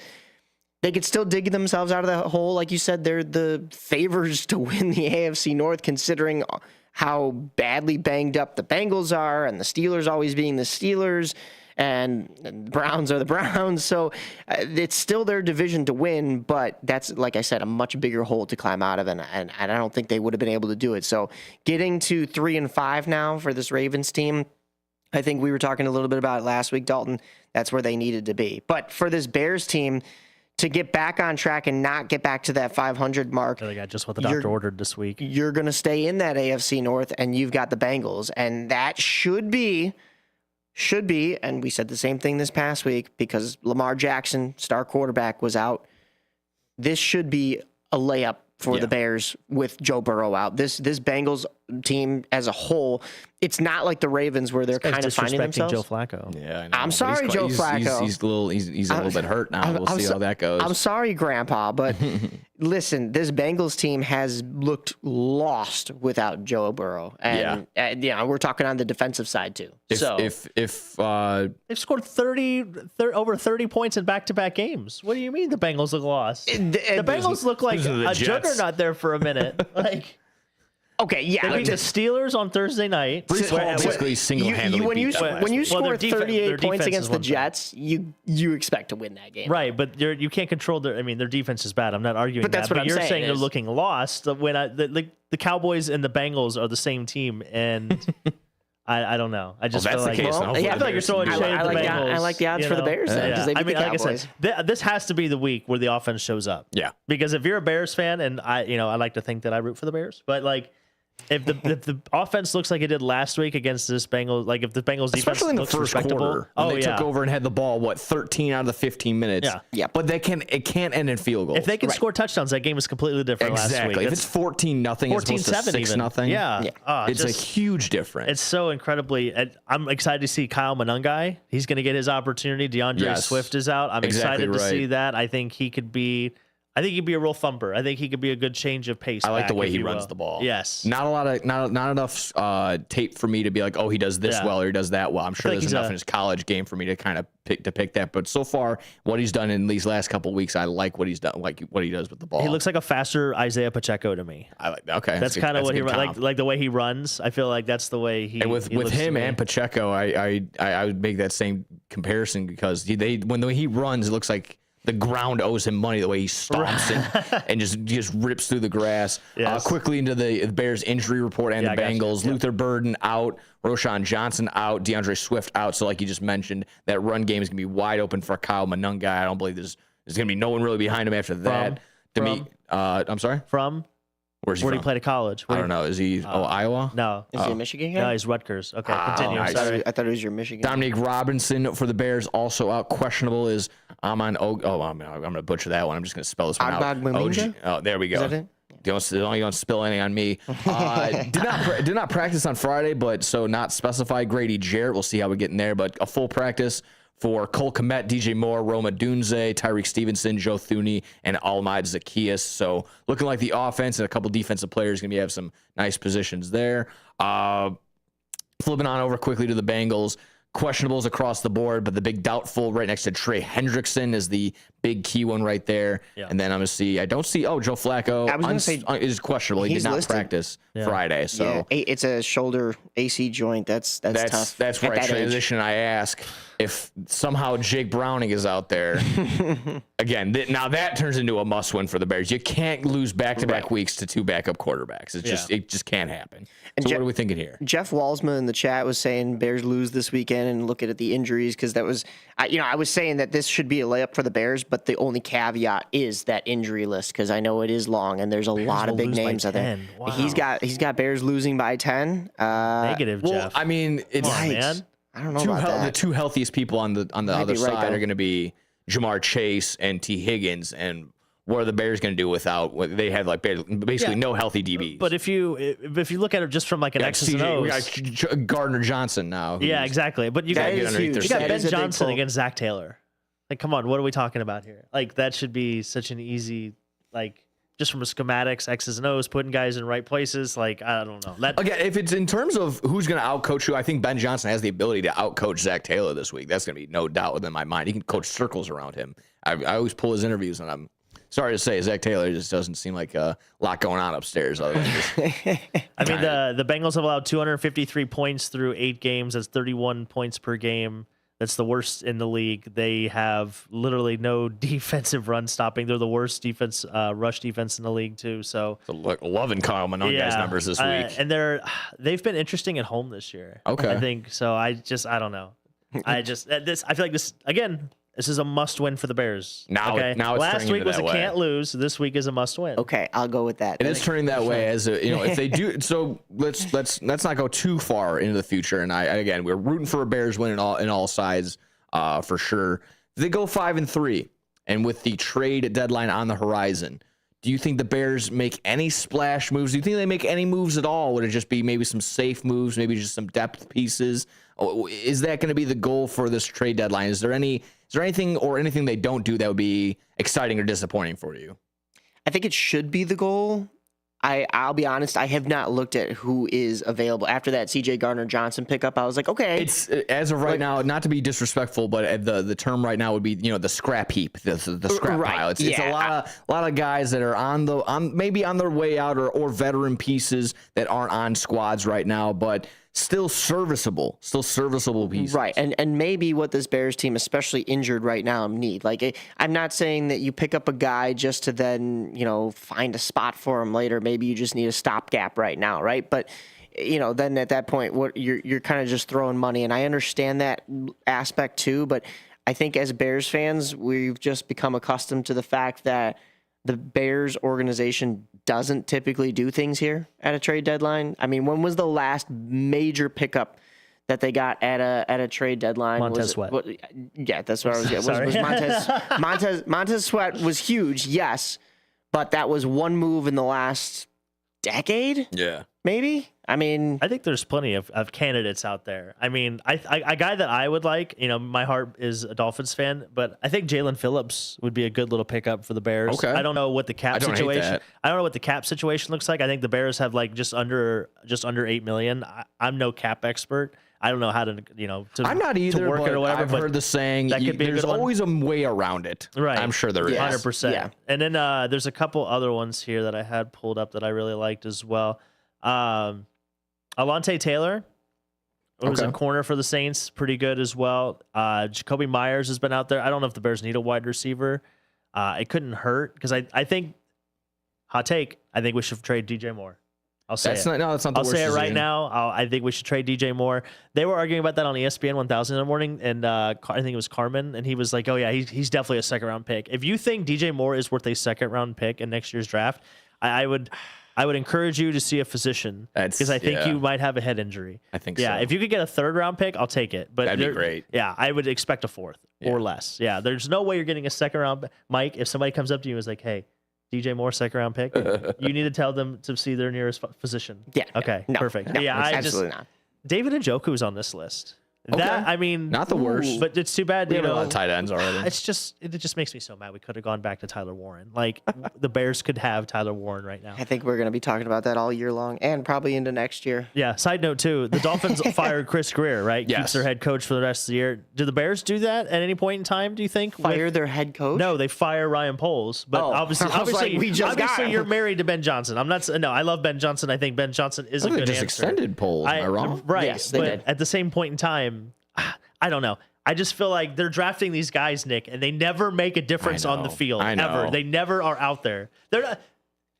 they could still dig themselves out of that hole. Like you said, they're the favorites to win the AFC North, considering how badly banged up the Bengals are, and the Steelers always being the Steelers, and the Browns are the Browns. So it's still their division to win, but that's, like I said, a much bigger hole to climb out of, and I don't think they would have been able to do it. So getting to 3-5 now for this Ravens team, I think we were talking a little bit about it last week, Dalton. That's where they needed to be. But for this Bears team to get back on track and not get back to that 500 mark, they got just what the doctor ordered this week. You're going to stay in that AFC North, and you've got the Bengals, and that should be, and we said the same thing this past week, because Lamar Jackson, star quarterback, was out. This should be a layup for the Bears with Joe Burrow out. This Bengals team as a whole, it's not like the Ravens where they're kind of finding themselves. Joe Flacco. Yeah, I know. I'm sorry, Joe Flacco. He's a little bit hurt now. We'll see how that goes. I'm sorry, Grandpa, but listen, this Bengals team has looked lost without Joe Burrow, and we're talking on the defensive side too. If they've scored over 30 points in back-to-back games. What do you mean the Bengals look lost? The Bengals look like a juggernaut there for a minute. Okay, yeah. They beat the Steelers on Thursday night. Brees Hall basically single-handedly when you beat them. when you Well, score their 38 points defense against is the one thing. Jets, you expect to win that game. Right, but you can't control their. I mean, their defense is bad. I'm not arguing But that's that. what I'm you're saying saying they're is- looking lost. When the Cowboys and the Bengals are the same team, and I don't know. I just Well, feel that's like the case. Hopefully I feel like you're throwing shade at the Bengals. I like the odds you for the know? Bears then, 'cause they beat the like I Cowboys. said, this has to be the week where the offense shows up. Yeah, because if you're a Bears fan, and I like to think that I root for the Bears, but like. If the offense looks like it did last week against this Bengals, like if the Bengals defense especially in the looks first respectable, quarter, when they took over and had the ball, 13 out of the 15 minutes. Yeah. But it can't end in field goals. if they can score touchdowns, that game is completely different last week. Exactly. If it's 14-0 as opposed to 6-0, yeah, it's a huge difference. It's so incredibly. I'm excited to see Kyle Monangai. He's going to get his opportunity. DeAndre Swift is out. I'm excited to see that. I think he could be. I think he'd be a real thumper. I think he could be a good change of pace. I like the back, way if he you runs will. the ball. Yes. Not enough tape for me to be like, oh, he does this well or he does that well. I'm sure like there's enough in his college game for me to kind of pick that. But so far, what he's done in these last couple of weeks, I like what he's done, like what he does with the ball. He looks like a faster Isaiah Pacheco to me. I like that. Okay, That's kind of what he like the way he runs. I feel like that's the way he. And with looks to him me. and Pacheco, I would make that same comparison because when the way he runs, it looks like the ground owes him money the way he stomps and just rips through the grass. Yes. Quickly into the Bears injury report and Yeah, the I got you. Bengals. Yep. Luther Burden out, Roshan Johnson out, DeAndre Swift out. So like you just mentioned, that run game is going to be wide open for Kyle Monangai. I don't believe there's going to be no one really behind him after that. I'm sorry? Where's he Where from? did he play to college? I don't know. Is he Iowa? No. Is he a Michigan guy? No, he's Rutgers. Okay, continue. nice. Sorry. I thought it was your Michigan. Dominique Robinson for the Bears also out. Questionable is I'm going to butcher that one. I'm just going to spell this one out. Agbagbamingba? Oh, there we go. Is that it? Don't spill any on me. Did not practice on Friday, but so not specified. Grady Jarrett. We'll see how we get in there, but a full practice for Cole Kmet, DJ Moore, Roma Dunze, Tyreek Stevenson, Joe Thuney, and Almad Zacchaeus. So looking like the offense and a couple defensive players going to have some nice positions there. Flipping on over quickly to the Bengals. Questionables across the board, but the big doubtful right next to Trey Hendrickson is the big key one right there. Yeah. And then I'm going to see, Joe Flacco I was gonna say, is questionable. He he's did not listed. practice Friday. So yeah, it's a shoulder AC joint. That's tough. That's where at I that age. transition. I ask if somehow Jake Browning is out there again. Now that turns into a must-win for the Bears. You can't lose back-to-back weeks to two backup quarterbacks. It just can't happen. And so what are we thinking here? Jeff Walsma in the chat was saying Bears lose this weekend and looking at the injuries because that was, I was saying that this should be a layup for the Bears, but the only caveat is that injury list because I know it is long and there's a lot of big names out there. Wow. He's got Bears losing by 10. Negative, Well, Jeff. I mean, it's Come on, man. I don't know about that. The two healthiest people on the other be right, side though. are going to be Jamar Chase and T. Higgins, and what are the Bears going to do without? They have basically no healthy DBs. But if you look at it just from like an X's and O's, we got Gardner Johnson now. yeah, exactly. But you got get underneath their you got skin. Ben is a big Johnson pull. against Zach Taylor. Like, come on, what are we talking about here? Like, that should be such an easy, like, just from a schematics, X's and O's, putting guys in right places. Like, I don't know. Again, if it's in terms of who's going to outcoach who, I think Ben Johnson has the ability to outcoach Zach Taylor this week. That's going to be no doubt within my mind. He can coach circles around him. I always pull his interviews, and I'm sorry to say, Zach Taylor just doesn't seem like a lot going on upstairs. Other than just I mean, the Bengals have allowed 253 points through 8 games. That's 31 points per game. That's the worst in the league. They have literally no defensive run stopping. They're the worst rush defense in the league too. So loving Kyle Monangai's numbers this week. And they've been interesting at home this year. Okay. I think so. I don't know. I feel like this again. This is a must-win for the Bears. Now it's last turning week into was that a way. can't lose. This week is a must-win. Okay, I'll go with that. It is turning that way as if they do. So let's not go too far into the future. And again, we're rooting for a Bears win in all sides for sure. If they go 5-3, and with the trade deadline on the horizon, do you think the Bears make any splash moves? Do you think they make any moves at all? Would it just be maybe some safe moves, maybe just some depth pieces? Is that going to be the goal for this trade deadline? Is there anything they don't do that would be exciting or disappointing for you? I think it should be the goal. I'll be honest, I have not looked at who is available. After that CJ Gardner-Johnson pickup, I was like, okay. It's as of right now, not to be disrespectful, but the term right now would be, the scrap heap, the scrap pile. It's a lot of guys that are maybe on their way out or veteran pieces that aren't on squads right now, but still serviceable pieces. Right, and maybe what this Bears team, especially injured right now, need. Like, I'm not saying that you pick up a guy just to then, find a spot for him later. Maybe you just need a stopgap right now, right? But, then at that point, what you're kind of just throwing money, and I understand that aspect too, but I think as Bears fans, we've just become accustomed to the fact that the Bears organization doesn't typically do things here at a trade deadline. I mean, when was the last major pickup that they got at a trade deadline? Montez Sweat. Yeah, that's what I was getting. Montez Sweat was huge, yes, but that was one move in the last decade. Yeah, maybe. I mean, I think there's plenty of candidates out there. I mean, a guy that I would like, my heart is a Dolphins fan, but I think Jalen Phillips would be a good little pickup for the Bears. Okay. I don't know what the cap situation. I don't know what the cap situation looks like. I think the Bears have like just under $8 million. I'm no cap expert. I don't know how to I'm not either. To work but it or whatever. I've heard the saying that could be there's always a way around it. Right. I'm sure there is. 100%. Yeah. And then there's a couple other ones here that I had pulled up that I really liked as well. Alontae Taylor was a corner for the Saints, pretty good as well. Jacoby Myers has been out there. I don't know if the Bears need a wide receiver. It couldn't hurt because I think, hot take, I think we should trade DJ Moore. I'll say that's not the I'll worst say it right decision. now. I think we should trade DJ Moore. They were arguing about that on ESPN 1000 in the morning, and I think it was Carmen, and he was like, "Oh yeah, he's definitely a second-round pick." If you think DJ Moore is worth a second-round pick in next year's draft, I would encourage you to see a physician because I think you might have a head injury. I think so. If you could get a third-round pick, I'll take it. But that'd be great. Yeah, I would expect a fourth or less. Yeah, there's no way you're getting a second-round. Mike, if somebody comes up to you and is like, "Hey, DJ Moore, second-round pick," you need to tell them to see their nearest physician. Yeah. Okay. No, perfect. no, yeah, absolutely not. David Njoku is on this list. Okay. That, I mean, not the worst, but it's too bad. We have a lot of tight ends already. It just makes me so mad. We could have gone back to Tyler Warren. Like the Bears could have Tyler Warren right now. I think we're going to be talking about that all year long and probably into next year. Yeah. Side note too, the Dolphins fired Chris Greer, right? Yes. Keeps their head coach for the rest of the year. Do the Bears do that at any point in time? Do you think fire their head coach? No, they fire Ryan Poles. But obviously, you're married to Ben Johnson. I'm not. No, I love Ben Johnson. I think Ben Johnson is a good answer. Extended Poles. Am I wrong? Right. Yes, they did. At the same point in time, I don't know. I just feel like they're drafting these guys, Nick, and they never make a difference on the field. Ever. They never are out there. They're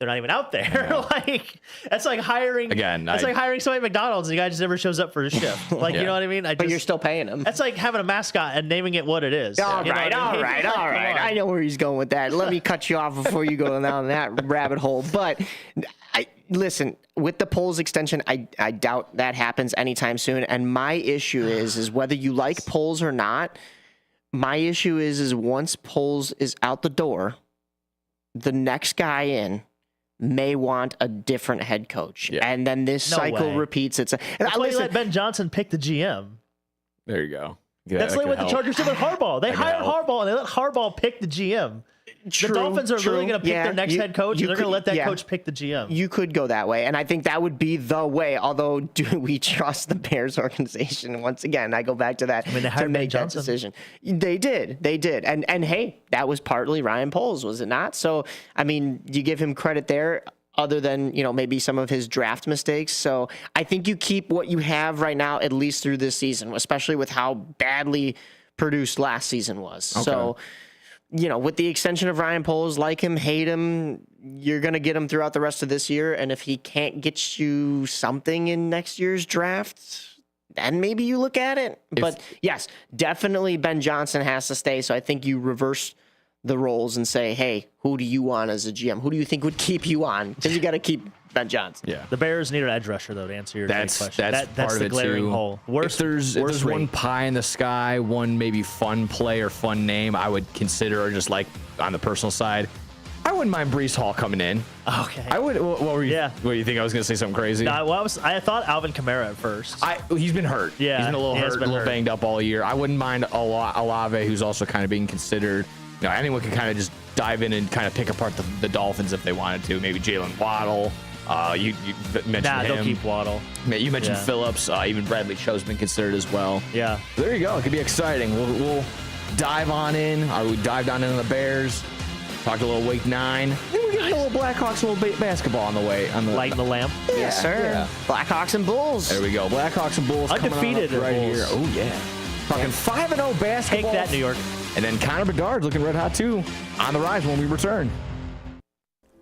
not even out there. Like that's like hiring again. That's like hiring somebody at McDonald's and the guy just never shows up for his shift. Like you know what I mean? But you're still paying him. That's like having a mascot and naming it what it is. All right. I know where he's going with that. Let me cut you off before you go down that rabbit hole. But listen, with the Poles extension, I doubt that happens anytime soon. And my issue is whether you like Poles or not. My issue is once Poles is out the door, the next guy in may want a different head coach. Yeah. And then this cycle repeats itself. That's why you let Ben Johnson pick the GM. There you go. Yeah, that's like what the Chargers did with Harbaugh. They hired Harbaugh and they let Harbaugh pick the GM. The Dolphins are really going to pick their next head coach, and they're going to let that coach pick the GM. You could go that way, and I think that would be the way. Although, do we trust the Bears organization? Once again, I go back to that to make that decision. They did, and hey, that was partly Ryan Poles, was it not? So, I mean, you give him credit there. Other than, maybe some of his draft mistakes. So I think you keep what you have right now, at least through this season, especially with how badly produced last season was. Okay. So, with the extension of Ryan Poles, like him, hate him, you're going to get him throughout the rest of this year. And if he can't get you something in next year's draft, then maybe you look at it. But yes, definitely Ben Johnson has to stay. So I think you reverse the roles and say, hey, who do you want as a GM? Who do you think would keep you on? Because you got to keep Ben Johnson. Yeah. The Bears need an edge rusher, though, to answer your question. That's part of the it, glaring too. hole. If there's one pie in the sky, one maybe fun play or fun name I would consider, or just like on the personal side, I wouldn't mind Breece Hall coming in. Okay. I would. What were you? Yeah. What do you think? I was going to say something crazy. No, I thought Alvin Kamara at first. He's been hurt. Yeah. He's been a little hurt, a little banged up all year. I wouldn't mind Olave, who's also kind of being considered. Anyone can kind of just dive in and kind of pick apart the Dolphins if they wanted to. Maybe Jalen Waddle. You mentioned him. They'll keep Waddle. Man, you mentioned Yeah. Phillips. Even Bradley Cho's been considered as well. Yeah. There you go. It could be exciting. We'll dive on in. We dived on into the Bears. Talked a little Wake 9. Then we got a little Blackhawks, a little basketball on the way. Lighting the lamp. Yes, sir. Yeah. Blackhawks and Bulls. There we go. Blackhawks and Bulls Undefeated coming on up right Bulls. here. Oh, yeah. Talking 5-0 basketball. Take that, New York. And then Connor Bedard's looking red hot, too. On the rise when we return.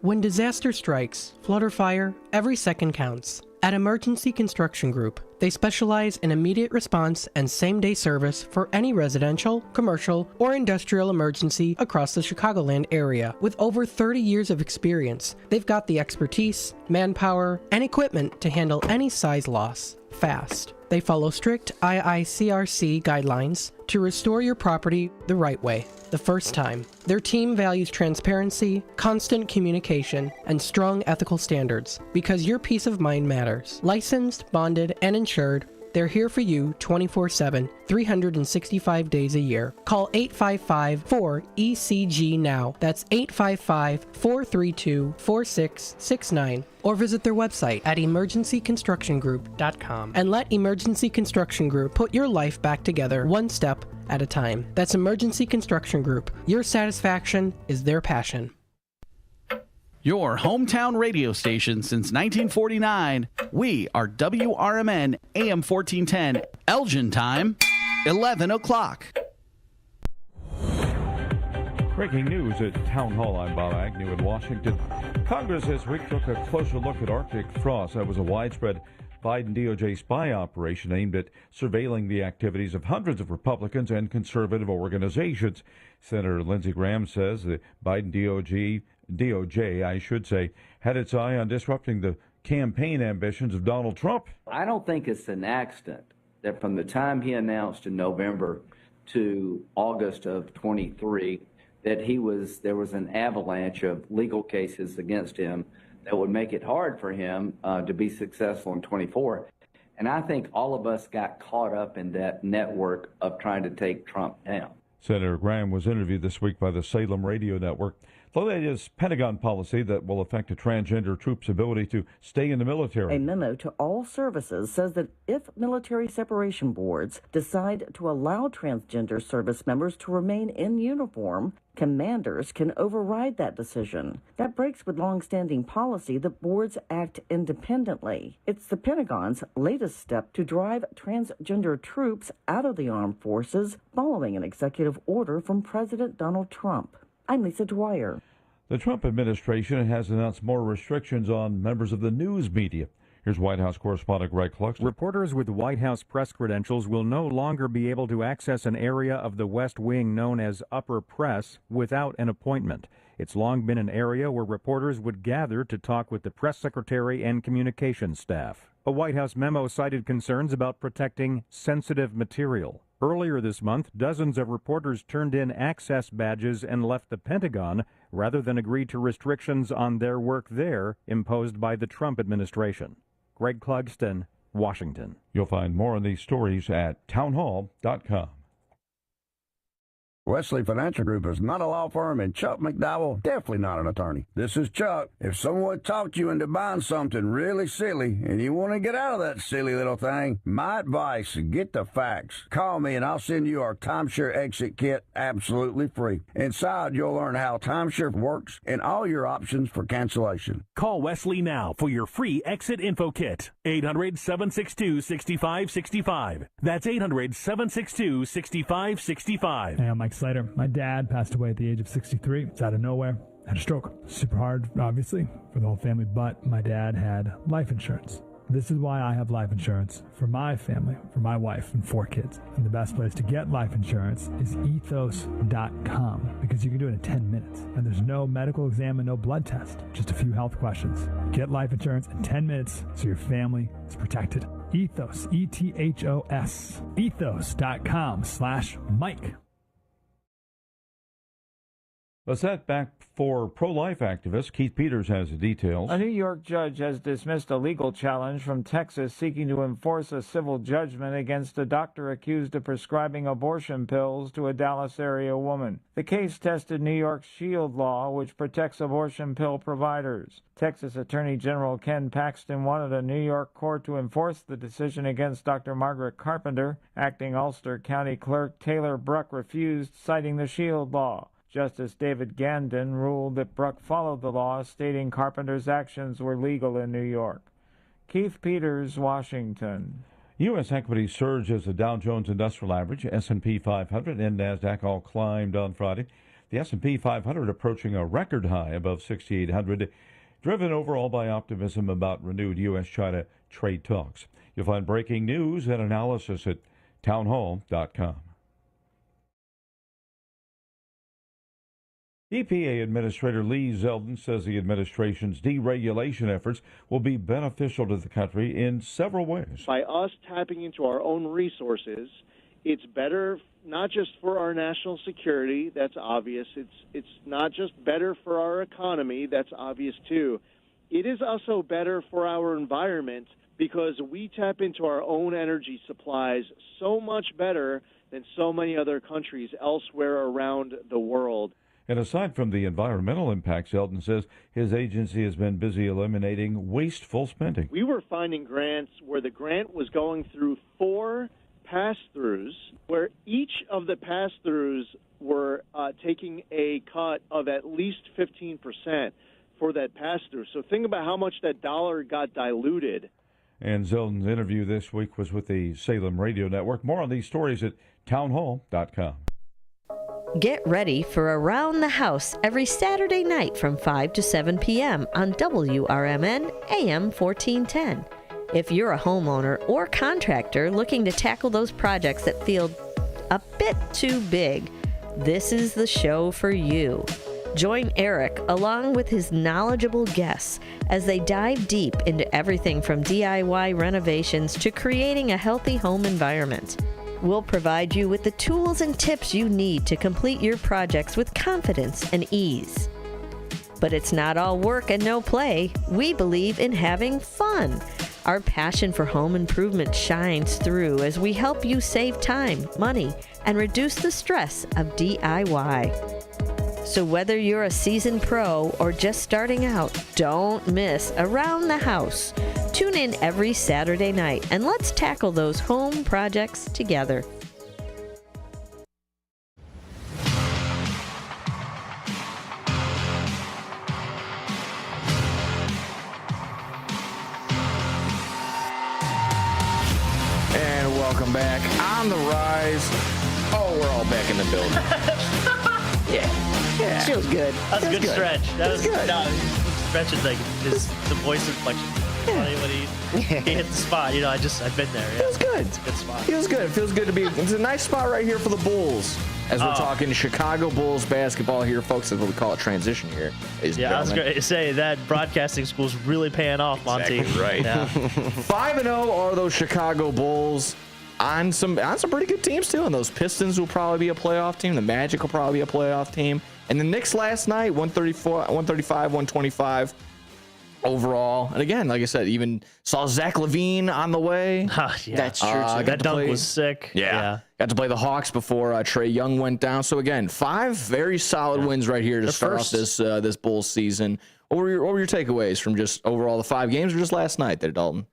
When disaster strikes, flood or fire, every second counts. At Emergency Construction Group, they specialize in immediate response and same-day service for any residential, commercial, or industrial emergency across the Chicagoland area. With over 30 years of experience, they've got the expertise, manpower, and equipment to handle any size loss fast. They follow strict IICRC guidelines to restore your property the right way, the first time. Their team values transparency, constant communication, and strong ethical standards because your peace of mind matters. Licensed, bonded, and insured, they're here for you 24/7, 365 days a year. Call 855-4ECG now. That's 855-432-4669. Or visit their website at emergencyconstructiongroup.com and let Emergency Construction Group put your life back together one step at a time. That's Emergency Construction Group. Your satisfaction is their passion. Your hometown radio station since 1949. We are WRMN AM 1410. Elgin time, 11 o'clock. Breaking news at Town Hall. I'm Bob Agnew in Washington. Congress this week took a closer look at Arctic frost. That was a widespread Biden DOJ spy operation aimed at surveilling the activities of hundreds of Republicans and conservative organizations. Senator Lindsey Graham says the Biden DOJ, I should say, had its eye on disrupting the campaign ambitions of Donald Trump. I don't think it's an accident that from the time he announced in November to August of 23 that there was an avalanche of legal cases against him that would make it hard for him to be successful in 24. And I think all of us got caught up in that network of trying to take Trump down. Senator Graham was interviewed this week by the Salem Radio Network. The latest Pentagon policy that will affect a transgender troop's ability to stay in the military. A memo to all services says that if military separation boards decide to allow transgender service members to remain in uniform, commanders can override that decision. That breaks with longstanding policy that boards act independently. It's the Pentagon's latest step to drive transgender troops out of the armed forces following an executive order from President Donald Trump. I'm Lisa Dwyer. The Trump administration has announced more restrictions on members of the news media. Here's White House correspondent Greg Clugston. Reporters with White House press credentials will no longer be able to access an area of the West Wing known as Upper Press without an appointment. It's long been an area where reporters would gather to talk with the press secretary and communications staff. A White House memo cited concerns about protecting sensitive material. Earlier this month, dozens of reporters turned in access badges and left the Pentagon rather than agree to restrictions on their work there imposed by the Trump administration. Greg Clugston, Washington. You'll find more on these stories at townhall.com. Wesley Financial Group is not a law firm, and Chuck McDowell definitely not an attorney. This is Chuck. If someone talked you into buying something really silly and you want to get out of that silly little thing, my advice, get the facts. Call me and I'll send you our timeshare exit kit absolutely free. Inside, you'll learn how timeshare works and all your options for cancellation. Call Wesley now for your free exit info kit. 800-762-6565. That's 800-762-6565. Hey, I'm Mike Slater. My dad passed away at the age of 63. It's out of nowhere. Had a stroke. Super hard, obviously, for the whole family, but my dad had life insurance. This is why I have life insurance for my family, for my wife and 4 kids. And the best place to get life insurance is ethos.com because you can do it in 10 minutes. And there's no medical exam and no blood test, just a few health questions. Get life insurance in 10 minutes so your family is protected. Ethos, E-T-H-O-S, ethos.com/Mike. A setback for pro-life activist Keith Peters has the details. A New York judge has dismissed a legal challenge from Texas seeking to enforce a civil judgment against a doctor accused of prescribing abortion pills to a Dallas area woman. The case tested New York's SHIELD law, which protects abortion pill providers. Texas Attorney General Ken Paxton wanted a New York court to enforce the decision against Dr. Margaret Carpenter. Acting Ulster County Clerk Taylor Bruck refused, citing the SHIELD law. Justice David Gandon ruled that Bruck followed the law, stating Carpenter's actions were legal in New York. Keith Peters, Washington. U.S. equities surged as the Dow Jones Industrial Average, S&P 500, and NASDAQ all climbed on Friday. The S&P 500 approaching a record high above 6,800, driven overall by optimism about renewed U.S.-China trade talks. You'll find breaking news and analysis at townhall.com. EPA Administrator Lee Zeldin says the administration's deregulation efforts will be beneficial to the country in several ways. By us tapping into our own resources, it's better not just for our national security, that's obvious. It's not just better for our economy, that's obvious too. It is also better for our environment because we tap into our own energy supplies so much better than so many other countries elsewhere around the world. And aside from the environmental impacts, Zeldin says his agency has been busy eliminating wasteful spending. We were finding grants where the grant was going through 4 pass-throughs, where each of the pass-throughs were taking a cut of at least 15% for that pass-through. So think about how much that dollar got diluted. And Zeldin's interview this week was with the Salem Radio Network. More on these stories at townhall.com. Get ready for Around the House every Saturday night from 5 to 7 p.m. on WRMN AM 1410. If you're a homeowner or contractor looking to tackle those projects that feel a bit too big, this is the show for you. Join Eric along with his knowledgeable guests as they dive deep into everything from DIY renovations to creating a healthy home environment. We'll provide you with the tools and tips you need to complete your projects with confidence and ease. But it's not all work and no play. We believe in having fun. Our passion for home improvement shines through as we help you save time, money, and reduce the stress of DIY. So whether you're a seasoned pro or just starting out, don't miss Around the House. Tune in every Saturday night and let's tackle those home projects together. And welcome back on the rise. Oh, we're all back in the building. Yeah. Feels good. That's a good stretch. That was good. No, stretch is like the voice inflection. When he hit the spot, I've been there. Yeah. Feels good. It's a good spot. Feels good. Feels good to be. It's a nice spot right here for the Bulls. As we're talking Chicago Bulls basketball here, folks. That's what we call it, transition here. I was going to say that broadcasting school's really paying off, Monty. Exactly right. Yeah. 5-0 are those Chicago Bulls on some pretty good teams too. And those Pistons will probably be a playoff team. The Magic will probably be a playoff team. And the Knicks last night, 135, 125 overall. And again, like I said, even saw Zach LaVine on the way. Yeah. That's true. That dunk was sick. Yeah. Got to play the Hawks before Trae Young went down. So again, 5 very solid wins right here to start off this Bulls season. What were your takeaways from just overall the 5 games or just last night there, Dalton?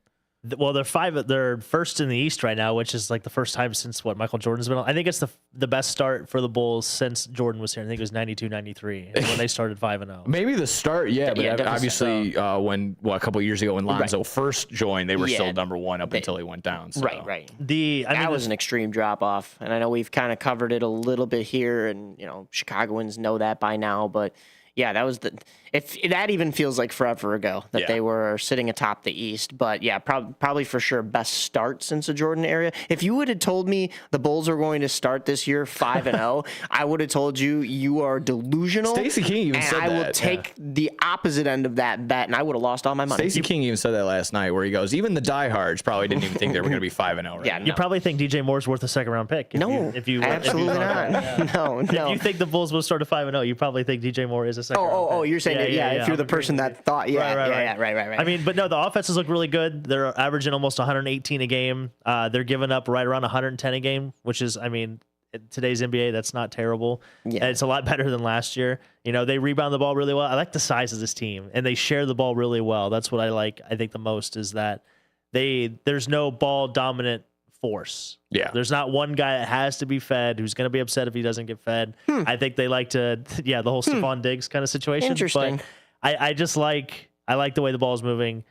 Well, they're first in the East right now, which is like the first time since Michael Jordan's been on. I think it's the best start for the Bulls since Jordan was here. I think it was 92-93 when they started 5-0. Maybe the start, but obviously when a couple of years ago when Lonzo first joined, they were still number 1 up until he went down. So. Right. That was an extreme drop off, and I know we've kind of covered it a little bit here, and Chicagoans know that by now, but yeah, that was that even feels like forever ago that they were sitting atop the East. But yeah, probably for sure best start since the Jordan era. If you would have told me the Bulls are going to start this year 5-0, I would have told you are delusional. Stacey King even said that. And I will take the opposite end of that bet, and I would have lost all my money. Stacey King even said that last night, where he goes, even the diehards probably didn't even think they were going to be 5-0. Right? Yeah, you probably think DJ Moore's worth a second-round pick. Absolutely not. No. If you think the Bulls will start a 5-0, you probably think DJ Moore is a second. Oh, you're saying if you're the person that thought, right. I mean, but no, the offenses look really good. They're averaging almost 118 a game. They're giving up right around 110 a game, which is, I mean, in today's NBA, that's not terrible. Yeah. It's a lot better than last year. You know, they rebound the ball really well. I like the size of this team, and they share the ball really well. That's what I like. I think the most is that there's no ball dominant force. Yeah. There's not one guy that has to be fed who's going to be upset if he doesn't get fed. I think they like to, the whole Stephon Diggs kind of situation. Interesting. But I just like the way the ball is moving.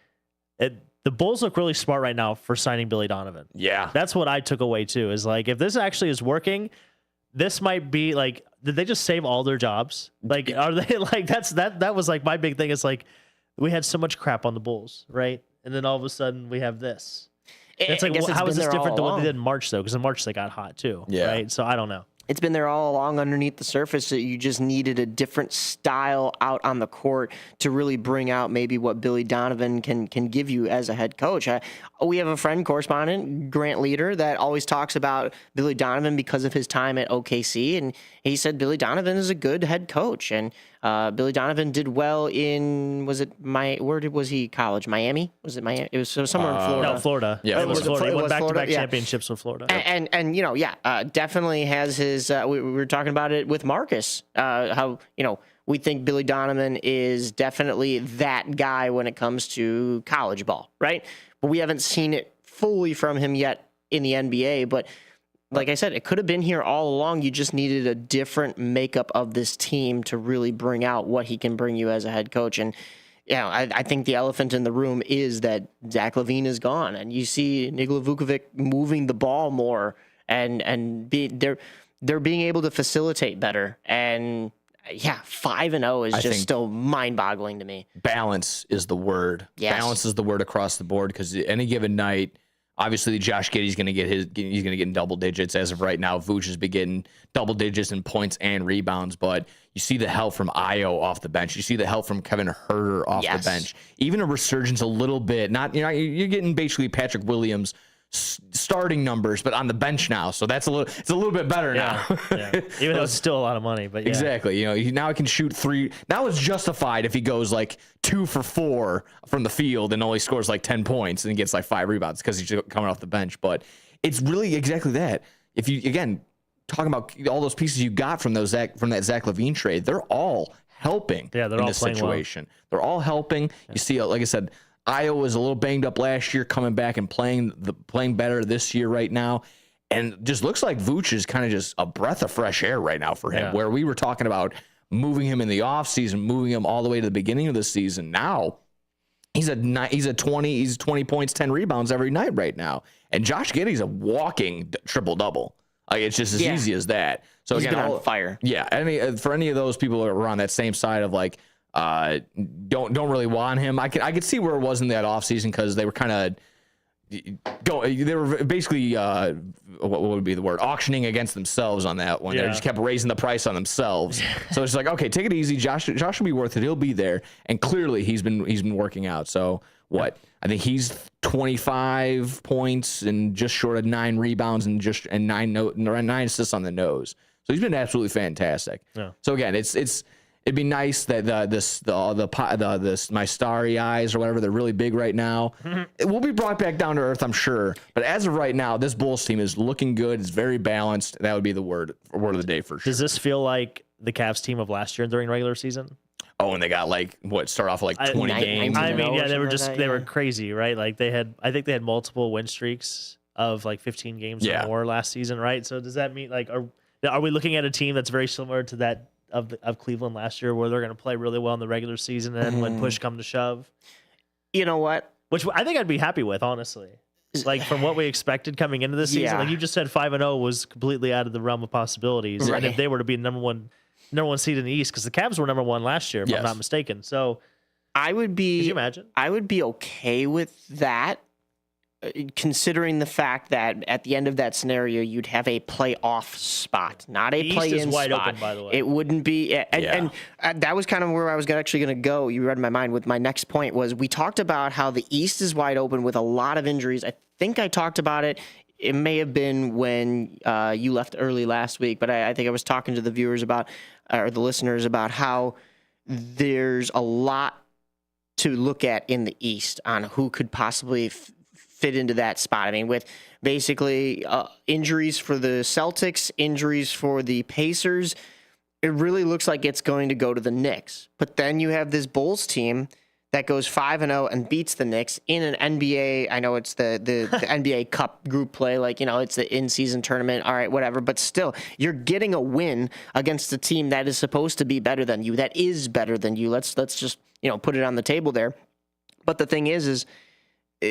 The Bulls look really smart right now for signing Billy Donovan. Yeah. That's what I took away too, is like, if this actually is working, this might be like, did they just save all their jobs? Like, are they like, that was like my big thing. Is like, we had so much crap on the Bulls, right? And then all of a sudden we have this. It's like, how is this different than what they did in March, though? Because in March they got hot, too. Yeah. Right? So I don't know. It's been there all along underneath the surface that you just needed a different style out on the court to really bring out maybe what Billy Donovan can give you as a head coach. We have a friend, correspondent, Grant Leader, that always talks about Billy Donovan because of his time at OKC, and he said Billy Donovan is a good head coach, and Billy Donovan did well in, was he college? Miami? Was it Miami? It was somewhere in Florida. No, Florida. Yeah, it was Florida. He won back-to-back yeah. championships with Florida. And you know, definitely has his, we were talking about it with Marcus, how, you know, we think Billy Donovan is definitely that guy when it comes to college ball, right? But we haven't seen it fully from him yet in the NBA. But like I said, it could have been here all along. You just needed a different makeup of this team to really bring out what he can bring you as a head coach. And yeah, I think the elephant in the room is that Zach LaVine is gone, and you see Nikola Vukovic moving the ball more, and they're being able to facilitate better. And yeah, 5-0 is just still mind-boggling to me. Balance is the word. Yes. Balance is the word across the board, because any given night, obviously Josh Giddey's going to get in double digits. As of right now, Vooch has been getting double digits in points and rebounds, but you see the help from Ayo off the bench. You see the help from Kevin Huerter off the bench. Even a resurgence a little bit. You're getting basically Patrick Williams starting numbers, but on the bench now, so it's a little bit better now. Yeah. Even though it's still a lot of money, but yeah. Exactly. You know, now he can shoot 3. Now it's justified if he goes like 2 for 4 from the field and only scores like 10 points and gets like 5 rebounds because he's coming off the bench. But it's really exactly that. If you again talking about all those pieces you got from that Zach LaVine trade, they're all helping. Yeah, they're in all this playing situation. Well. They're all helping. You see, like I said, Io was a little banged up last year, coming back and playing better this year right now. And just looks like Vooch is kind of just a breath of fresh air right now for him, where we were talking about moving him in the offseason, moving him all the way to the beginning of the season. Now he's at 20 points, 10 rebounds every night right now. And Josh Giddey's a walking triple-double. Like, it's just as easy as that. So he's again, been on fire. Yeah, for any of those people that were on that same side of like, don't really want him. I could see where it was in that offseason, because they were kind of they were basically what would be the word, auctioning against themselves on that one. They just kept raising the price on themselves. So it's like, okay, take it easy. Josh will be worth it. He'll be there, and clearly he's been working out. So what? I think he's 25 points and just short of 9 rebounds and 9 assists on the nose. So he's been absolutely fantastic. Yeah. So again, it'd be nice that my starry eyes or whatever, they're really big right now. It will be brought back down to earth, I'm sure. But as of right now, this Bulls team is looking good. It's very balanced. That would be the word of the day for sure. Does this feel like the Cavs team of last year during regular season? Oh, and they got start off with 20 games. I mean, yeah, they were crazy, right? Like I think they had multiple win streaks of like 15 games or more last season, right? So does that mean like are we looking at a team that's very similar to that of Cleveland last year, where they're going to play really well in the regular season, and then when push come to shove? You know what? Which I think I'd be happy with, honestly. Like, from what we expected coming into the season, like you just said, 5-0 was completely out of the realm of possibilities. Right. And if they were to be number one number one seed in the East because the Cavs were number one last year, if I'm not mistaken. So I would be. Could you imagine? I would be okay with that, considering the fact that at the end of that scenario, you'd have a playoff spot, not a play-in East is wide spot. open, by the way. It wouldn't be, and that was kind of where I was actually going to go. You read my mind with my next point was we talked about how the East is wide open with a lot of injuries. I think I talked about it. It may have been when you left early last week, but I think I was talking to the viewers about, or the listeners about how there's a lot to look at in the East on who could possibly fit into that spot. I mean, with basically injuries for the Celtics, injuries for the Pacers, it really looks like it's going to go to the Knicks. But then you have this Bulls team that goes 5-0 and beats the Knicks in an NBA. I know it's the NBA Cup group play, it's the in-season tournament. All right, whatever. But still, you're getting a win against a team that is supposed to be better than you, that is better than you. Let's just put it on the table there. But the thing is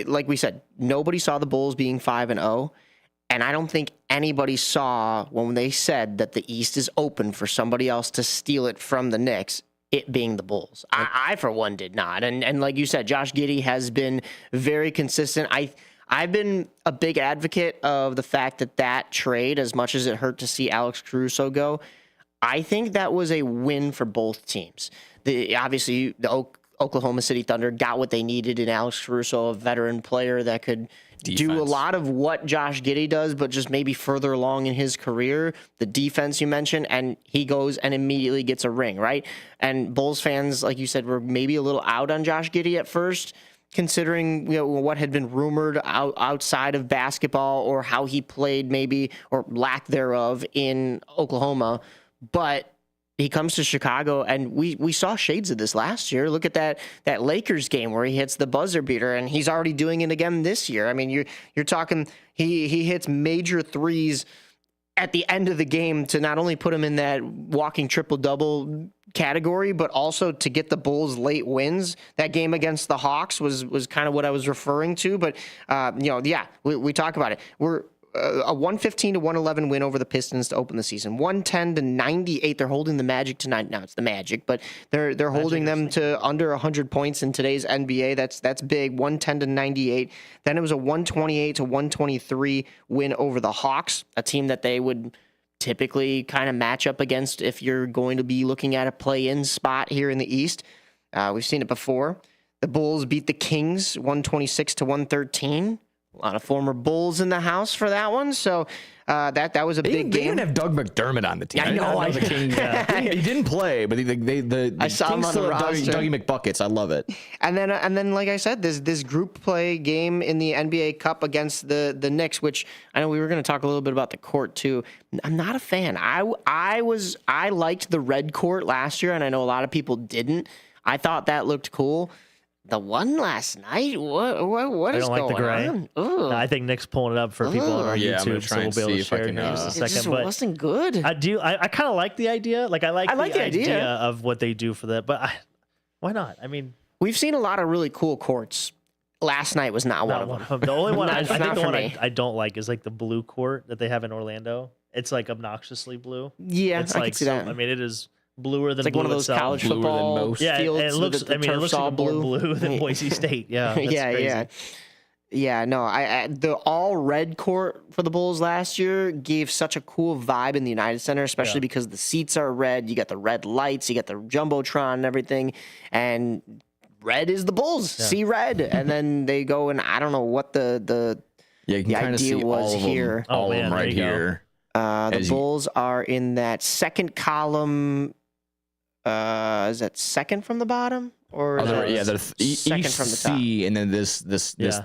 like we said, nobody saw the Bulls being 5-0, and I don't think anybody saw when they said that the East is open for somebody else to steal it from the Knicks, it being the Bulls. I for one, did not. And like you said, Josh Giddey has been very consistent. I've been a big advocate of the fact that trade, as much as it hurt to see Alex Caruso go, I think that was a win for both teams. Obviously, the Oklahoma City Thunder got what they needed in Alex Caruso, a veteran player that could do a lot of what Josh Giddey does, but just maybe further along in his career. The defense you mentioned, and he goes and immediately gets a ring, right? And Bulls fans, like you said, were maybe a little out on Josh Giddey at first, considering what had been rumored outside of basketball or how he played maybe, or lack thereof, in Oklahoma. But he comes to Chicago, and we saw shades of this last year. Look at that Lakers game where he hits the buzzer beater, and he's already doing it again this year. I mean, you're talking he hits major threes at the end of the game to not only put him in that walking triple-double category, but also to get the Bulls late wins. That game against the Hawks was kind of what I was referring to. But we talk about it. We're a 115-111 win over the Pistons to open the season. 110-98. They're holding the Magic tonight. Now it's the Magic, but they're holding them to under 100 points in today's NBA. That's big. 110-98. Then it was a 128-123 win over the Hawks, a team that they would typically kind of match up against if you're going to be looking at a play-in spot here in the East. We've seen it before. The Bulls beat the Kings 126-113. A lot of former Bulls in the house for that one, so that was a big game. They didn't have Doug McDermott on the team. I know. The Kings, he didn't play, but the I saw him Kings on still the have roster. Dougie McBuckets. I love it. And then, like I said, this group play game in the NBA Cup against the Knicks, which I know we were going to talk a little bit about the court too. I'm not a fan. I liked the red court last year, and I know a lot of people didn't. I thought that looked cool. The one last night? What is going the gray. on? No, I think Nick's pulling it up for people on our I'm YouTube, gonna so try we'll and be able see to if I share it can, in just a It second. just But wasn't good. I kind of like the idea. Like I like the idea of what they do for that. But why not? I mean, we've seen a lot of really cool courts. Last night was not one of them. The only one I think the one me. I don't like is like the blue court that they have in Orlando. It's like obnoxiously blue. Yeah, it's I like can see that. I mean, it is bluer than It's like blue one of those itself. college Bluer than football most. Yeah, fields. it looks. The I mean, it looks all like more blue than Boise State. Yeah, that's crazy. Yeah. No, the all red court for the Bulls last year gave such a cool vibe in the United Center, especially because the seats are red. You got the red lights, you got the jumbotron and everything, and red is the Bulls. Yeah. See red, and then they go and I don't know what the You can kind of idea see was all of them, here. all of man, them right there you go. here. The Bulls are in that second column. Is that second from the bottom, or They're second from the top? C, and then this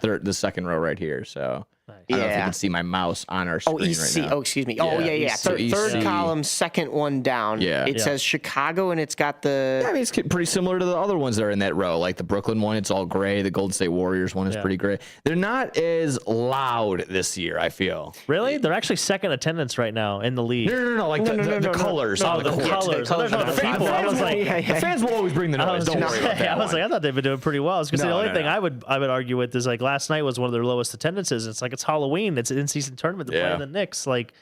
third, the second row right here. So I don't know if you can see my mouse on our screen EC. right now. Oh, excuse me. Oh, yeah. So Third EC. column, second one down. Yeah. It says Chicago, and it's got the. Yeah, I mean, it's pretty similar to the other ones that are in that row. Like the Brooklyn one, it's all gray. The Golden State Warriors one is pretty gray. They're not as loud this year, I feel. Really? They're actually second attendance right now in the league. No. Like the colors. Oh, the colors. So there's no people. I was like, the fans will always bring the noise. Don't worry about that. I was like, I thought they've been doing pretty well. I was going to say the only thing no. I would argue with is like last night was one of their lowest attendances. It's like it's Halloween. It's an in-season tournament. They're playing the Knicks. Like,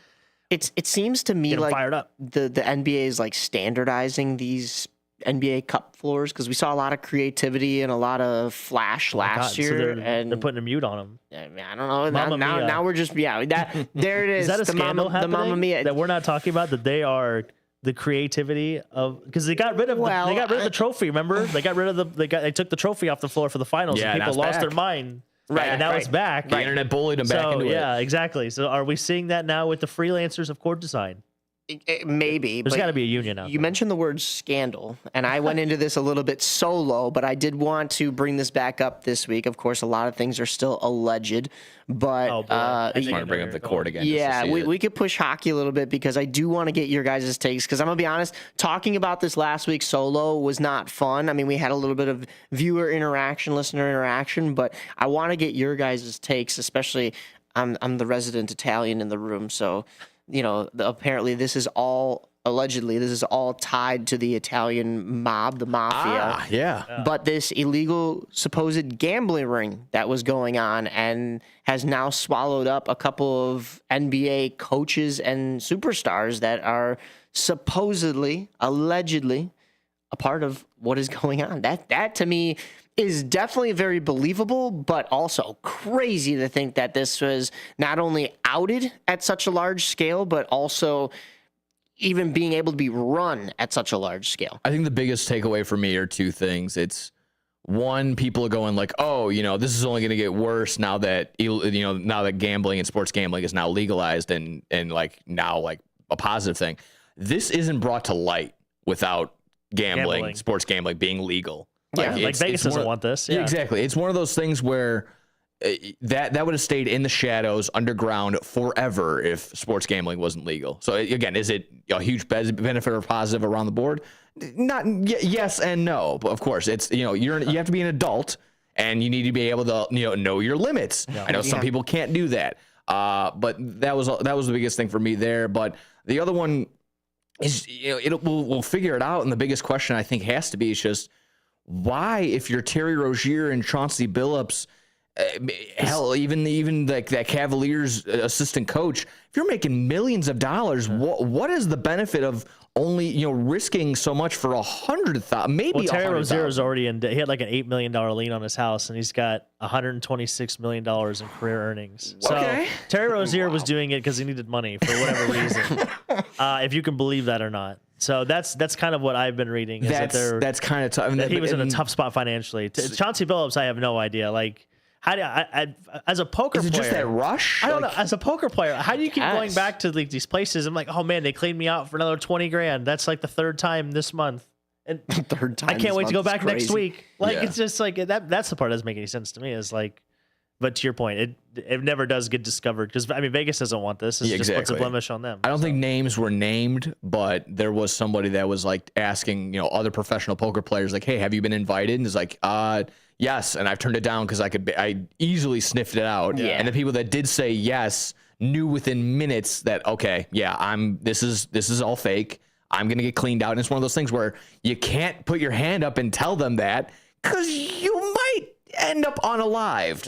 It seems to me Get 'em like fired up. the NBA is like standardizing these NBA Cup floors because we saw a lot of creativity and a lot of flash last year, so and they're putting a mute on them. I don't know. Now we're just that there it is. Is that a scandal the Mamma Mia that we're not talking about? That they are the creativity of because they got rid of the trophy. Remember, they took the trophy off the floor for the finals. Yeah, and people now it's lost their back. mind. Right, and now it's back. The internet bullied them back into it. Yeah, exactly. So are we seeing that now with the freelancers of court design? Maybe. There's got to be a union out You mentioned the word scandal, and I went into this a little bit solo, but I did want to bring this back up this week. Of course, a lot of things are still alleged, but I just want to bring up the court again. Yeah, we could push hockey a little bit because I do want to get your guys' takes. Because I'm going to be honest, talking about this last week solo was not fun. I mean, we had a little bit of viewer interaction, listener interaction, but I want to get your guys' takes, especially I'm the resident Italian in the room, so apparently this is all tied to the Italian mob, the mafia. Yeah. But this illegal supposed gambling ring that was going on and has now swallowed up a couple of NBA coaches and superstars that are supposedly, allegedly, a part of what is going on. That to me is definitely very believable, but also crazy to think that this was not only outed at such a large scale, but also even being able to be run at such a large scale. I think the biggest takeaway for me are two things. It's one, people are going like, oh, this is only going to get worse now that, now that gambling and sports gambling is now legalized and like now like a positive thing. This isn't brought to light without gambling. Sports gambling being legal. Like Vegas doesn't want this. Yeah. Exactly. It's one of those things where that would have stayed in the shadows underground forever if sports gambling wasn't legal. So again, is it a huge benefit or positive around the board? Not yes and no. But of course, it's you have to be an adult and you need to be able to know your limits. Yeah. I know some people can't do that. But that was the biggest thing for me there. But the other one is we'll figure it out. And the biggest question I think has to be is just why, if you're Terry Rozier and Chauncey Billups, hell, even like that Cavaliers assistant coach, if you're making millions of dollars, what is the benefit of only risking so much for 100,000? Maybe. Well, Terry Rozier is already in. He had like an $8 million lien on his house, and he's got $126 million in career earnings. So Terry Rozier was doing it because he needed money for whatever reason. If you can believe that or not. So that's kind of what I've been reading. Is that's kind of tough. That he was in a tough spot financially. Chauncey Billups, I have no idea. Like, how do I as a poker player? Is it just that rush? I don't know. As a poker player, how do you keep going back to like these places? I'm like, oh man, they cleaned me out for another $20,000. That's like the third time this month. And third time. I can't wait to go back next crazy. week. Like it's just like that's the part that doesn't make any sense to me. Is like, but to your point, it never does get discovered because I mean Vegas doesn't want this. It's just puts a blemish on them. I don't think names were named, but there was somebody that was like asking other professional poker players like, hey, have you been invited? And it's like, yes, and I've turned it down because I easily sniffed it out. Yeah. And the people that did say yes knew within minutes that okay, yeah, this is all fake. I'm gonna get cleaned out. And it's one of those things where you can't put your hand up and tell them that because you might end up unalived.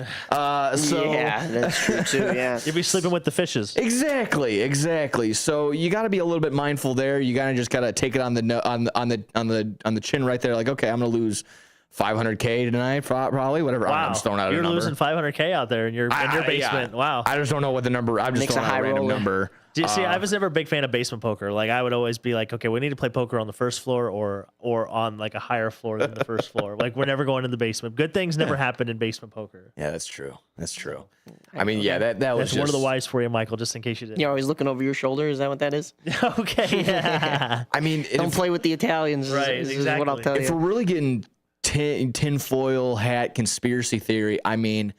So yeah, that's true too. Yeah, you'll be sleeping with the fishes. Exactly. So you got to be a little bit mindful there. You gotta take it on the chin right there. Like, okay, I'm gonna lose $500K tonight, probably whatever. Wow. I'm just throwing out You're a number. losing $500K out there in your basement. Yeah. Wow. I just don't know what the number. I'm just throwing out a random number. See, I was never a big fan of basement poker. Like I would always be like, okay, we need to play poker on the first floor or on like a higher floor than the first floor. Like we're never going in the basement. Good things never happen in basement poker. Yeah, that's true. I mean, yeah, that was just one of the whys for you, Michael, just in case you didn't. You're always looking over your shoulder. Is that what that is? Okay. Yeah. I mean, don't play with the Italians. Right. Is exactly. what I'll tell you. If we're really getting tinfoil hat conspiracy theory, I mean,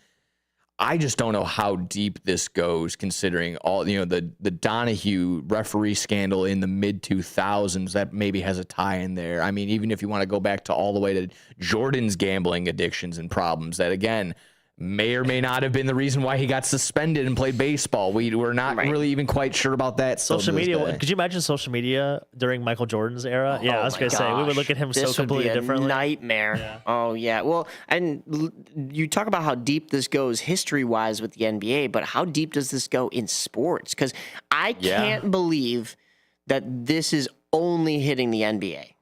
I just don't know how deep this goes, considering all the Donahue referee scandal in the mid 2000s that maybe has a tie in there. I mean, even if you want to go back to all the way to Jordan's gambling addictions and problems, that again, may or may not have been the reason why he got suspended and played baseball. We're not really even quite sure about that. Social media. Could you imagine social media during Michael Jordan's era? Yeah, I was going to say, we would look at him so completely differently. Nightmare. Yeah. Oh, yeah. Well, and you talk about how deep this goes history-wise with the NBA, but how deep does this go in sports? Because I can't believe that this is only hitting the NBA.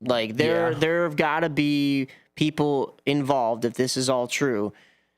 Like, there have got to be people involved, if this is all true,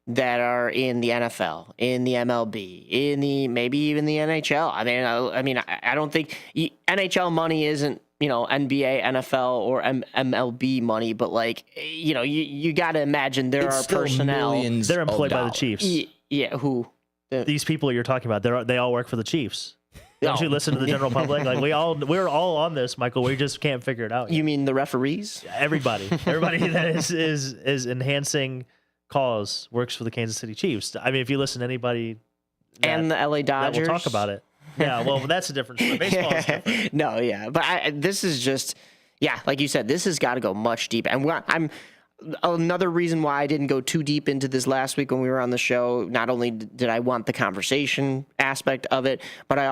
that are in the NFL, in the MLB, in the maybe even the NHL. I mean, I don't think NHL money isn't, NBA, NFL, or MLB money, but like, you got to imagine there are personnel. They're employed by the Chiefs. Yeah, who? These people you're talking about, they all work for the Chiefs. Don't you listen to the general public? Like we're all on this, Michael. We just can't figure it out yet. You mean the referees? Everybody that is enhancing calls works for the Kansas City Chiefs. I mean, if you listen to anybody and the LA Dodgers, we'll talk about it. Yeah, well, that's a different story. Baseball is different. No, yeah, but this is just, like you said, this has got to go much deeper. And I'm another reason why I didn't go too deep into this last week when we were on the show. Not only did I want the conversation aspect of it, but I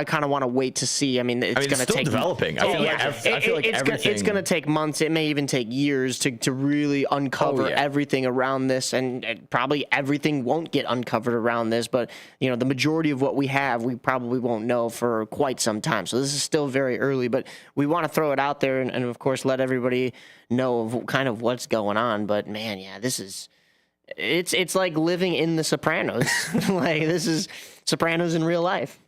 kind of want to wait to see. I mean, it's going to take developing. I feel like it's going to take months. It may even take years to really uncover everything around this, and probably everything won't get uncovered around this. But the majority of what we have, we probably won't know for quite some time. So this is still very early, but we want to throw it out there and of course let everybody know of kind of what's going on. But man, this is it's like living in The Sopranos. Like, this is Sopranos in real life.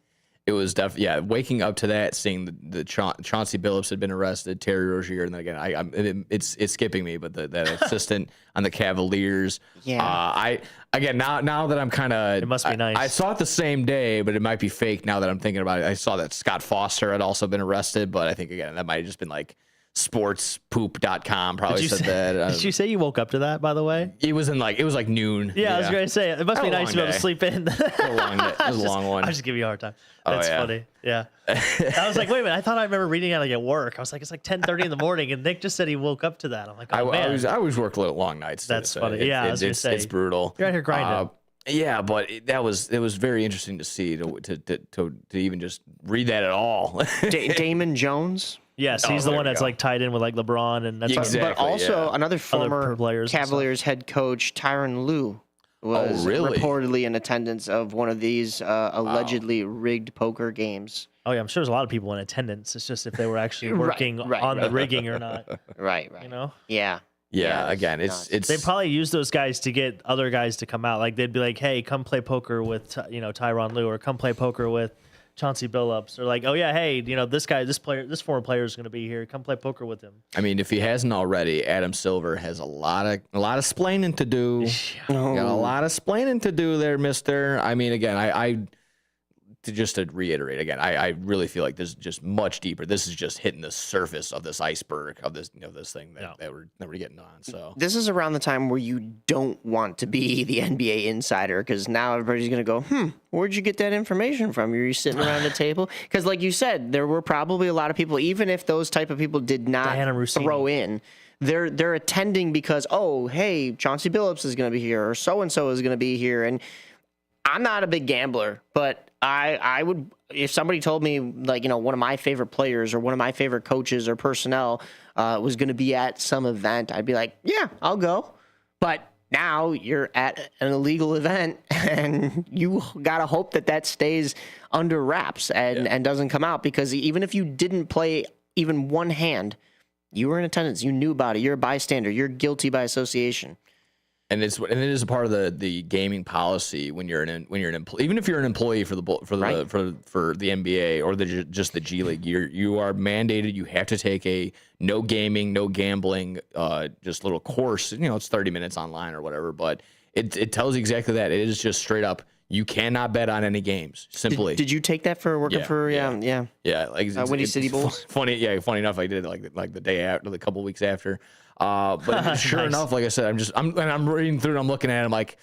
It was definitely, waking up to that, seeing the Chauncey Billups had been arrested, Terry Rozier, and then again, it's skipping me, but that assistant on the Cavaliers. Yeah. Now that I'm kind of, it must be nice. I saw it the same day, but it might be fake now that I'm thinking about it. I saw that Scott Foster had also been arrested, but I think again that might have just been like sportspoop.com probably said that. Did you say you woke up to that, by the way? It was like noon. Yeah, I was going to say, it must be nice to be able to sleep in. It was a long one. I was just giving you a hard time. That's funny. Yeah. I was like, wait a minute. I thought I remember reading it at work. I was like, it's like 10:30 in the morning, and Nick just said he woke up to that. I'm like, oh, man. I always work long nights. That's funny. It's brutal. You're out here grinding. Yeah, but it was very interesting to see to even just read that at all. Damon Jones. Yes, he's the one that's like tied in with like LeBron and that's exactly, but also another former Cavaliers head coach, Tyronn Lue, was reportedly in attendance of one of these allegedly rigged poker games. Oh yeah, I'm sure there's a lot of people in attendance. It's just if they were actually working on the rigging or not. Right. Yeah, again, it's they probably use those guys to get other guys to come out. Like they'd be like, "Hey, come play poker with Tyronn Lue, or come play poker with Chauncey Billups," or like, "Oh yeah, hey, this former player is going to be here. Come play poker with him." I mean, if he hasn't already, Adam Silver has a lot of splaining to do. Got a lot of splaining to do there, Mister. I mean, again, to reiterate again, I really feel like this is just much deeper. This is just hitting the surface of this iceberg of this this thing that we're getting on. So this is around the time where you don't want to be the NBA insider, because now everybody's going to go, where'd you get that information from? You're sitting around the table? Because like you said, there were probably a lot of people, even if those type of people did not throw in, they're attending because, oh, hey, Chauncey Billups is going to be here, or so-and-so is going to be here. And I'm not a big gambler, but I would, if somebody told me like, one of my favorite players or one of my favorite coaches or personnel was going to be at some event, I'd be like, yeah, I'll go. But now you're at an illegal event and you got to hope that stays under wraps and doesn't come out, because even if you didn't play even one hand, you were in attendance, you knew about it, you're a bystander, you're guilty by association. And it is a part of the gaming policy when you're an employee, even if you're an employee for the NBA or just the G League, you are mandated. You have to take a no gaming, no gambling, just little course. It's 30 minutes online or whatever, but it tells you exactly that. It is just straight up. You cannot bet on any games. Simply. Did you take that for working for? Yeah. Yeah, like Windy City Bowls. Funny enough, I did it like the day after, a couple weeks after. But sure Nice. enough, like I said, I'm reading through and I'm looking at it, I'm like,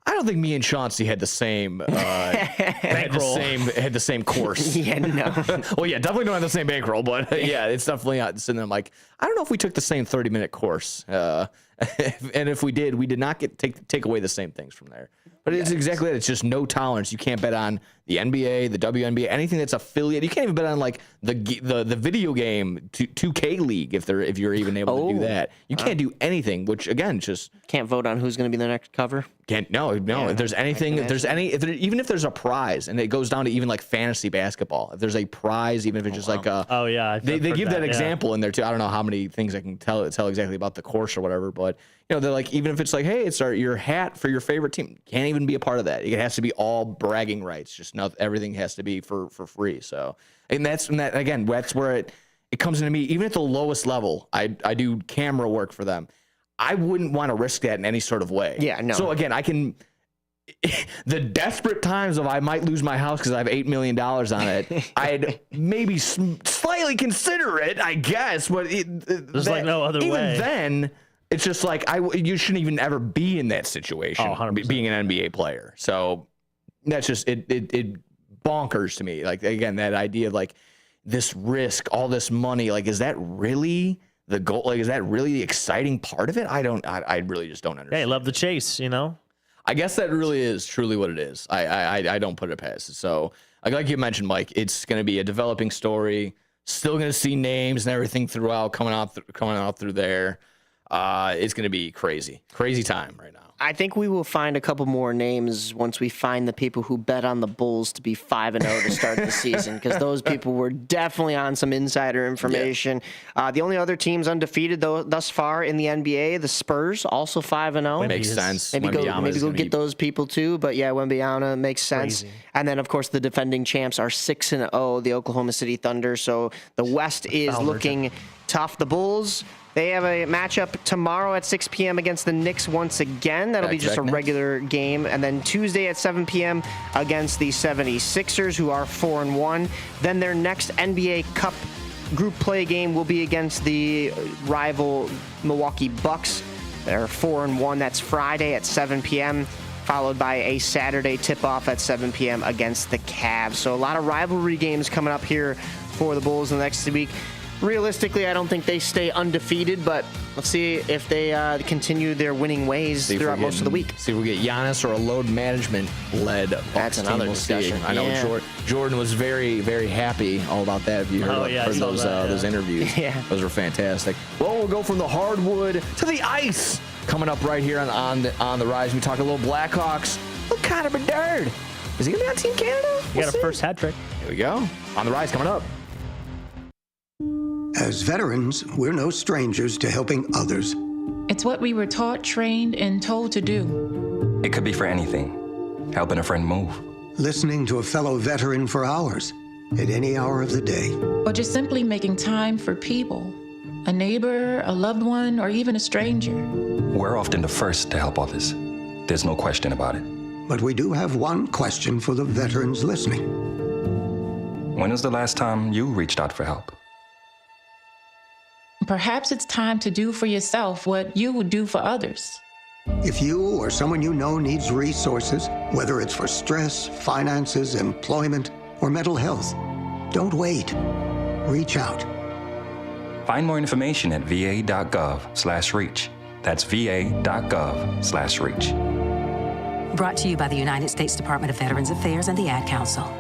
I don't think me and Chauncey had the same had the same course. Yeah, no. Well, yeah, definitely don't have the same bankroll, but yeah, it's definitely not. So then I'm like, I don't know if we took the same 30-minute course. And if we did not take away the same things from there. But it's exactly that. It's just no tolerance. You can't bet on the NBA, the WNBA, anything that's affiliated. You can't even bet on like the video game 2K League if you're even able to do that. You can't do anything. Which again, just can't vote on who's going to be the next cover. No. Yeah, if there's anything, even if there's a prize, and it goes down to even like fantasy basketball. If there's a prize, even if it's just like they give that example in there too. I don't know how many things I can tell exactly about the course or whatever, but they're like, even if it's like, hey, it's your hat for your favorite team, can't even be a part of that. It has to be all bragging rights. Just everything has to be for free. So, and that's where it comes into me. Even at the lowest level, I do camera work for them. I wouldn't want to risk that in any sort of way. Yeah, no. So again, I can. The desperate times of I might lose my house because I have $8 million on it, I'd maybe slightly consider it, I guess. But there's like no other way. Even then, it's just like you shouldn't even ever be in that situation. 100%. Being an NBA player. So that's just it bonkers to me. Like again, that idea of like this risk, all this money, like is that really the goal? Like is that really the exciting part of it? I really just don't understand. Hey, love the chase, I guess that really is truly what it is. I don't put it past it. So like you mentioned, Mike, it's going to be a developing story. Still going to see names and everything throughout coming out through there. It's going to be crazy time right now. I think we will find a couple more names once we find the people who bet on the Bulls to be 5-0 to start the season, because those people were definitely on some insider information. Yeah. The only other teams undefeated thus far in the NBA, the Spurs, also 5-0. Makes sense. Maybe go get those people too. But yeah, Wembanyama makes sense. Crazy. And then of course the defending champs are 6-0, the Oklahoma City Thunder. So the West is looking tough. The Bulls, they have a matchup tomorrow at 6 p.m. against the Knicks once again. That'll be just a regular game. And then Tuesday at 7 p.m. against the 76ers, who are 4-1. Then their next NBA Cup group play game will be against the rival Milwaukee Bucks. They're 4-1. That's Friday at 7 p.m., followed by a Saturday tip-off at 7 p.m. against the Cavs. So a lot of rivalry games coming up here for the Bulls in the next week. Realistically, I don't think they stay undefeated, but let's see if they continue their winning ways throughout most of the week. See if we get Giannis or a load management-led Bucks. That's another discussion. I know Jordan was very, very happy all about that. If you heard those interviews, those were fantastic. Well, we'll go from the hardwood to the ice. Coming up right here on the Rise, we talk a little Blackhawks. Look, Connor Bedard. Is he going to be on Team Canada? He got a first hat trick. Here we go. On the Rise coming up. As veterans, we're no strangers to helping others. It's what we were taught, trained, and told to do. It could be for anything. Helping a friend move. Listening to a fellow veteran for hours, at any hour of the day. Or just simply making time for people. A neighbor, a loved one, or even a stranger. We're often the first to help others. There's no question about it. But we do have one question for the veterans listening. When was the last time you reached out for help? Perhaps it's time to do for yourself what you would do for others. If you or someone you know needs resources, whether it's for stress, finances, employment, or mental health, don't wait. Reach out. Find more information at va.gov/reach. That's va.gov/reach. Brought to you by the United States Department of Veterans Affairs and the Ad Council.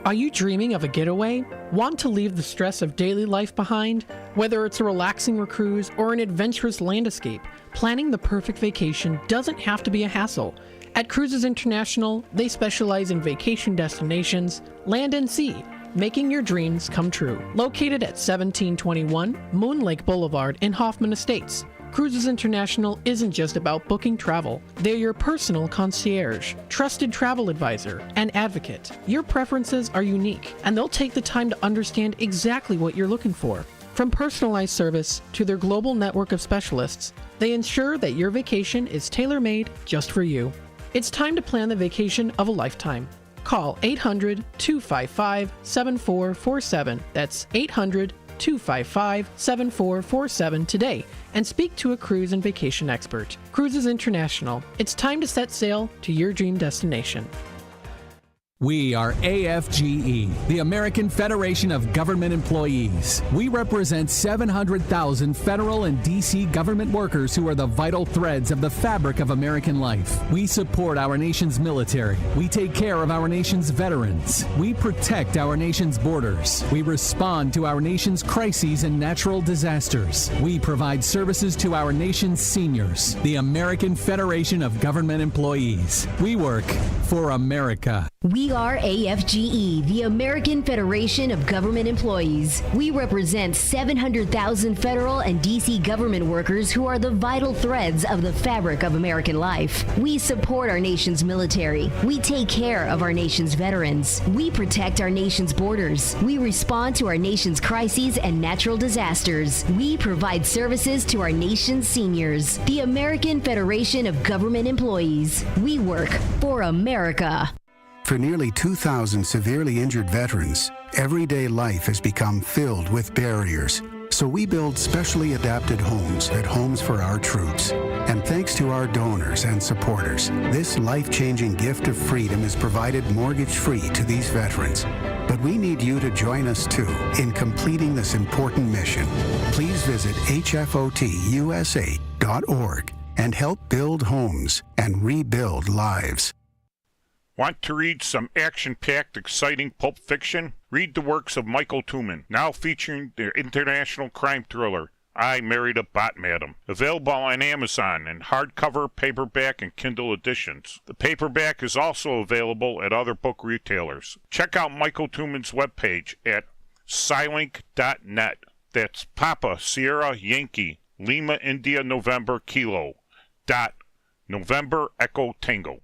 Are you dreaming of a getaway? Want to leave the stress of daily life behind? Whether it's a relaxing cruise or an adventurous land escape, planning the perfect vacation doesn't have to be a hassle. At Cruises International, they specialize in vacation destinations, land and sea, making your dreams come true. Located at 1721 Moon Lake Boulevard in Hoffman Estates, Cruises International isn't just about booking travel. They're your personal concierge, trusted travel advisor, and advocate. Your preferences are unique, and they'll take the time to understand exactly what you're looking for. From personalized service to their global network of specialists, they ensure that your vacation is tailor-made just for you. It's time to plan the vacation of a lifetime. Call 800-255-7447. That's 800-255-7447 today and speak to a cruise and vacation expert. Cruises International. It's time to set sail to your dream destination. We are AFGE, the American Federation of Government Employees. We represent 700,000 federal and D.C. government workers who are the vital threads of the fabric of American life. We support our nation's military. We take care of our nation's veterans. We protect our nation's borders. We respond to our nation's crises and natural disasters. We provide services to our nation's seniors. The American Federation of Government Employees. We work for America. We are AFGE, the American Federation of Government Employees. We represent 700,000 federal and D.C. government workers who are the vital threads of the fabric of American life. We support our nation's military. We take care of our nation's veterans. We protect our nation's borders. We respond to our nation's crises and natural disasters. We provide services to our nation's seniors. The American Federation of Government Employees. We work for America. For nearly 2,000 severely injured veterans, everyday life has become filled with barriers. So we build specially adapted homes at Homes for Our Troops. And thanks to our donors and supporters, this life-changing gift of freedom is provided mortgage-free to these veterans. But we need you to join us, too, in completing this important mission. Please visit hfotusa.org and help build homes and rebuild lives. Want to read some action-packed, exciting pulp fiction? Read the works of Michael Tooman, now featuring the international crime thriller, I Married a Bot Madam. Available on Amazon in hardcover, paperback, and Kindle editions. The paperback is also available at other book retailers. Check out Michael Tooman's webpage at Scilink.net. That's Papa Sierra Yankee Lima India November Kilo dot November Echo Tango.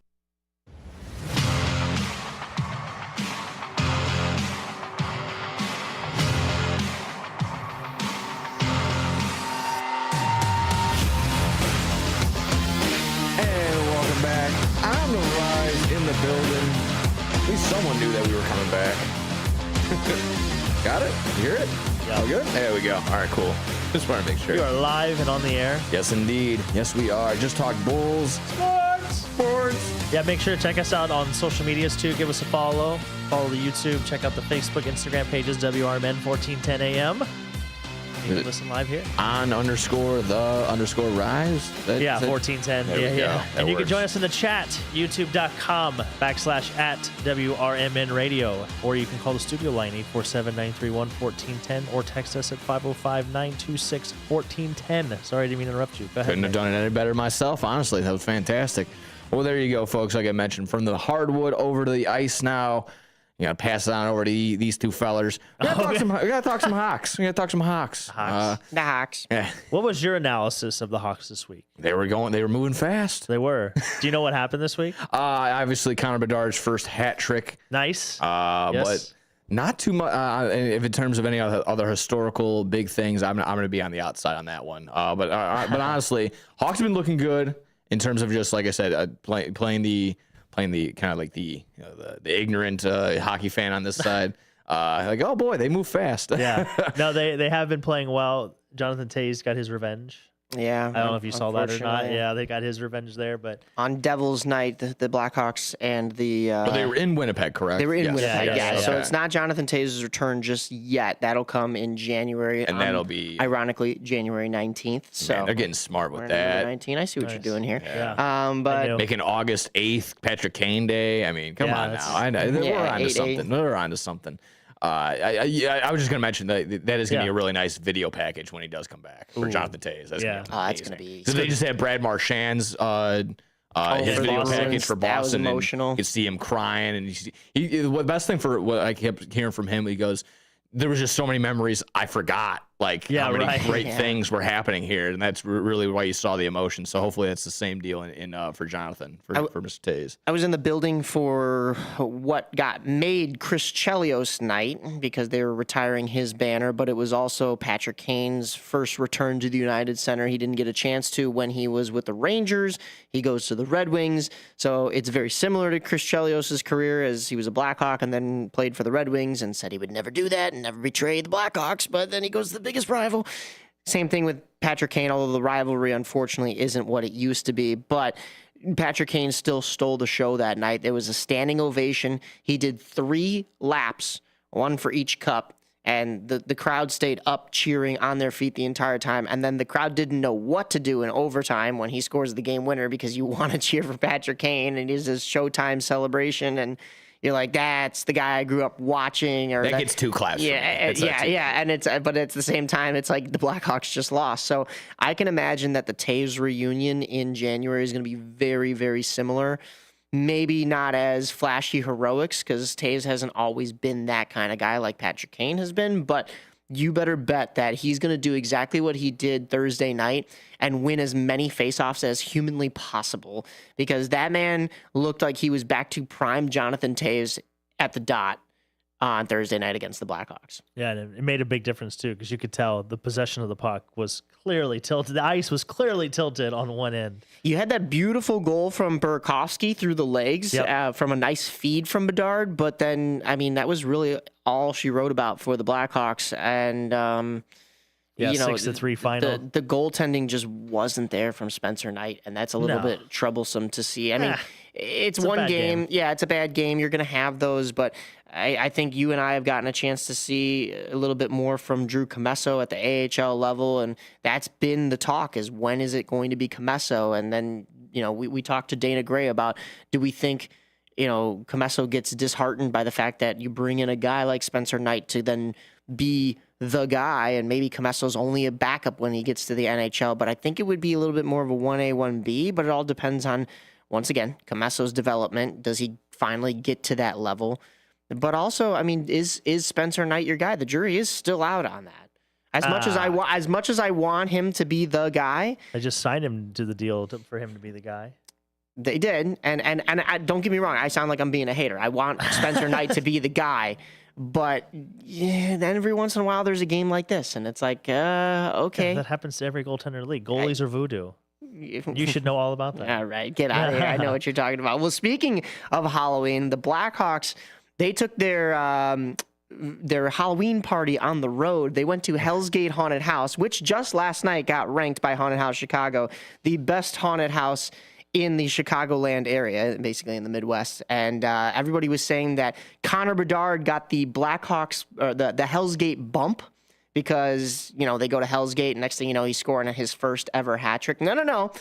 On the rise in the building. At least someone knew that we were coming back. Got it? You hear it? Yeah. All good? There we go. All right, cool. Just want to make sure. You are live and on the air. Yes, indeed. Yes, we are. Just talk Bulls. Sports. Yeah, make sure to check us out on social medias, too. Give us a follow. Follow the YouTube. Check out the Facebook, Instagram pages, WRMN 1410 AM. You can listen live here. On_the_rise. Yeah, 1410. Yeah. And you can join us in the chat, youtube.com/@WRMN Radio. Or you can call the studio line, 847-931-1410, or text us at 505-926-1410. Sorry, I didn't mean to interrupt you. Go ahead. Couldn't have done it any better myself, honestly. That was fantastic. Well, there you go, folks. Like I mentioned, from the hardwood over to the ice now. You gotta pass it on over to these two fellers. We gotta talk some Hawks. We gotta talk some Hawks. The Hawks. Yeah. What was your analysis of the Hawks this week? They were moving fast. They were. Do you know what happened this week? Obviously Connor Bedard's first hat trick. Nice. Yes. But not too much. If in terms of any other historical big things, I'm going to be on the outside on that one. But honestly, Hawks have been looking good in terms of just like I said, playing the kind of like the ignorant hockey fan on this side. Like, oh boy, they move fast. Yeah. No, they have been playing well. Jonathan Toews got his revenge. Yeah. I don't know if you saw that or not. Yeah, they got his revenge there. But on Devil's Night, the Blackhawks and the... but they were in Winnipeg, correct? They were in Winnipeg, yeah. Okay. So it's not Jonathan Toews' return just yet. That'll come in January. And that'll be... Ironically, January 19th. So man, they're getting smart with that. 19. I see what you're doing here. Yeah. But making August 8th Patrick Kane Day. I mean, come on now. I know. We're on to something. We're on to something. I was just going to mention that is going to be a really nice video package when he does come back for Jonathan Taves. That's going to be so they just had Brad Marchand's his video package for Boston. That was emotional. You could see him crying, and the best thing for what I kept hearing from him, he goes, "There was just so many memories I forgot how many right. great things were happening here, and that's really why you saw the emotion. So hopefully that's the same deal for Jonathan, for Mr. Tays. I was in the building for what got made Chris Chelios night because they were retiring his banner, but it was also Patrick Kane's first return to the United Center. He didn't get a chance to when he was with the Rangers. He goes to the Red Wings, so it's very similar to Chris Chelios' career, as he was a Blackhawk and then played for the Red Wings and said he would never do that and never betray the Blackhawks, but then he goes to the biggest rival. Same thing with Patrick Kane, although the rivalry unfortunately isn't what it used to be, but Patrick Kane still stole the show that night. There was a standing ovation. He did 3 laps, 1 for each cup, and the crowd stayed up cheering on their feet the entire time. And then the crowd didn't know what to do in overtime when he scores the game winner, because you want to cheer for Patrick Kane, and it is his Showtime celebration, and you're like, that's the guy I grew up watching. Or that gets too classy. Yeah. And but at the same time, it's like the Blackhawks just lost. So I can imagine that the Taves reunion in January is going to be very, very similar. Maybe not as flashy heroics, because Taves hasn't always been that kind of guy like Patrick Kane has been, but you better bet that he's going to do exactly what he did Thursday night and win as many faceoffs as humanly possible, because that man looked like he was back to prime Jonathan Taves at the dot on Thursday night against the Blackhawks. Yeah, and it made a big difference, too, because you could tell the possession of the puck was clearly tilted. The ice was clearly tilted on one end. You had that beautiful goal from Burakovsky through the legs from a nice feed from Bedard, but then, I mean, that was really all she wrote about for the Blackhawks. And, 6-3 final. The goaltending just wasn't there from Spencer Knight, and that's a little bit troublesome to see. I mean, it's one game. Yeah, it's a bad game. You're going to have those, but I think you and I have gotten a chance to see a little bit more from Drew Commesso at the AHL level, and that's been the talk, is when is it going to be Commesso? And then, we talked to Dana Gray about, do we think, Commesso gets disheartened by the fact that you bring in a guy like Spencer Knight to then be the guy, and maybe Comesso's only a backup when he gets to the NHL, but I think it would be a little bit more of a 1A, 1B, but it all depends on, once again, Comesso's development. Does he finally get to that level? But also, I mean, is Spencer Knight your guy? The jury is still out on that. As much as I want him to be the guy, I just signed him to the deal for him to be the guy. They did, and I, don't get me wrong. I sound like I'm being a hater. I want Spencer Knight to be the guy, but then every once in a while there's a game like this, and it's like, okay. Yeah, that happens to every goaltender in the league. Goalies are voodoo. You should know all about that. All right, get out of here. I know what you're talking about. Well, speaking of Halloween, the Blackhawks, they took their Halloween party on the road. They went to Hell's Gate Haunted House, which just last night got ranked by Haunted House Chicago the best haunted house in the Chicagoland area, basically in the Midwest. And everybody was saying that Connor Bedard got the Blackhawks, the Hell's Gate bump, because, they go to Hell's Gate, and next thing you know, he's scoring his first ever hat trick. No.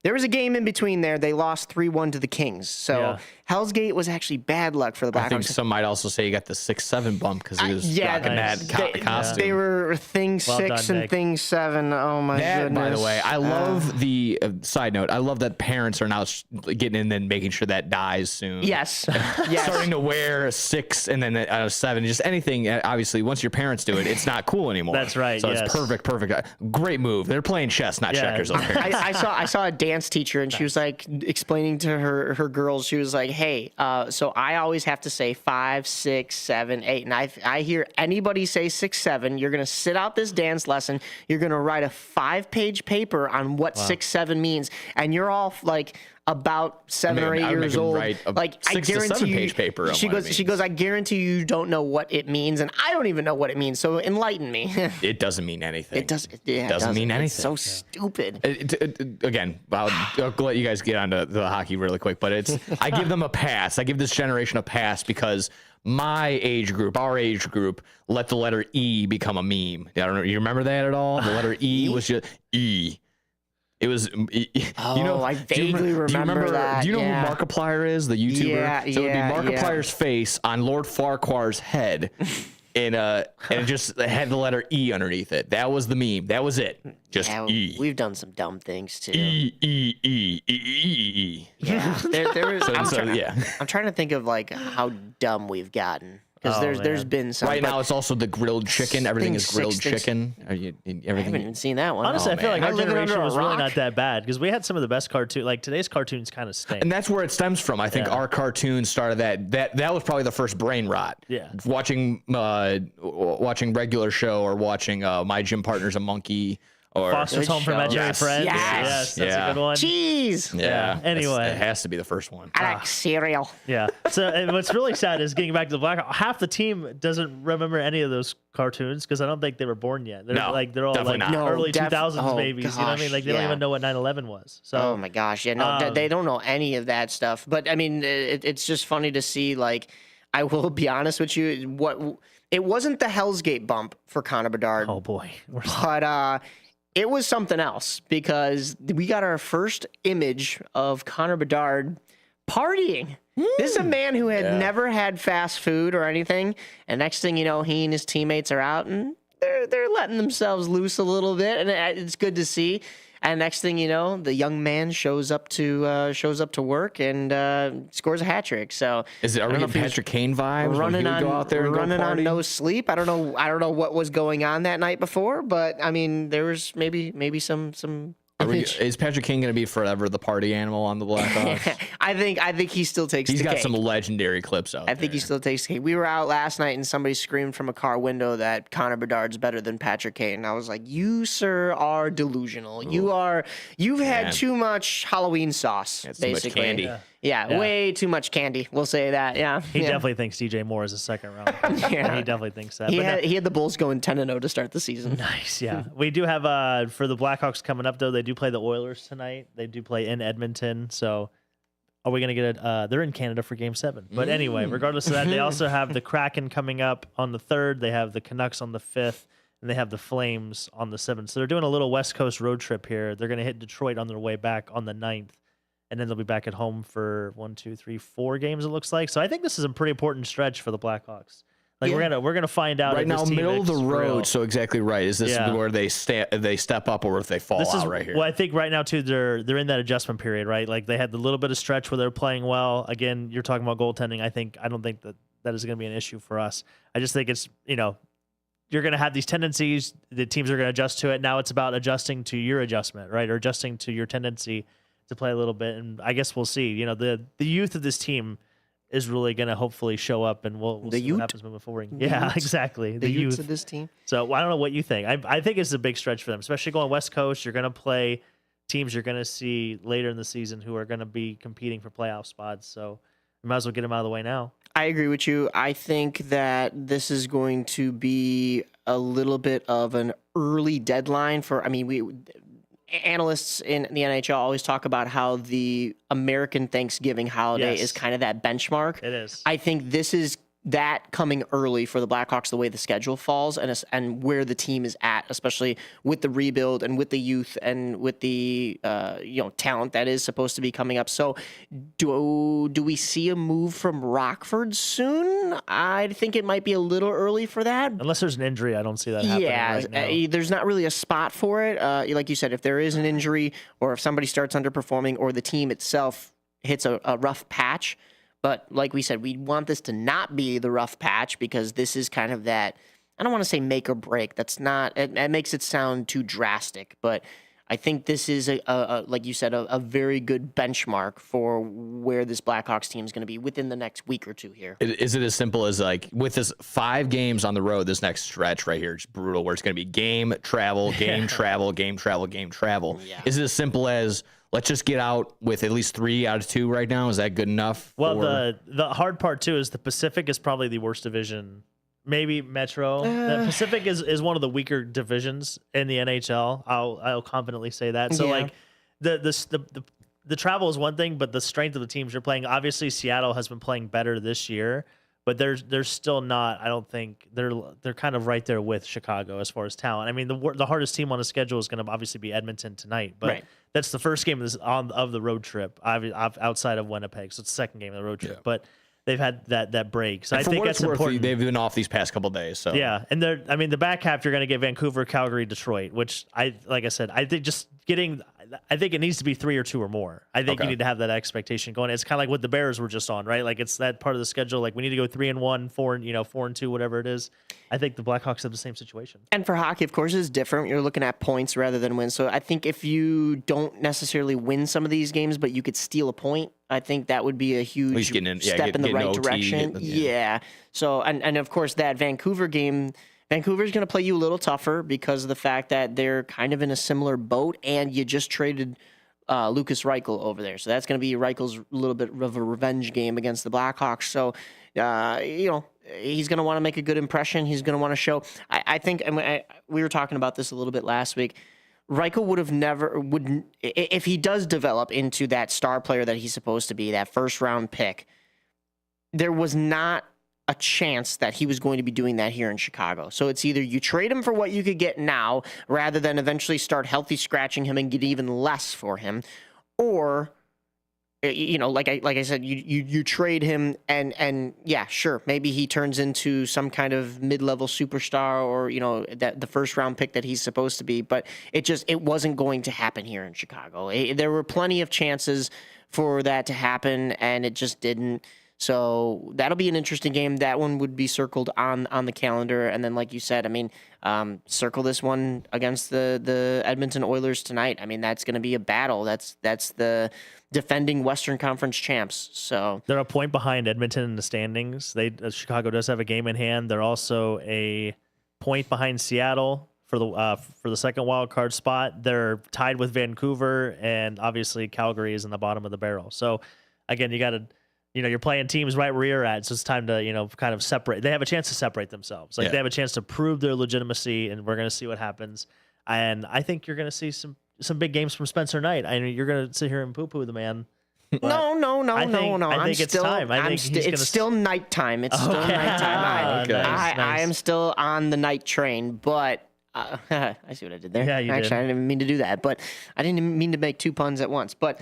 There was a game in between there. They lost 3-1 to the Kings. So Hell's Gate was actually bad luck for the Blackhawks. I think some might also say he got the 6-7 bump because he was rocking that costume. They were thing 6 and thing 7. Oh, my goodness. By the way, I love the side note. I love that parents are now getting in and making sure that dies soon. Yes. Starting to wear a 6 and then 7. Just anything. Obviously, once your parents do it, it's not cool anymore. That's right. So it's perfect. Great move. They're playing chess, not checkers. I saw a dance teacher, and she was like explaining to her girls. She was like, hey, so I always have to say 5, 6, 7, 8, and I hear anybody say 6, 7, you're gonna sit out this dance lesson, you're gonna write a 5-page paper on what 6, 7 means, and you're all like about 7 or 8 years old. Like, 6 I guarantee to 7 you, page paper. She goes, I guarantee you don't know what it means, and I don't even know what it means. So enlighten me. It doesn't mean anything. It doesn't mean anything. It's so stupid. Again, I'll let you guys get onto the hockey really quick, but I give them a pass. I give this generation a pass because our age group, let the letter E become a meme. I don't know. You remember that at all? The letter E was just E. It was, I vaguely remember that. Do you know who Markiplier is, the YouTuber? Yeah, so it would be Markiplier's face on Lord Farquhar's head, and it just had the letter E underneath it. That was the meme. That was it. Just E. We've done some dumb things too. E. Yeah. I'm trying to think of like how dumb we've gotten Because there's been some. Right now, it's also the grilled chicken. Everything is grilled chicken. I haven't even seen that one. Honestly, I feel like our generation was really rock? not that bad because we had some of the best cartoons. Like today's cartoons kind of stink. And that's where it stems from. I think our cartoons started that was probably the first brain rot. Yeah. Watching regular show or watching My Gym Partner's a Monkey. Or Foster's Home for Imaginary Friends. Yes, that's a good one. Cheese. Yeah. Anyway. It has to be the first one. I like cereal. Yeah. So and what's really sad is getting back to the Blackhawks. Half the team doesn't remember any of those cartoons because I don't think they were born yet. They're they're all like early 2000s babies. Gosh, you know what I mean? Like they don't even know what 9/11 was. So oh my gosh, yeah, no, they don't know any of that stuff. But I mean, it's just funny to see. Like, I will be honest with you, it wasn't the Hell's Gate bump for Connor Bedard. Oh boy, but it was something else because we got our first image of Connor Bedard partying. This is a man who had never had fast food or anything, and next thing you know, he and his teammates are out and they're letting themselves loose a little bit, and it's good to see. And next thing you know, the young man shows up to work and scores a hat trick. So are we getting Patrick Kane vibes? Running when he would go out there and running go on party? no sleep. I don't know what was going on that night before, but I mean there was maybe some. Is Patrick Kane going to be forever the party animal on the Blackhawks? I think he still takes. He's the got cake. some legendary clips out. I think he still takes the cake. We were out last night and somebody screamed from a car window that Connor Bedard's better than Patrick Kane. And I was like, you, sir, are delusional. You've had too much Halloween sauce, basically. Too much candy. Yeah, way too much candy. We'll say that. Yeah. He definitely thinks DJ Moore is a second round. Yeah. He definitely thinks that. He had the Bulls going 10-0 to start the season. Nice, yeah. We do have for the Blackhawks coming up though. They do play the Oilers tonight. They do play in Edmonton. So are we gonna get it? They're in Canada for Game 7. But anyway, regardless of that, they also have the Kraken coming up on the 3rd. They have the Canucks on the 5th. And they have the Flames on the 7th. So they're doing a little West Coast road trip here. They're gonna hit Detroit on their way back on the 9th. And then they'll be back at home for 4 games. It looks like. So I think this is a pretty important stretch for the Blackhawks. Like we're gonna find out right if now, this team middle of the is road. real. So exactly right. Is this where they step up or if they fall out right here? Well, I think right now too they're in that adjustment period, right? Like they had the little bit of stretch where they're playing well. Again, you're talking about goaltending. I don't think that is going to be an issue for us. I just think it's you're going to have these tendencies. The teams are going to adjust to it. Now it's about adjusting to your adjustment, right? Or adjusting to your tendency to play a little bit. And I guess we'll see. The youth of this team is really going to hopefully show up, and we'll see what happens moving forward. Yeah, exactly. The youth of this team. So I don't know what you think. I think it's a big stretch for them, especially going West Coast. You're going to play teams you're going to see later in the season who are going to be competing for playoff spots. So we might as well get them out of the way now. I agree with you. I think that this is going to be a little bit of an early deadline for. I mean, analysts in the NHL always talk about how the American Thanksgiving holiday is kind of that benchmark. It is. I think this is that coming early for the Blackhawks, the way the schedule falls and where the team is at, especially with the rebuild and with the youth and with the talent that is supposed to be coming up. So do we see a move from Rockford soon? I think it might be a little early for that. Unless there's an injury, I don't see that happening right now. There's not really a spot for it. Like you said, if there is an injury or if somebody starts underperforming or the team itself hits a rough patch. But like we said, we want this to not be the rough patch because this is kind of that, I don't want to say make or break. That's not, it makes it sound too drastic. But I think this is, like you said, a very good benchmark for where this Blackhawks team is going to be within the next week or two here. Is it as simple as like with this 5 games on the road, this next stretch right here, it's brutal, where it's going to be game, travel, game, travel, game, travel, game, travel. Yeah. Is it as simple as let's just get out with at least 3 out of 2 right now? Is that good enough? Well, the hard part too is the Pacific is probably the worst division. Maybe Metro. The Pacific is one of the weaker divisions in the NHL. I'll confidently say that. So like the travel is one thing, but the strength of the teams you're playing. Obviously, Seattle has been playing better this year, but they're still not. I don't think they're kind of right there with Chicago as far as talent. I mean, the hardest team on the schedule is going to obviously be Edmonton tonight, but that's the first game of the road trip outside of Winnipeg. So it's the second game of the road trip, but they've had that break. So I think that's important. They've been off these past couple of days. So yeah, and the back half you're going to get Vancouver, Calgary, Detroit, which I think just getting. I think it needs to be 3 or 2 or more. I think you need to have that expectation going. It's kind of like what the Bears were just on, right? Like it's that part of the schedule. Like we need to go 3-1, 4-2, whatever it is. I think the Blackhawks have the same situation. And for hockey, of course, it's different. You're looking at points rather than wins. So I think if you don't necessarily win some of these games, but you could steal a point, I think that would be a huge step in the right direction. Yeah. So, and of course, that Vancouver game, Vancouver's going to play you a little tougher because of the fact that they're kind of in a similar boat, and you just traded Lucas Reichel over there. So that's going to be Reichel's little bit of a revenge game against the Blackhawks. So, he's going to want to make a good impression. He's going to want to show. I think we were talking about this a little bit last week. Reichel wouldn't if he does develop into that star player that he's supposed to be, that first-round pick, there was not a chance that he was going to be doing that here in Chicago. So it's either you trade him for what you could get now rather than eventually start healthy scratching him and get even less for him, or like I said, you trade him and yeah, sure, maybe he turns into some kind of mid-level superstar or that the first round pick that he's supposed to be, but it wasn't going to happen here in Chicago. There were plenty of chances for that to happen and it just didn't. So that'll be an interesting game. That one would be circled on the calendar. And then, like you said, circle this one against the Edmonton Oilers tonight. That's going to be a battle. That's the defending Western Conference champs. So they're a point behind Edmonton in the standings. Chicago does have a game in hand. They're also a point behind Seattle for the second wild card spot. They're tied with Vancouver, and obviously Calgary is in the bottom of the barrel. So again, you got to. You're playing teams right where you're at, so it's time to, kind of separate. They have a chance to separate themselves. They have a chance to prove their legitimacy, and we're going to see what happens. And I think you're going to see some big games from Spencer Knight. You're going to sit here and poo-poo the man. No. I think it's time. It's still nighttime. It's still nighttime. Nice. I am still on the night train, but I see what I did there. Yeah, you Actually, did. I didn't mean to do that, but I didn't mean to make 2 puns at once. But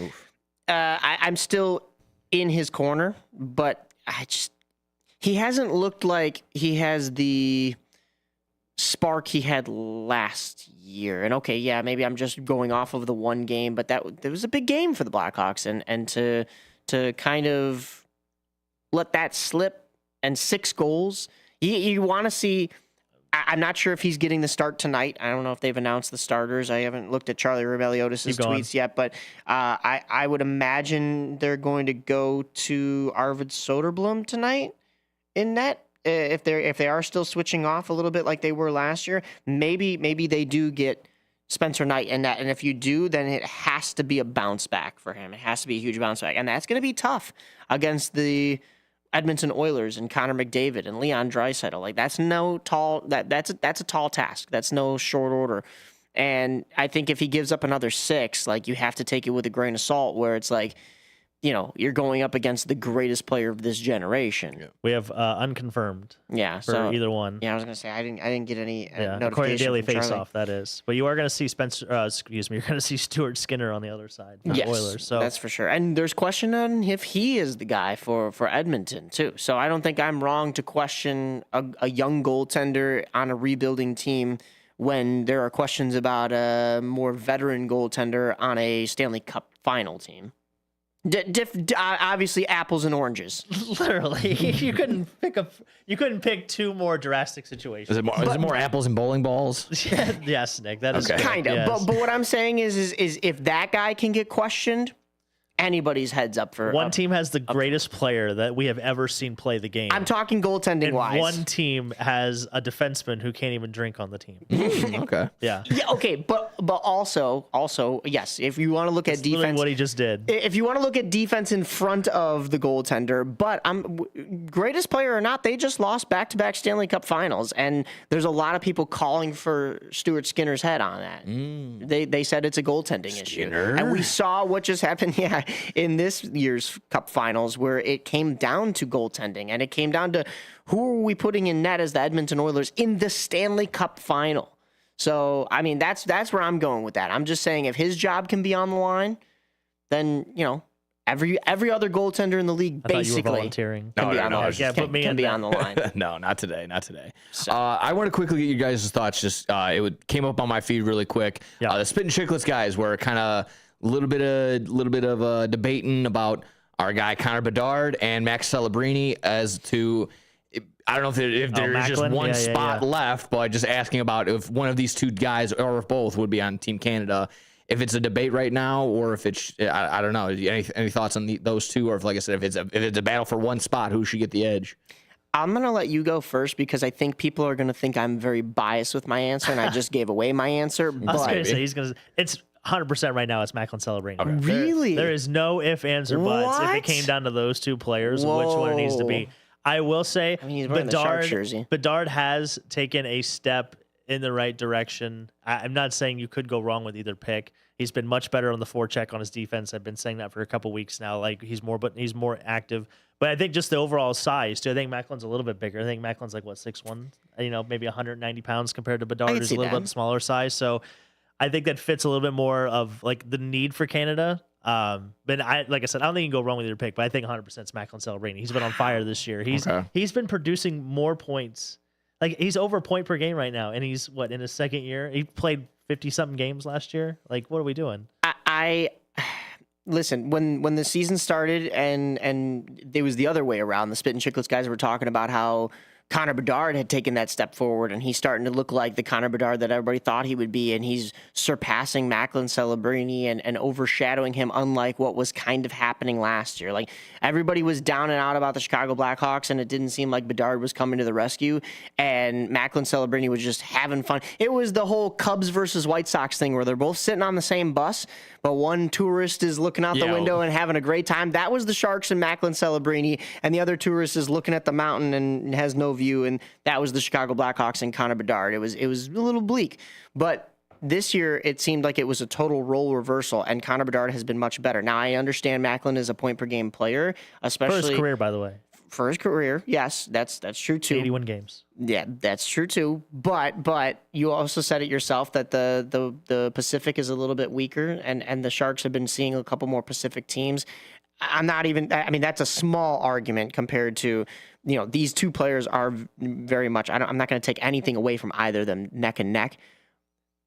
I'm still in his corner, but he hasn't looked like he has the spark he had last year. And okay, yeah, maybe I'm just going off of the one game, but there was a big game for the Blackhawks, and to kind of let that slip, and 6 goals, you want to see. I'm not sure if he's getting the start tonight. I don't know if they've announced the starters. I haven't looked at Charlie Rebelliotis' tweets yet, but I would imagine they're going to go to Arvid Soderblom tonight in net. If they are still switching off a little bit like they were last year, maybe they do get Spencer Knight in that. And if you do, then it has to be a bounce back for him. It has to be a huge bounce back, and that's going to be tough against the Edmonton Oilers and Connor McDavid and Leon Draisaitl. That's a tall task. That's no short order. And I think if he gives up another 6, you have to take it with a grain of salt, where it's you're going up against the greatest player of this generation. Yeah. We have unconfirmed. Yeah, for either one. Yeah, I was gonna say I didn't get any notification. According to Daily from Charlie. Faceoff, that is. But you are going to see you're going to see Stuart Skinner on the other side for the Oilers. So that's for sure. And there's question on if he is the guy for Edmonton too. So I don't think I'm wrong to question a young goaltender on a rebuilding team when there are questions about a more veteran goaltender on a Stanley Cup final team. Obviously, apples and oranges. Literally, you couldn't pick 2 more drastic situations. Is it more apples and bowling balls? Yes, Nick. That is kind of. Yes. But what I'm saying is if that guy can get questioned, anybody's heads up for one team has the greatest player that we have ever seen play the game. I'm talking goaltending wise. One team has a defenseman who can't even drink on the team. Okay. Yeah. Yeah. Okay. But also, yes. If you want to look at defense, what he just did. If you want to look at defense in front of the goaltender, but greatest player or not, they just lost back-to-back Stanley Cup Finals, and there's a lot of people calling for Stuart Skinner's head on that. They said it's a goaltending issue, and we saw what just happened. Yeah. In this year's Cup Finals, where it came down to goaltending, and it came down to who are we putting in net as the Edmonton Oilers in the Stanley Cup Final. So, that's where I'm going with that. I'm just saying if his job can be on the line, then, Every other goaltender in the league I thought you were basically volunteering. can be No, on no, the it's just- put me can in be that. on the line. No, not today. Not today. So- I want to quickly get you guys' thoughts. Just came up on my feed really quick. Yeah. The Spit and Chicklets guys were kind of a little bit of debating about our guy Connor Bedard and Max Celebrini as to. I don't know if there's just Macklin? one Yeah, spot left, but just asking about if one of these two guys or if both would be on Team Canada. If it's a debate right now, or if it's I don't know. Any thoughts on those two, or if, like I said, if it's a battle for one spot, who should get the edge? I'm going to let you go first because I think people are going to think I'm very biased with my answer, and I just gave away my answer. I was going to say it's 100% right now. It's Macklin Celebrini. Okay. Really? There is no ifs, ands, or buts. If it came down to those two players, which one it needs to be. I will say, he's wearing the Sharks jersey. Bedard has taken a step in the right direction. I'm not saying you could go wrong with either pick. He's been much better on the forecheck on his defense. I've been saying that for a couple weeks now. Like he's more active. But I think just the overall size too. I think Macklin's a little bit bigger. I think Macklin's like 6'1", maybe 190 pounds compared to Bedard, who's a little bit smaller size. So I think that fits a little bit more of like the need for Canada. But like I said, I don't think you can go wrong with your pick, but I think 100% it's Macklin Celebrini. He's been on fire this year. He's been producing more points. Like he's over a point per game right now, and he's in his second year. He played 50-something games last year. Like, what are we doing? I listen, when the season started and it was the other way around. The Spit and Chicklets guys were talking about how Connor Bedard had taken that step forward, and he's starting to look like the Connor Bedard that everybody thought he would be, and he's surpassing Macklin Celebrini and overshadowing him, unlike what was kind of happening last year. Like, everybody was down and out about the Chicago Blackhawks, and it didn't seem like Bedard was coming to the rescue, and Macklin Celebrini was just having fun. It was the whole Cubs versus White Sox thing where they're both sitting on the same bus, but one tourist is looking out the window and having a great time. That was the Sharks and Macklin Celebrini, and the other tourist is looking at the mountain and has no view, and that was the Chicago Blackhawks and Connor Bedard. It was a little bleak, but this year it seemed like it was a total role reversal, and Connor Bedard has been much better. Now, I understand Macklin is a point-per-game player, especially... For his career, by the way. For his career, yes, that's true, too. 81 games. Yeah, that's true, too. But you also said it yourself that the Pacific is a little bit weaker, and the Sharks have been seeing a couple more Pacific teams. That's a small argument compared to, these two players are very much... I'm not going to take anything away from either of them neck and neck.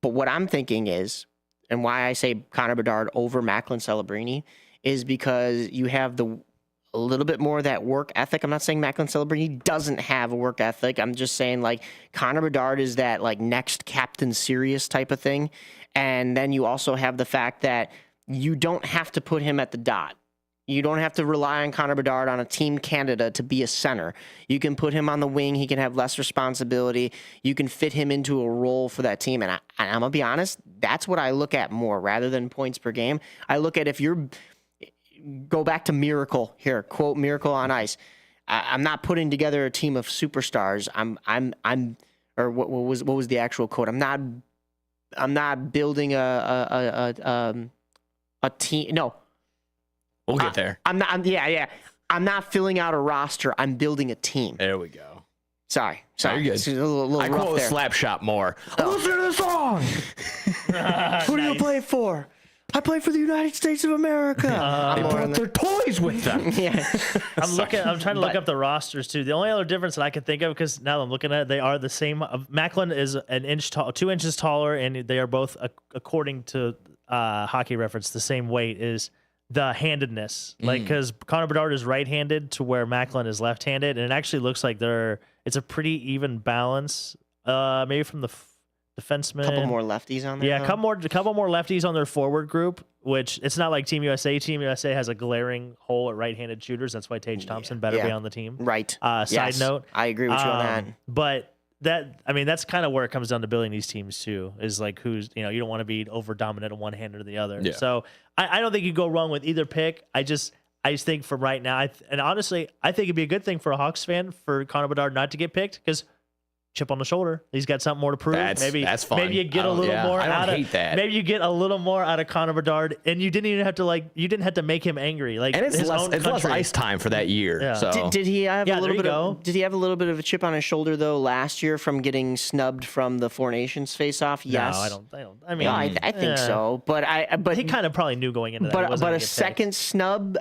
But what I'm thinking is, and why I say Connor Bedard over Macklin Celebrini, is because you have a little bit more of that work ethic. I'm not saying Macklin Celebrini doesn't have a work ethic. I'm just saying, like, Connor Bedard is that, like, next Captain Serious type of thing. And then you also have the fact that you don't have to put him at the dot. You don't have to rely on Connor Bedard on a Team Canada to be a center. You can put him on the wing. He can have less responsibility. You can fit him into a role for that team. And I'm going to be honest, that's what I look at more rather than points per game. I look at if you're... Go back to Miracle here, quote Miracle on Ice. I'm not putting together a team of superstars. Or what was the actual quote? I'm not building a team. No. We'll get there. I'm not filling out a roster. I'm building a team. There we go. Sorry. You're good. It's a little I rough quote there. Slapshot more. Listen to the song. Who do you play for? I play for the United States of America. They brought their toys with them. Yeah. I'm trying to look up the rosters too. The only other difference that I can think of, because now I'm looking at it, they are the same. Macklin is an inch tall, 2 inches taller, and they are both, according to Hockey Reference, the same weight. Is the handedness, like, because Connor Bedard is right-handed to where Macklin is left-handed, and it actually looks like it's a pretty even balance. Maybe from the defenseman. A couple more lefties on there. Yeah, a couple more lefties on their forward group, which it's not like Team USA. Team USA has a glaring hole at right-handed shooters. That's why Tage Thompson better be on the team. Right. Side note. I agree with you on that. But that's kind of where it comes down to building these teams too, is like who's, you don't want to be over dominant on one hand or the other. Yeah. So I don't think you go wrong with either pick. I just think from right now, and honestly, I think it'd be a good thing for a Hawks fan for Connor Bedard not to get picked, because chip on the shoulder. He's got something more to prove. That's fun. Maybe you get a little more I don't out hate of that. Maybe you get a little more out of Connor Bedard, and you didn't even have to make him angry. Like, and it's his less, own it's less country. ice time for that year. Yeah. So Did he have a little bit of? Did he have a little bit of a chip on his shoulder though last year from getting snubbed from the Four Nations face-off? Yes. No, I don't. I mean, no, I think so, but he kind of probably knew going into that. But a second snub,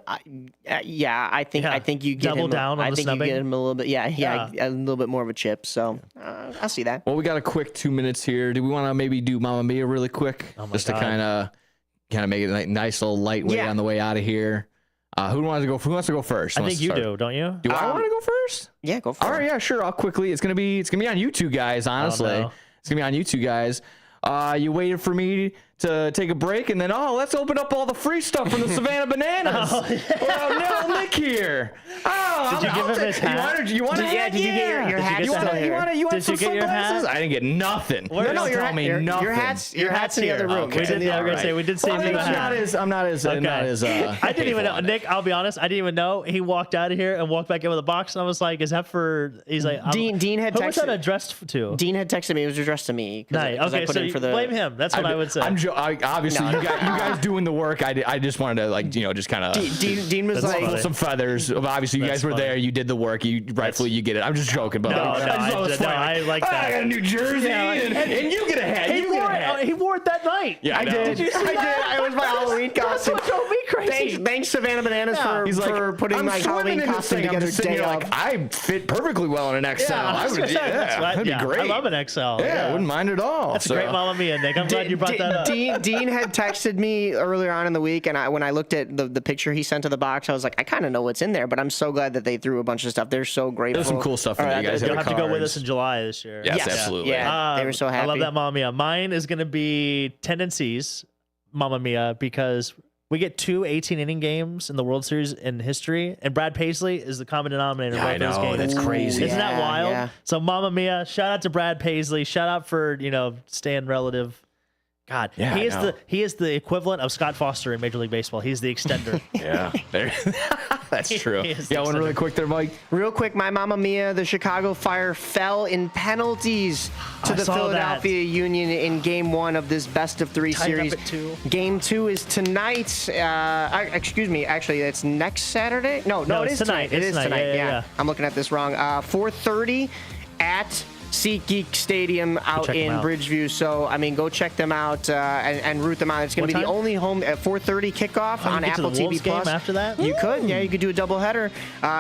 yeah, I think you get double him. down on I the think snubbing. you get him a little bit. Yeah, a little bit more of a chip. So I'll see that. Well, we got a quick 2 minutes here. Do we want to maybe do Mamma Mia really quick, just to kind of make it a nice little lightweight on the way out of here? Who wants to go first? I think you do, don't you? Do I want to go first? Yeah, go for it. All right, yeah, sure. I'll quickly. It's gonna be on you two guys. Honestly, it's gonna be on you two guys. You waited for me to take a break, and then let's open up all the free stuff from the Savannah Bananas. Well, Nick here. Did you give him his hat? You want a hat? Did you get your hat? You want some sunglasses? I didn't get nothing. No, Tell me nothing. Your hat's in the other room. Okay. We did see him in the hat. I'm not as. I didn't even know. Nick, I'll be honest. I didn't even know. He walked out of here and walked back in with a box, and I was like, "Is that for?" He's like, Dean had texted. Who was that addressed to? Dean had texted me. It was addressed to me. Nice. Okay, so you blame him. That's what I would say. Obviously, you guys doing the work. I just wanted to just kind of. Dean was like ruffle some feathers. Obviously, you guys were there. You did the work. You get it. I'm just joking, but I like that. I got a New Jersey, and you get a hat. He wore it that night. Yeah, I did. Did you see that? It was my Halloween costume. That's what drove me crazy. Thanks Savannah Bananas for putting my Halloween costume together day of. I fit perfectly well in an XL. That'd be great. I love an XL. Yeah, I wouldn't mind at all. That's a great Mamma Mia, Nick. I'm glad you brought that up. Dean had texted me earlier on in the week, and when I looked at the picture he sent to the box, I was like, I kind of know what's in there, but I'm so glad that they threw a bunch of stuff. They're so grateful. There's some cool stuff in there. You guys You'll have to go with us in July this year. Yes, absolutely. Yeah, they were so happy. I love that Mamma Mia. Mine is going to be Tendencies Mamma Mia because we get 2 18-inning games in the World Series in history, and Brad Paisley is the common denominator of both those games. That's crazy. Isn't that wild? Yeah. So Mamma Mia, shout out to Brad Paisley. Shout out for staying relative. God, he is the equivalent of Scott Foster in Major League Baseball. He's the extender. That's true. Yeah, one really quick there, Mike. Real quick, my Mamma Mia, the Chicago Fire fell in penalties to the Philadelphia Union in Game 1 of this best-of-3 series. Game 2 is tonight. Excuse me, actually, it's next Saturday? No, it is tonight. It is tonight. Yeah. I'm looking at this wrong. 4:30 at SeatGeek Stadium out in Bridgeview. So, go check them out and root them out. It's going to be the only home at 4:30 kickoff on Apple TV Plus. After that? You could. Yeah, you could do a doubleheader.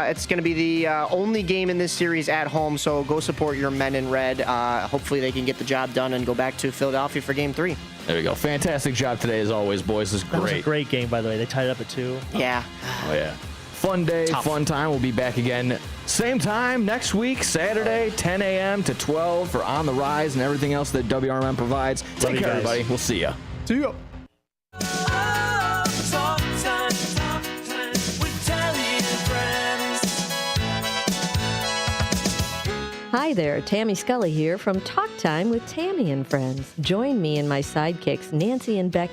It's going to be the only game in this series at home. So go support your men in red. Hopefully they can get the job done and go back to Philadelphia for Game 3. There we go. Fantastic job today as always, boys. This is great. That was a great game, by the way. They tied it up at 2. Yeah. Oh, yeah. Fun day, fun time. We'll be back again same time next week, Saturday, 10 a.m. to 12 for On the Rise and everything else that WRMN provides. Take care, everybody. We'll see ya. See ya. Hi there, Tammy Scully here from Talk Time with Tammy and Friends. Join me and my sidekicks, Nancy and Becky.